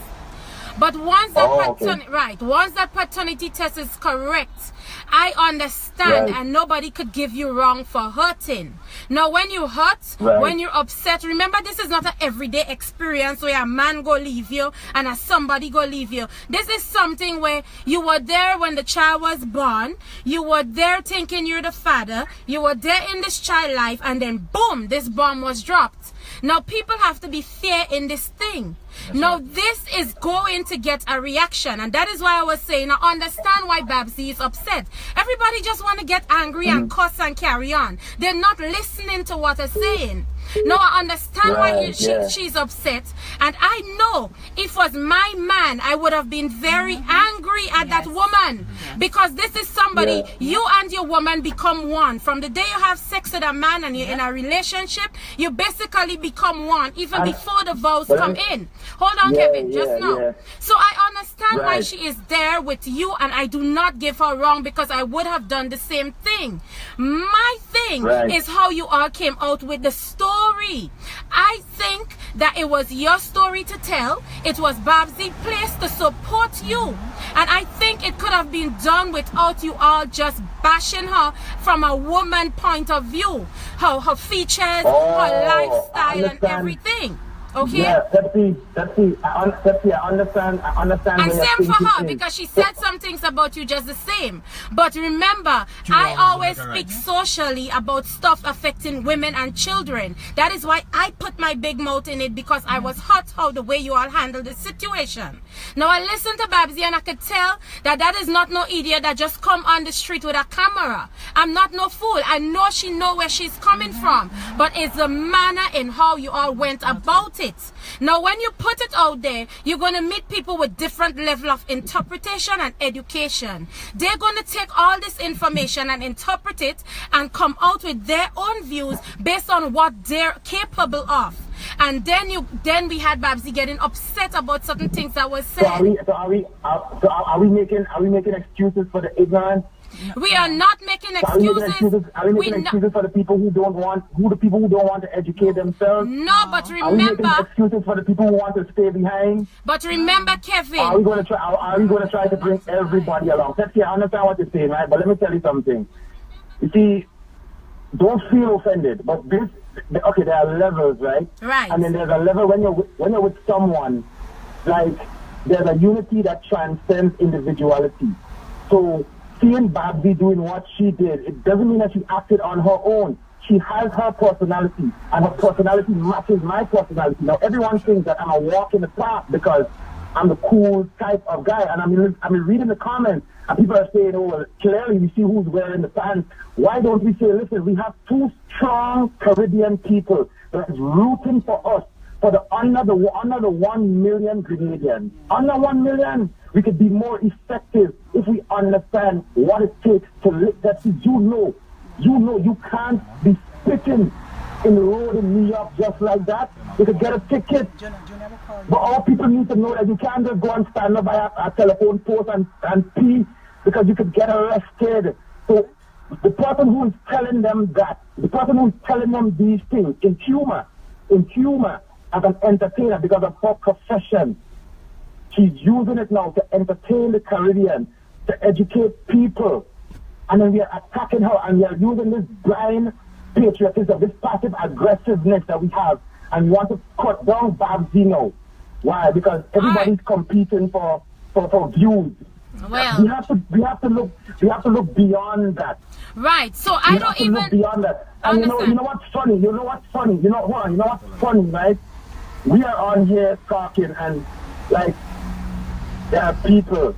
But once that once that paternity test is correct, I understand, and nobody could give you wrong for hurting. Now, when you hurt, when you're upset, remember, this is not an everyday experience where a man go leave you and a somebody go leave you. This is something where you were there when the child was born. You were there thinking you're the father. You were there in this child life, and then boom, this bomb was dropped. Now, people have to be fair in this thing. Now, this is going to get a reaction, and that is why I was saying, I understand why Babbzy is upset. Everybody just want to get angry and cuss and carry on. They're not listening to what I'm saying. Now, I understand why she's upset, and I know if it was my man, I would have been very angry at that woman, because this is somebody, you and your woman become one. From the day you have sex with a man and you're in a relationship, you basically become one, even before the vows come in. Hold on, Kevin, just now. So I understand why she is there with you, and I do not give her wrong, because I would have done the same thing. My thing is how you all came out with the story. I think that it was your story to tell. It was Babbzy's place to support you. And I think it could have been done without you all just bashing her from a woman point of view. Her features, her lifestyle, and everything. Okay? Yeah, Pepsi, I understand. And same for her, because she said some things about you just the same. But remember, I always speak socially about stuff affecting women and children. That is why I put my big mouth in it, because I was hurt how the way you all handled the situation. Now, I listened to Babbzy, and I could tell that is not no idiot that just come on the street with a camera. I'm not no fool. I know she know where she's coming from. But it's the manner in how you all went about it. Now, when you put it out there, you're going to meet people with different level of interpretation and education. They're going to take all this information and interpret it and come out with their own views based on what they're capable of. And then we had Babbzy getting upset about certain things that was said. So are we making excuses for the ignorant? We are not making excuses. Are we making excuses for the people who don't want to educate themselves? No, but remember. Are we making excuses for the people who want to stay behind? But remember, Kevin. Are we going to try to bring everybody along? Pepsi, I understand what you're saying, right? But let me tell you something. You see, don't feel offended, but this, okay, there are levels, right? Right. And then there's a level when you're with someone, like, there's a unity that transcends individuality. So seeing Babbzy doing what she did, it doesn't mean that she acted on her own. She has her personality, and her personality matches my personality. Now, everyone thinks that I'm a walk in the park because I'm the cool type of guy, and I'm reading the comments, and people are saying, oh, well, clearly we see who's wearing the pants. Why don't we say, listen, we have two strong Caribbean people that's rooting for us, for the under the 1 million Grenadians. Under 1 million, we could be more effective if we understand what it takes to lick that. You can't be spitting in the road in New York just like that. You could get a ticket. But all people need to know that you can't just go and stand up by a telephone post and pee, because you could get arrested. So the person who is telling them that, the person who is telling them these things in humor, as an entertainer, because of her profession, she's using it now to entertain the Caribbean, to educate people. And then we are attacking her, and we are using this blind patriotism, this passive aggressiveness that we have, and we want to cut down Babbzy now. Why? Because everybody's competing for views. Well, we have to look beyond that. Right. So I don't even look beyond that. And you know what's funny? You know what's funny, right? We are on here talking, and like there are people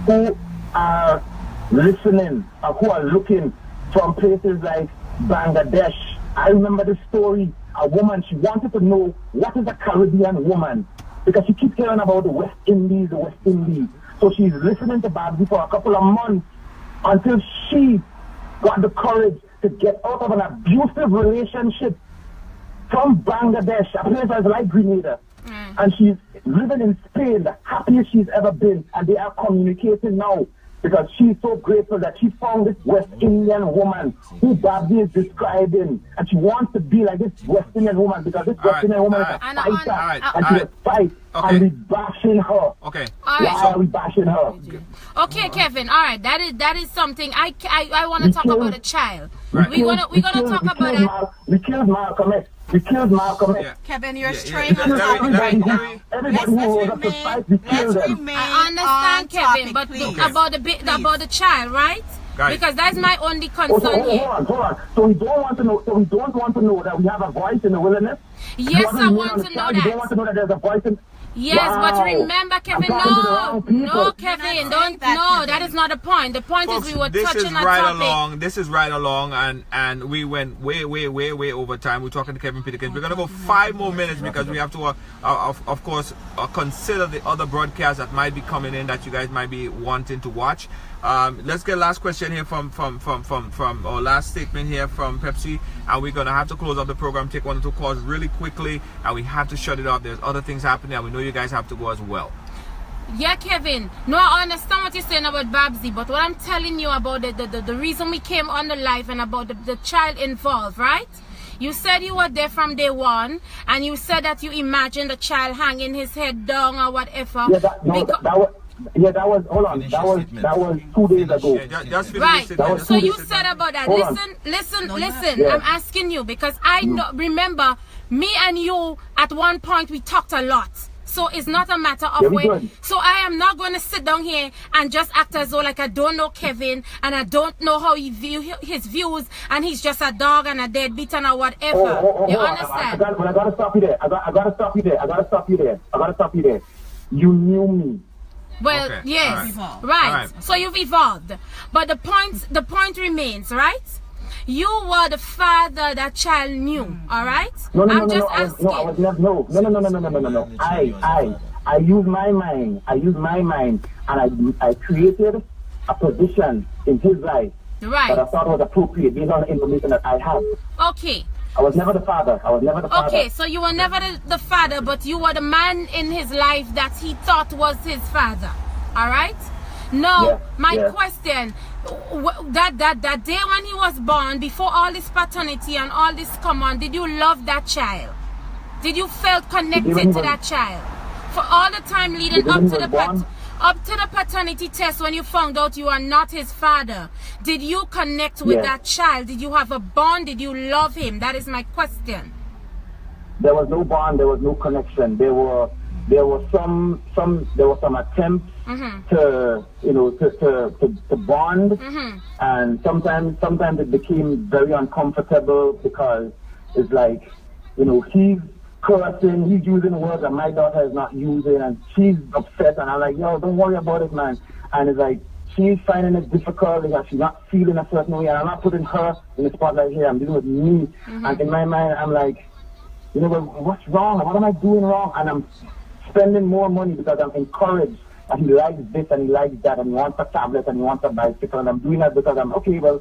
who are listening or who are looking from places like Bangladesh. I remember the story. A woman, she wanted to know what is a Caribbean woman, because she keeps hearing about the West Indies. So she's listening to Babbzy for a couple of months until she got the courage to get out of an abusive relationship from Bangladesh, a place that's like Grenada. And she's living in Spain, the happiest she's ever been, and they are communicating now, because she's so grateful that she found this West Indian woman who Babbzy is describing, and she wants to be like this West Indian woman, because this West Indian woman is a fighter, and she will fight, and we bashing her. Okay. Why are we bashing her? Okay, Kevin. All right, that is something I want to talk about a child. Right. We're gonna talk about it. We killed Malcolm X. Yeah. Kevin, you're straying on Everybody who rose up to fight, we killed them. I understand, Kevin, but about the child, right? Guys. Because that's my only concern here. Hold on. So we don't want to know that we have a voice in the wilderness? Yes, I want to know that. You don't want to know that there's a voice in... Yes, wow. but remember, Kevin, no, Kevin, that is not the point. The point Folks, is we were this touching is a right topic. along. This is right along, and we went way over time. We're talking to Kevin Peterkin. We're gonna go 5 more minutes because we have to, of course, consider the other broadcasts that might be coming in that you guys might be wanting to watch. Let's get last question here from or last statement here from Pepsi, and we're gonna have to close up the program, take 1 or 2 calls really quickly, and we have to shut it off. There's other things happening, and we know you guys have to go as well. Yeah, Kevin. No, I understand what you're saying about Babbzy, but what I'm telling you about the reason we came on the live and about the child involved, right? You said you were there from day one, and you said that you imagined the child hanging his head down or whatever. Yeah, that was hold on. That was 2 days ago. Yeah, right. So you days said about that. Hold Listen. Yeah. I'm asking you because I remember me and you at one point we talked a lot. So it's not a matter of when. So I am not going to sit down here and just act as though like I don't know Kevin and I don't know how he view his views and he's just a dog and a deadbeat and a whatever. You understand? I gotta stop you there. I gotta stop you there. You knew me. Well, okay. Yes, right. So you've evolved, but the point remains, right? You were the father that child knew, all right? No. I was never. No. I use my mind. And I created a position in his life that I thought was appropriate based on the information that I have. Okay. I was never the father. Okay, so you were never the father, but you were the man in his life that he thought was his father. All right? Now, my question, that day when he was born, before all this paternity and all this come on, did you love that child? Did you feel connected to that child? For all the time leading up to the Up to the paternity test, when you found out you are not his father, did you connect with that child? Did you have a bond? Did you love him? That is my question. There was no bond. There was no connection. There were some attempts to bond, and sometimes it became very uncomfortable because it's like, he's cursing, he's using words that my daughter is not using, and she's upset, and I'm like, yo, don't worry about it, man. And it's like, she's finding it difficult because she's not feeling a certain way, and I'm not putting her in the spotlight here, I'm dealing with me. And in my mind, I'm like, what's wrong? What am I doing wrong? And I'm spending more money because I'm encouraged, and he likes this and he likes that, and he wants a tablet and he wants a bicycle, and I'm doing that because I'm, okay, well,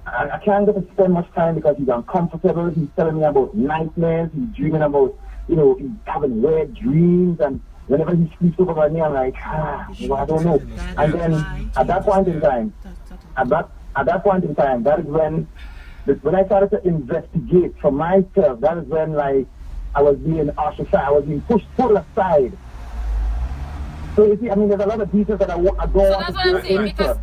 I can't get to spend much time because he's uncomfortable. He's telling me about nightmares. He's dreaming about, he's having weird dreams. And whenever he sleeps over by me, I'm like, I don't know. And then at that point in time, that is when I started to investigate for myself. That is when, like, I was being ostracized. I was being pulled aside. So you see, I mean, there's a lot of details that I don't want to go into. So that's what I'm saying, because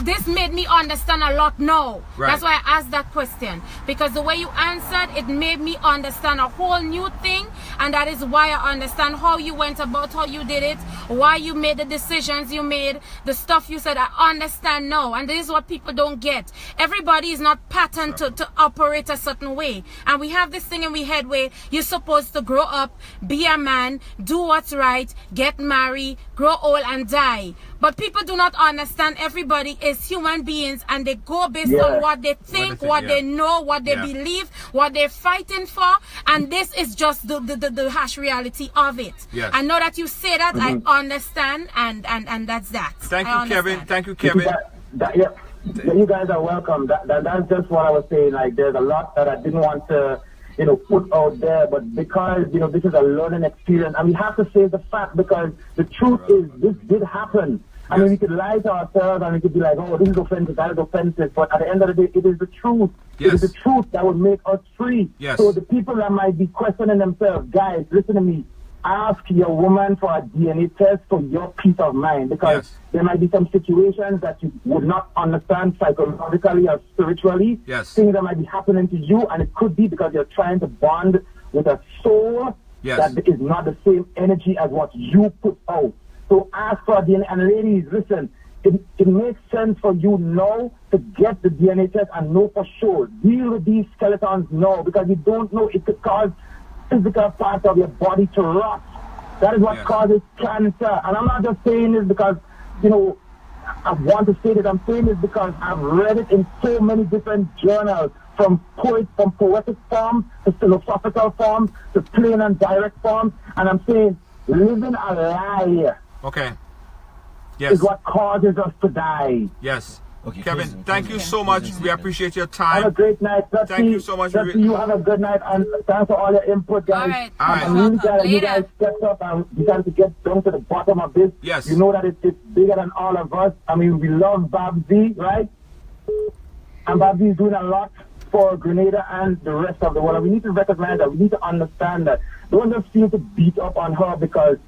this made me understand a lot now. Right. That's why I asked that question. Because the way you answered, it made me understand a whole new thing. And that is why I understand how you went about, how you did it, why you made the decisions you made, the stuff you said. I understand now. And this is what people don't get. Everybody is not patterned to operate a certain way. And we have this thing in we head where you're supposed to grow up, be a man, do what's right, get married, grow old and die. But people do not understand everybody is human beings, and they go based on what they think, what they know, what they believe, what they're fighting for, and this is just the harsh reality of it. Yes. I know that you say that, I understand, and that's that. Thank you, Kevin. Thank you, Kevin. You guys are welcome. That's just what I was saying. Like, there's a lot that I didn't want to put out there, but because, this is a learning experience, and we have to say the fact, because the truth is, this did happen. I mean, we could lie to ourselves, and we could be like, oh, this is offensive, that is offensive, but at the end of the day, it is the truth. It is the truth that will make us free. So the people that might be questioning themselves, guys, listen to me, ask your woman for a DNA test for your peace of mind, because there might be some situations that you would not understand psychologically or spiritually, things that might be happening to you, and it could be because you're trying to bond with a soul that is not the same energy as what you put out. So ask for a DNA, and ladies, listen, it makes sense for you now to get the DNA test and know for sure. Deal with these skeletons now, because you don't know, it could cause physical parts of your body to rot. That is what causes cancer. And I'm not just saying this because, I want to say that. I'm saying this because I've read it in so many different journals, from poetic forms to philosophical forms to plain and direct forms. And I'm saying living a lie is what causes us to die. Yes. Okay, Kevin, thank you so much. We appreciate your time. Have a great night. Thank you so much. You have a good night, and thanks for all your input, guys. All right. I'm really glad you guys stepped up and decided to get down to the bottom of this. Yes. You know that it's bigger than all of us. I mean, we love Babbzy, right? And Babbzy is doing a lot for Grenada and the rest of the world. And we need to recognize that. We need to understand that. Don't just feel to beat up on her because...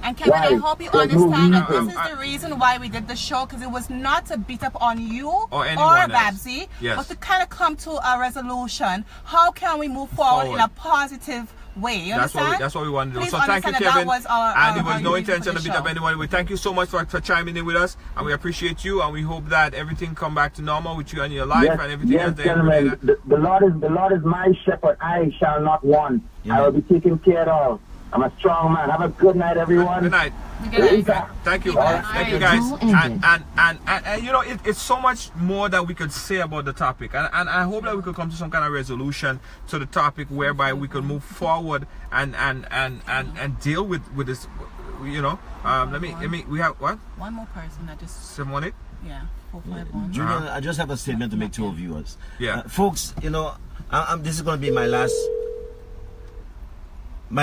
And Kevin, I hope you understand that this is the reason why we did the show, because it was not to beat up on you or Babbzy, but to kind of come to a resolution. How can we move forward in a positive way? You understand? That's what we want to do. Please so thank you, Kevin. And there was no intention to beat up anyone. We thank you so much for chiming in with us, and we appreciate you, and we hope that everything come back to normal with you and your life and everything else. Gentlemen, the Lord is my shepherd. I shall not want. I will be taken care of. I'm a strong man. Have a good night, everyone. Good night. Good night. Thank you. Thank you, guys. And it's so much more that we could say about the topic. And I hope that we could come to some kind of resolution to the topic whereby we could move forward and deal with this. Let me. We have what? One more person that just 718. Yeah. 451. Julian, I just have a statement to make to our viewers. Yeah. Folks, this is going to be my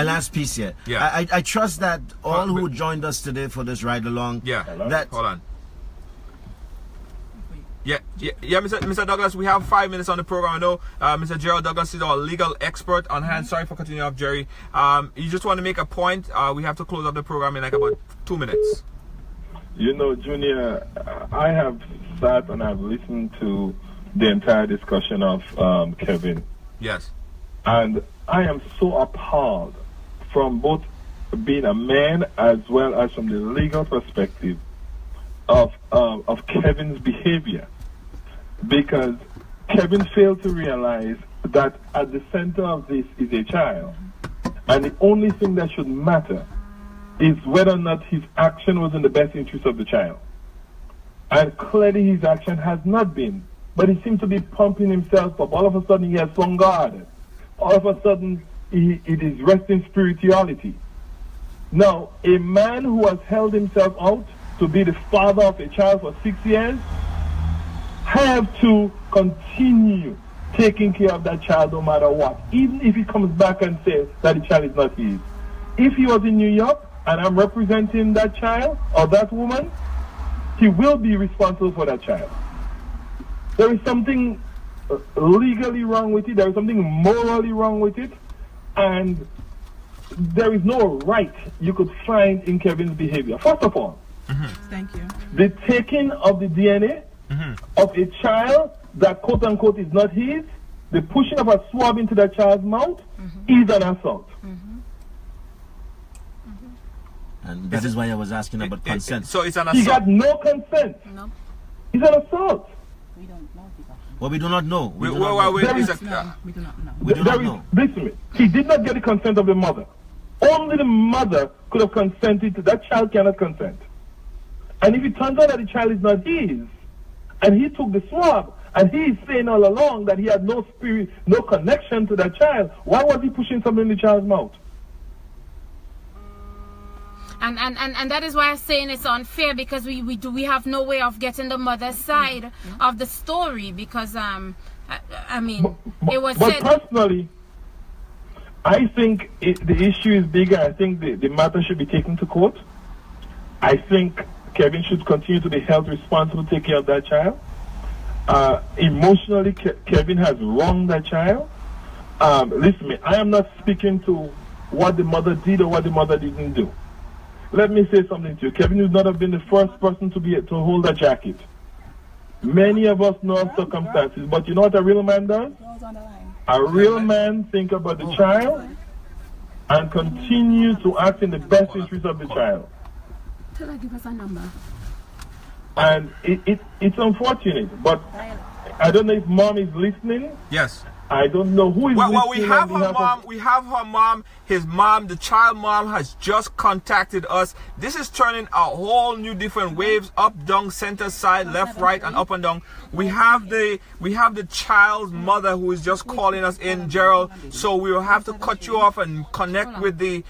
last piece here. Yeah. I trust that all who joined us today for this ride along. Yeah. That hold on. Yeah, Mr. Douglas, we have 5 minutes on the program. I know Mr. Gerald Douglas is our legal expert on hand. Sorry for cutting you off, Gerry. You just want to make a point. We have to close up the program in like about 2 minutes. You know, Junior, I have sat and I've listened to the entire discussion of Kevin. Yes. And I am so appalled from both being a man as well as from the legal perspective of Kevin's behavior. Because Kevin failed to realize that at the center of this is a child. And the only thing that should matter is whether or not his action was in the best interest of the child. And clearly his action has not been. But he seems to be pumping himself up. All of a sudden he has swung guard. All of a sudden it is resting spirituality. Now, a man who has held himself out to be the father of a child for 6 years have to continue taking care of that child no matter what, even if he comes back and says that the child is not his. If he was in New York and I'm representing that child or that woman, he will be responsible for that child. There is something legally wrong with it, there is something morally wrong with it, and there is no right you could find in Kevin's behavior. First of all, thank you. The taking of the DNA of a child that quote unquote is not his, the pushing of a swab into that child's mouth is an assault. And that is why I was asking about consent. So it's an assault. He got no consent. No. It's an assault. We don't know. Well, we do not know. We do No, we do not know. We do not know. Listen to me. He did not get the consent of the mother. Only the mother could have consented to that. Child cannot consent. And if it turns out that the child is not his, and he took the swab, and he is saying all along that he had no spirit, no connection to that child, why was he pushing something in the child's mouth? And that is why I'm saying it's unfair, because we have no way of getting the mother's side of the story, because I mean it was but said. Personally, I think the issue is bigger. I think the matter should be taken to court. I think Kevin should continue to be held responsible to take care of that child. Emotionally, Kevin has wronged that child. Listen to me, I am not speaking to what the mother did or what the mother didn't do. Let me say something to you. Kevin would not have been the first person to hold a jacket. Many of us know of circumstances, but you know what a real man does? A real man think about the child and continue to act in the best interest of the child. Tell her, give us a number. And it's unfortunate, but I don't know if mom is listening. Yes. I don't know who is listening. Well, we have her mom. We have her mom. His mom, the child mom, has just contacted us. This is turning a whole new different waves, up, down, center, side, left, right, and up and down. We have the child's mother who is just calling us in, Gerald. So we will have to cut you off and connect with the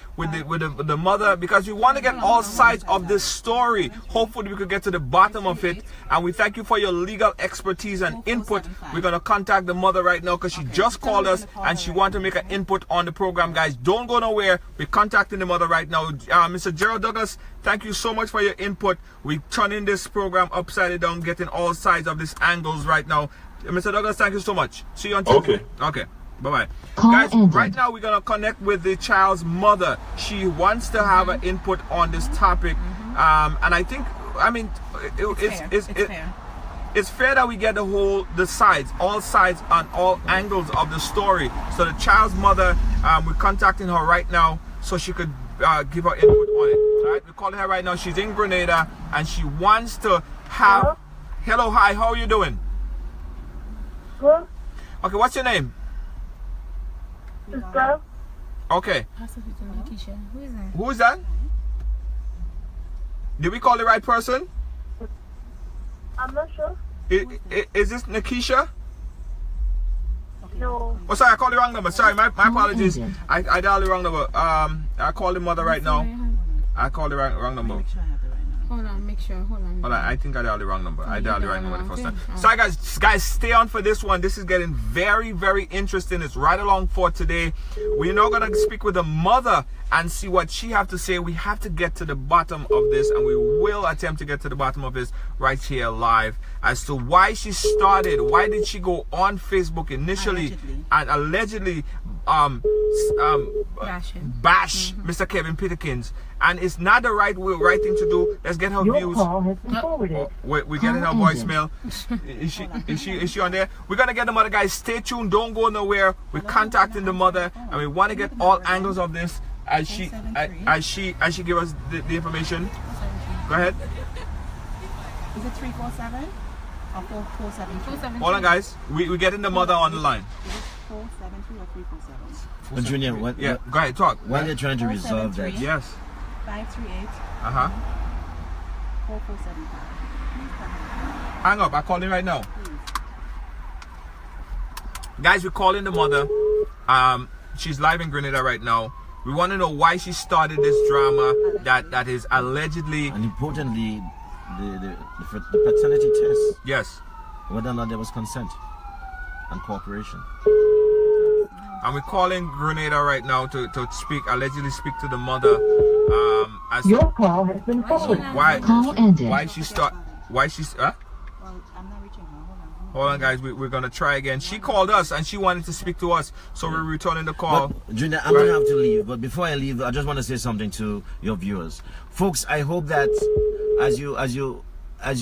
mother, because we want to get all sides of this story. Hopefully we could get to the bottom of it. And we thank you for your legal expertise and input. We're gonna contact the mother right now because she just called us and she wants to make an input on the program, guys. Don't go nowhere. We're contacting the mother right now. Mr. Gerald Douglas, thank you so much for your input. We're turning this program upside down, getting all sides of these angles right now. Mr. Douglas, thank you so much. See you on Tuesday. Okay. Bye-bye. Guys, right now we're going to connect with the child's mother. She wants to have an input on this topic. And I think, I mean, it's fair. It's fair that we get all sides on all angles of the story. So the child's mother, we're contacting her right now so she could give her input on it. All right, we're calling her right now. She's in Grenada and she wants to have. Hello, hi. How are you doing? Good. Okay, what's your name? Sister. Okay. Who is that? Who is that? Did we call the right person? I'm not sure. Is this Nakisha? No. Oh, sorry, I called the wrong number. Sorry, my apologies. I dialed the wrong number. I called the mother right now. I called the wrong number. Hold on, make sure. Hold on. Hold on, I think I dialed the wrong number. I dialed the right number the first time. Oh. So guys, stay on for this one. This is getting very, very interesting. It's right along for today. We're now gonna speak with the mother and see what she have to say. We have to get to the bottom of this, and we will attempt to get to the bottom of this right here live as to why she started. Why did she go on Facebook initially and allegedly bash Mr. Kevin Peterkin? And it's not the right thing to do. Let's get her views. We're getting her voicemail. Is she on there? We're gonna get the mother, guys. Stay tuned. Don't go nowhere. We're contacting the mother, and we want to get all angles of this as she give us the information. Go ahead. Is it 347 or 473? Hold on, guys. We're getting the mother on the line. Is it 473 or 347? But Junior, Yeah, go ahead, talk. While they're trying to resolve that, Yes. 538 Uh-huh. 4475. Hang up. I call him right now. Guys, we're calling the mother. She's live in Grenada right now. We want to know why she started this drama that is allegedly. and importantly, the paternity test, Yes. whether or not there was consent and cooperation. And we're calling Grenada right now to allegedly speak to the mother. As Your call has been forwarded. why she start? Why she's? Well, I'm not reaching her. Hold on, guys. We're gonna try again. She called us and she wanted to speak to us, so we're returning the call. But, Junior, I'm going to have to leave. But before I leave, I just want to say something to your viewers. Folks, I hope that as you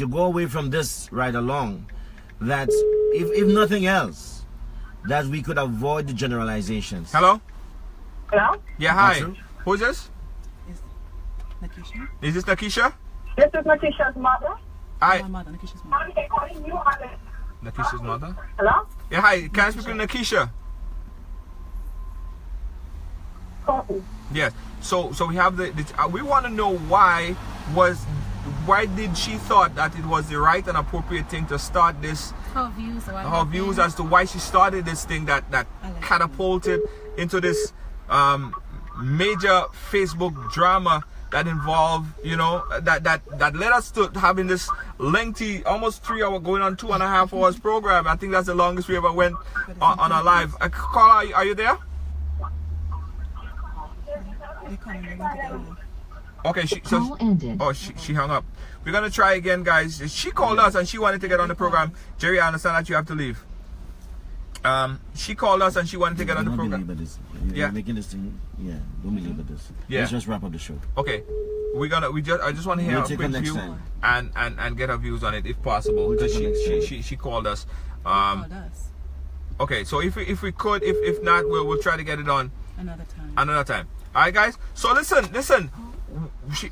go away from this ride along, that if nothing else, that we could avoid the generalizations. Hello? Hello? Yeah, hi. True? Who's this? Nakisha? Is this Nakisha? This is Nakisha's mother. Hi. My mother, Nakisha's mother. I'm calling you on the... Nakisha's mother? Hello? Yeah, hi. Can I speak to Nakisha? Copy. Yes. So we have we want to know why did she thought that it was the right and appropriate thing to start this, Her views as to why she started this thing that catapulted into this major Facebook drama that involved, that led us to having this lengthy, almost 3 hour, going on 2.5 hours program. I think that's the longest we ever went on our live. Carla, are you there? They're coming, they're going to get on. Okay, she hung up. We're gonna try again, guys. She called us and she wanted to get on the program. Gerry, I understand that you have to leave. She called us and she wanted to get on the program. You're making this thing. Yeah, don't believe this. Yeah. Let's just wrap up the show. Okay, I just want to hear We'll a take quick her next view time. and get her views on it if possible. We'll take her next time. She called us. Called us. Okay, so if we could, if not, we'll try to get it on Another time. All right, guys. So listen.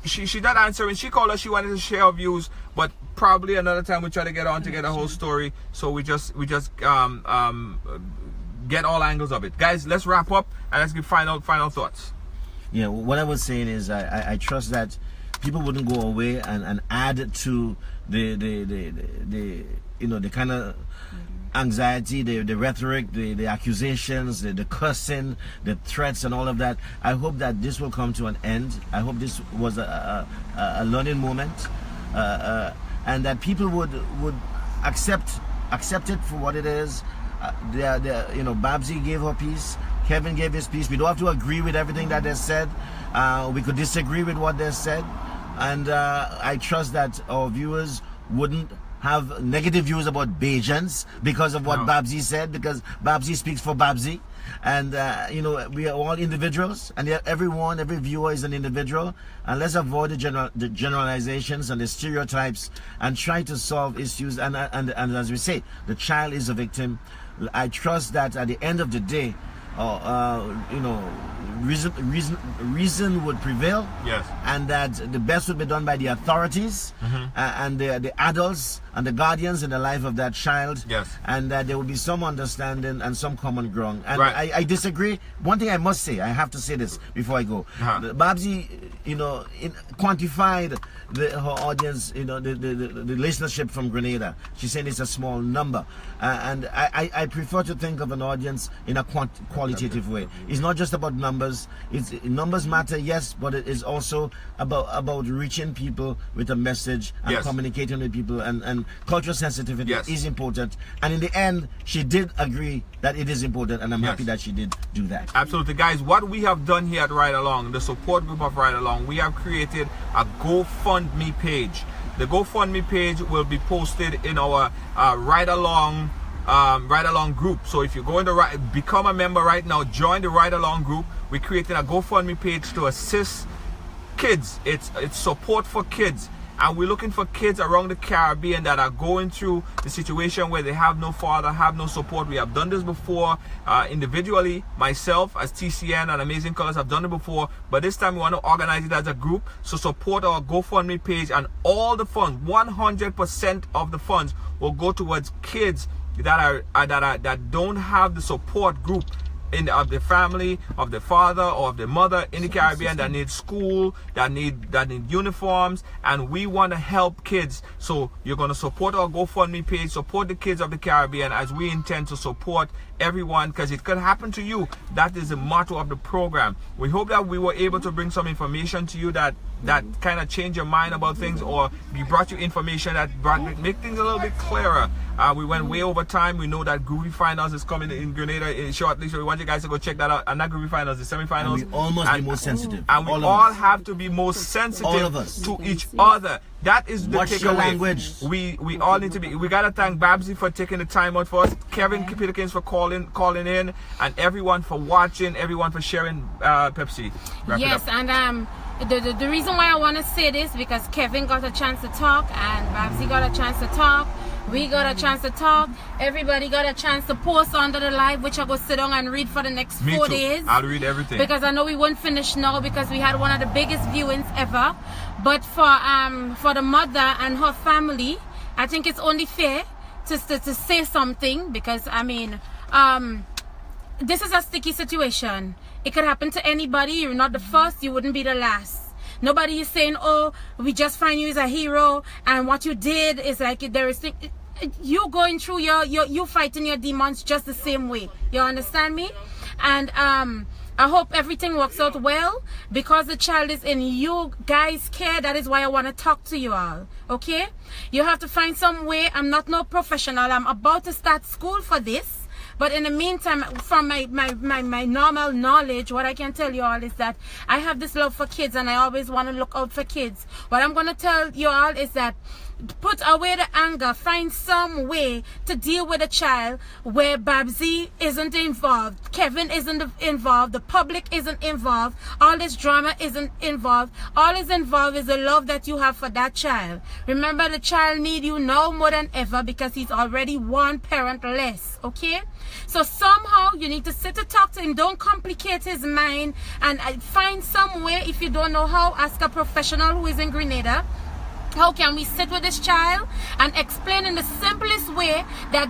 She not answering. She called us. She wanted to share her views, but probably another time we'll try to get on to get a whole story. So we just get all angles of it, guys. Let's wrap up and let's give final thoughts. Yeah, what I was saying is I trust that people wouldn't go away and add to the kind of anxiety, the rhetoric, the accusations, the cursing, the threats and all of that. I hope that this will come to an end. I hope this was a learning moment, and that people would accept it for what it is. Babbzy gave her piece, Kevin gave his piece. We don't have to agree with everything that they said. We could disagree with what they said, and I trust that our viewers wouldn't have negative views about Bajans because of what Babbzy said, because Babbzy speaks for Babbzy. And we are all individuals, and every viewer is an individual, and let's avoid the generalizations and the stereotypes and try to solve issues. And as we say, the child is a victim. I trust that at the end of the day, reason would prevail. Yes. And that the best would be done by the authorities and the adults and the guardians in the life of that child. Yes. And that there will be some understanding and some common ground. And right. I disagree. One thing I must say, I have to say this before I go. Babbzy, quantified her audience, the listenership from Grenada. She said it's a small number. And I prefer to think of an audience in a qualitative way. It's not just about numbers. Numbers matter, yes, but it is also about reaching people with a message and communicating with people, and cultural sensitivity is important. And in the end, she did agree that it is important, and I'm happy that she did do that. Absolutely, guys. What we have done here at Ridealong, the support group of Ridealong, we have created a GoFundMe page. The GoFundMe page will be posted in our Ridealong group. So if you go into become a member right now, join the Ridealong group. We created a GoFundMe page to assist kids. It's support for kids, and we're looking for kids around the Caribbean that are going through the situation where they have no father, have no support. We have done this before individually. Myself as TCN and Amazing Colors have done it before, but this time we want to organize it as a group. So support our GoFundMe page, and all the funds, 100% of the funds, will go towards kids that don't have the support group of the family, of the father or of the mother in the Caribbean, that need school, that need uniforms, and we want to help kids. So you're going to support our GoFundMe page, support the kids of the Caribbean, as we intend to support everyone, because it could happen to you. That is the motto of the program. We hope that we were able to bring some information to you that kind of change your mind about things, or we brought you information that make things a little bit clearer. We went way over time. We know that Groovy Finals is coming in Grenada shortly, so we want you guys to go check that out. And not Groovy Finals, the semi-finals. And we all must be more sensitive. And we all have to be more sensitive to each other. That is the takeaway. Your language. We all need to be. We gotta thank Babbzy for taking the time out for us, Kevin Peterkin for calling in, and everyone for watching, everyone for sharing. Pepsi. Yes, and the reason why I want to say this, because Kevin got a chance to talk, and Babbzy got a chance to talk. We got a chance to talk. Everybody got a chance to post under the live, which I go sit down and read for the next 4 days. I'll read everything, because I know we won't finish now, because we had one of the biggest viewings ever. But for the mother and her family, I think it's only fair to say something, because I mean, this is a sticky situation. It could happen to anybody. You're not the first, you wouldn't be the last. Nobody is saying, oh, we just find you as a hero, and what you did is like, there is you going through you fighting your demons just the same way. You understand me? And I hope everything works out well, because the child is in you guys' care. That is why I want to talk to you all. Okay? You have to find some way. I'm not no professional. I'm about to start school for this. But in the meantime, from my normal knowledge, what I can tell you all is that I have this love for kids, and I always want to look out for kids. What I'm going to tell you all is that put away the anger. Find some way to deal with a child where Babbzy isn't involved, Kevin isn't involved, the public isn't involved, all this drama isn't involved. All is involved is the love that you have for that child. Remember, the child needs you now more than ever, because he's already one parent less. Okay? So somehow you need to sit and talk to him. Don't complicate his mind, and find some way. If you don't know how, ask a professional who is in Grenada. How can we sit with this child and explain in the simplest way that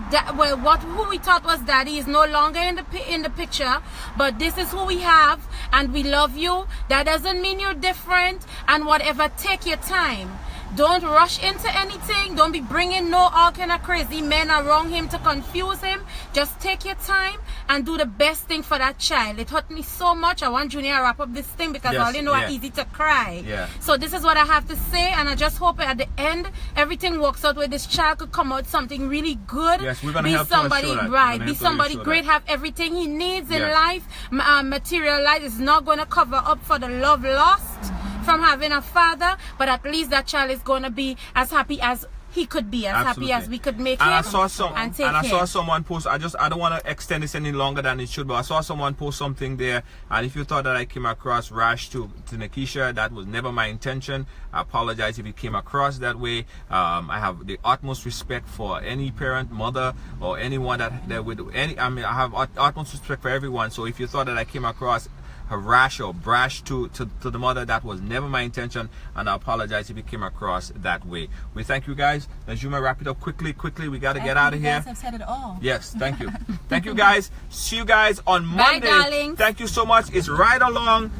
who we thought was daddy is no longer in the picture, but this is who we have, and we love you. That doesn't mean you're different, and whatever, take your time. Don't rush into anything. Don't be bringing all kind of crazy men around him to confuse him. Just take your time and do the best thing for that child. It hurt me so much. I want Junior to wrap up this thing, because all you know are easy to cry. Yeah. So this is what I have to say, and I just hope at the end everything works out where this child could come out something really good. Yes, we're gonna be help somebody to right. Be somebody great. Have everything he needs in life. Material life is not going to cover up for the love lost from having a father, but at least that child is going to be as happy as he could be, as happy as we could make him. I saw someone post. I don't want to extend this any longer than it should, but I saw someone post something there, and if you thought that I came across rash to Nikisha, that was never my intention. I apologize if it came across that way. I have the utmost respect for any parent, mother, or anyone that would any. I mean, I have utmost respect for everyone. So if you thought that I came across rash or brash to the mother, that was never my intention, and I apologize if it came across that way. We thank you guys. Knajume, wrap it up quickly. We got to get out of here. I've said it all. Yes, thank you. Thank you guys. See you guys on Monday. Bye, darling. Thank you so much. It's Ridealong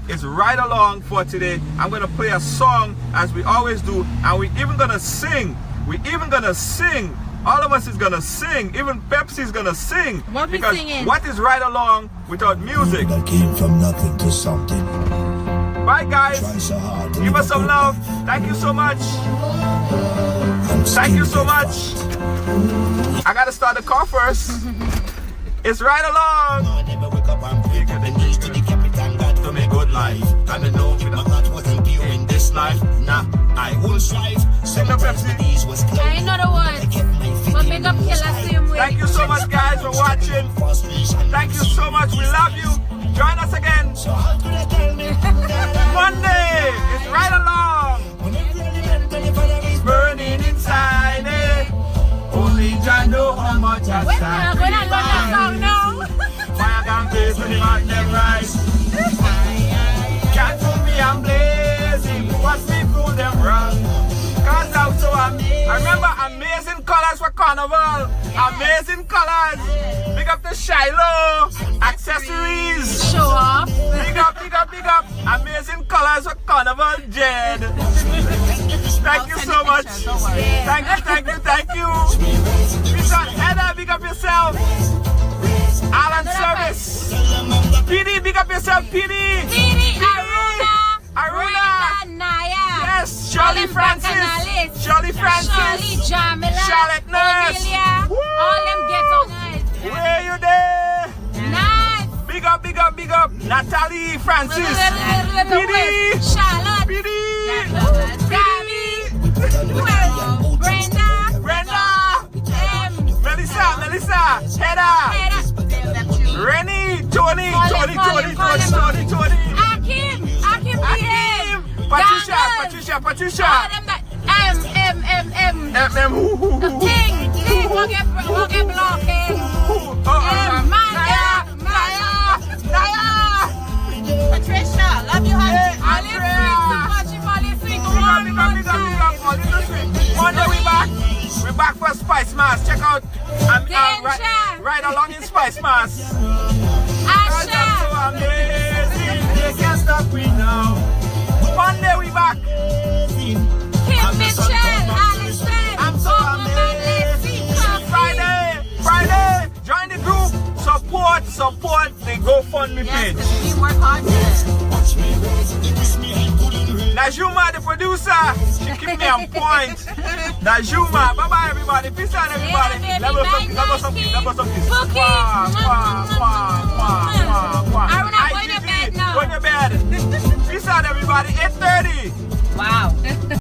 for today. I'm gonna play a song as we always do, and we're even gonna sing All of us is gonna sing. Even Pepsi is gonna sing. What we because singing? what is Ridealong without music? I came from nothing to something. Bye guys. Try so hard to Give us some love. Thank you so much. Thank you so much. I gotta start the car first. It's Ridealong. To make good life. And I know my heart wasn't pure in this life. Nah, I won't strive. Sing the Pepsi. I know the words. But make up Killer same way. Thank you so much guys for watching. Thank you so much. We love you. Join us again. Monday. It's Ridealong. Burning inside it. Only Jah know how much I Wait, I'm going to learn that song now. Fire can blaze when the man them rise. Can't fool me, I'm blazing. Watch me fool them wrong. Cause I'm so I remember amazing colors for carnival. Amazing colors. Big up the Shiloh. Accessories. Show off. Big up, big up, big up. Amazing colors for carnival, Jed. Thank you so much. Thank you, thank you, thank you. Big up, Heather, big up yourself. Alan Service. PD, big up yourself, PD. Didi, Aruna. Aruna. Naya. Yes, Shirley Francis. Shirley Francis. Shirley Jamila. Charlotte Nurse. Amelia. Woo. All them get on us. Where you there? Nice. Big up, big up, big up. Natalie Francis. PD. Charlotte. PD. Gabby. Brenda. Brenda. Melissa. Hedda. Rennie. Tony. Akim. Patricia. All them that King. We'll get blocking. Maya. Patricia, love you, honey. Monday we back. We're back for Spice Mass. Check out Ridealong in Spice Mass. Asha. So amazing. They can't stop me now. Monday we back. Kim Mitchell. Alison. I'm so amazing. Friday. Join the group. Support the GoFundMe page. We work hard today. Knajume, the producer, she keep me on point. Knajume, bye bye everybody. Peace out everybody. Yeah, baby, Love us some peace. Cookie.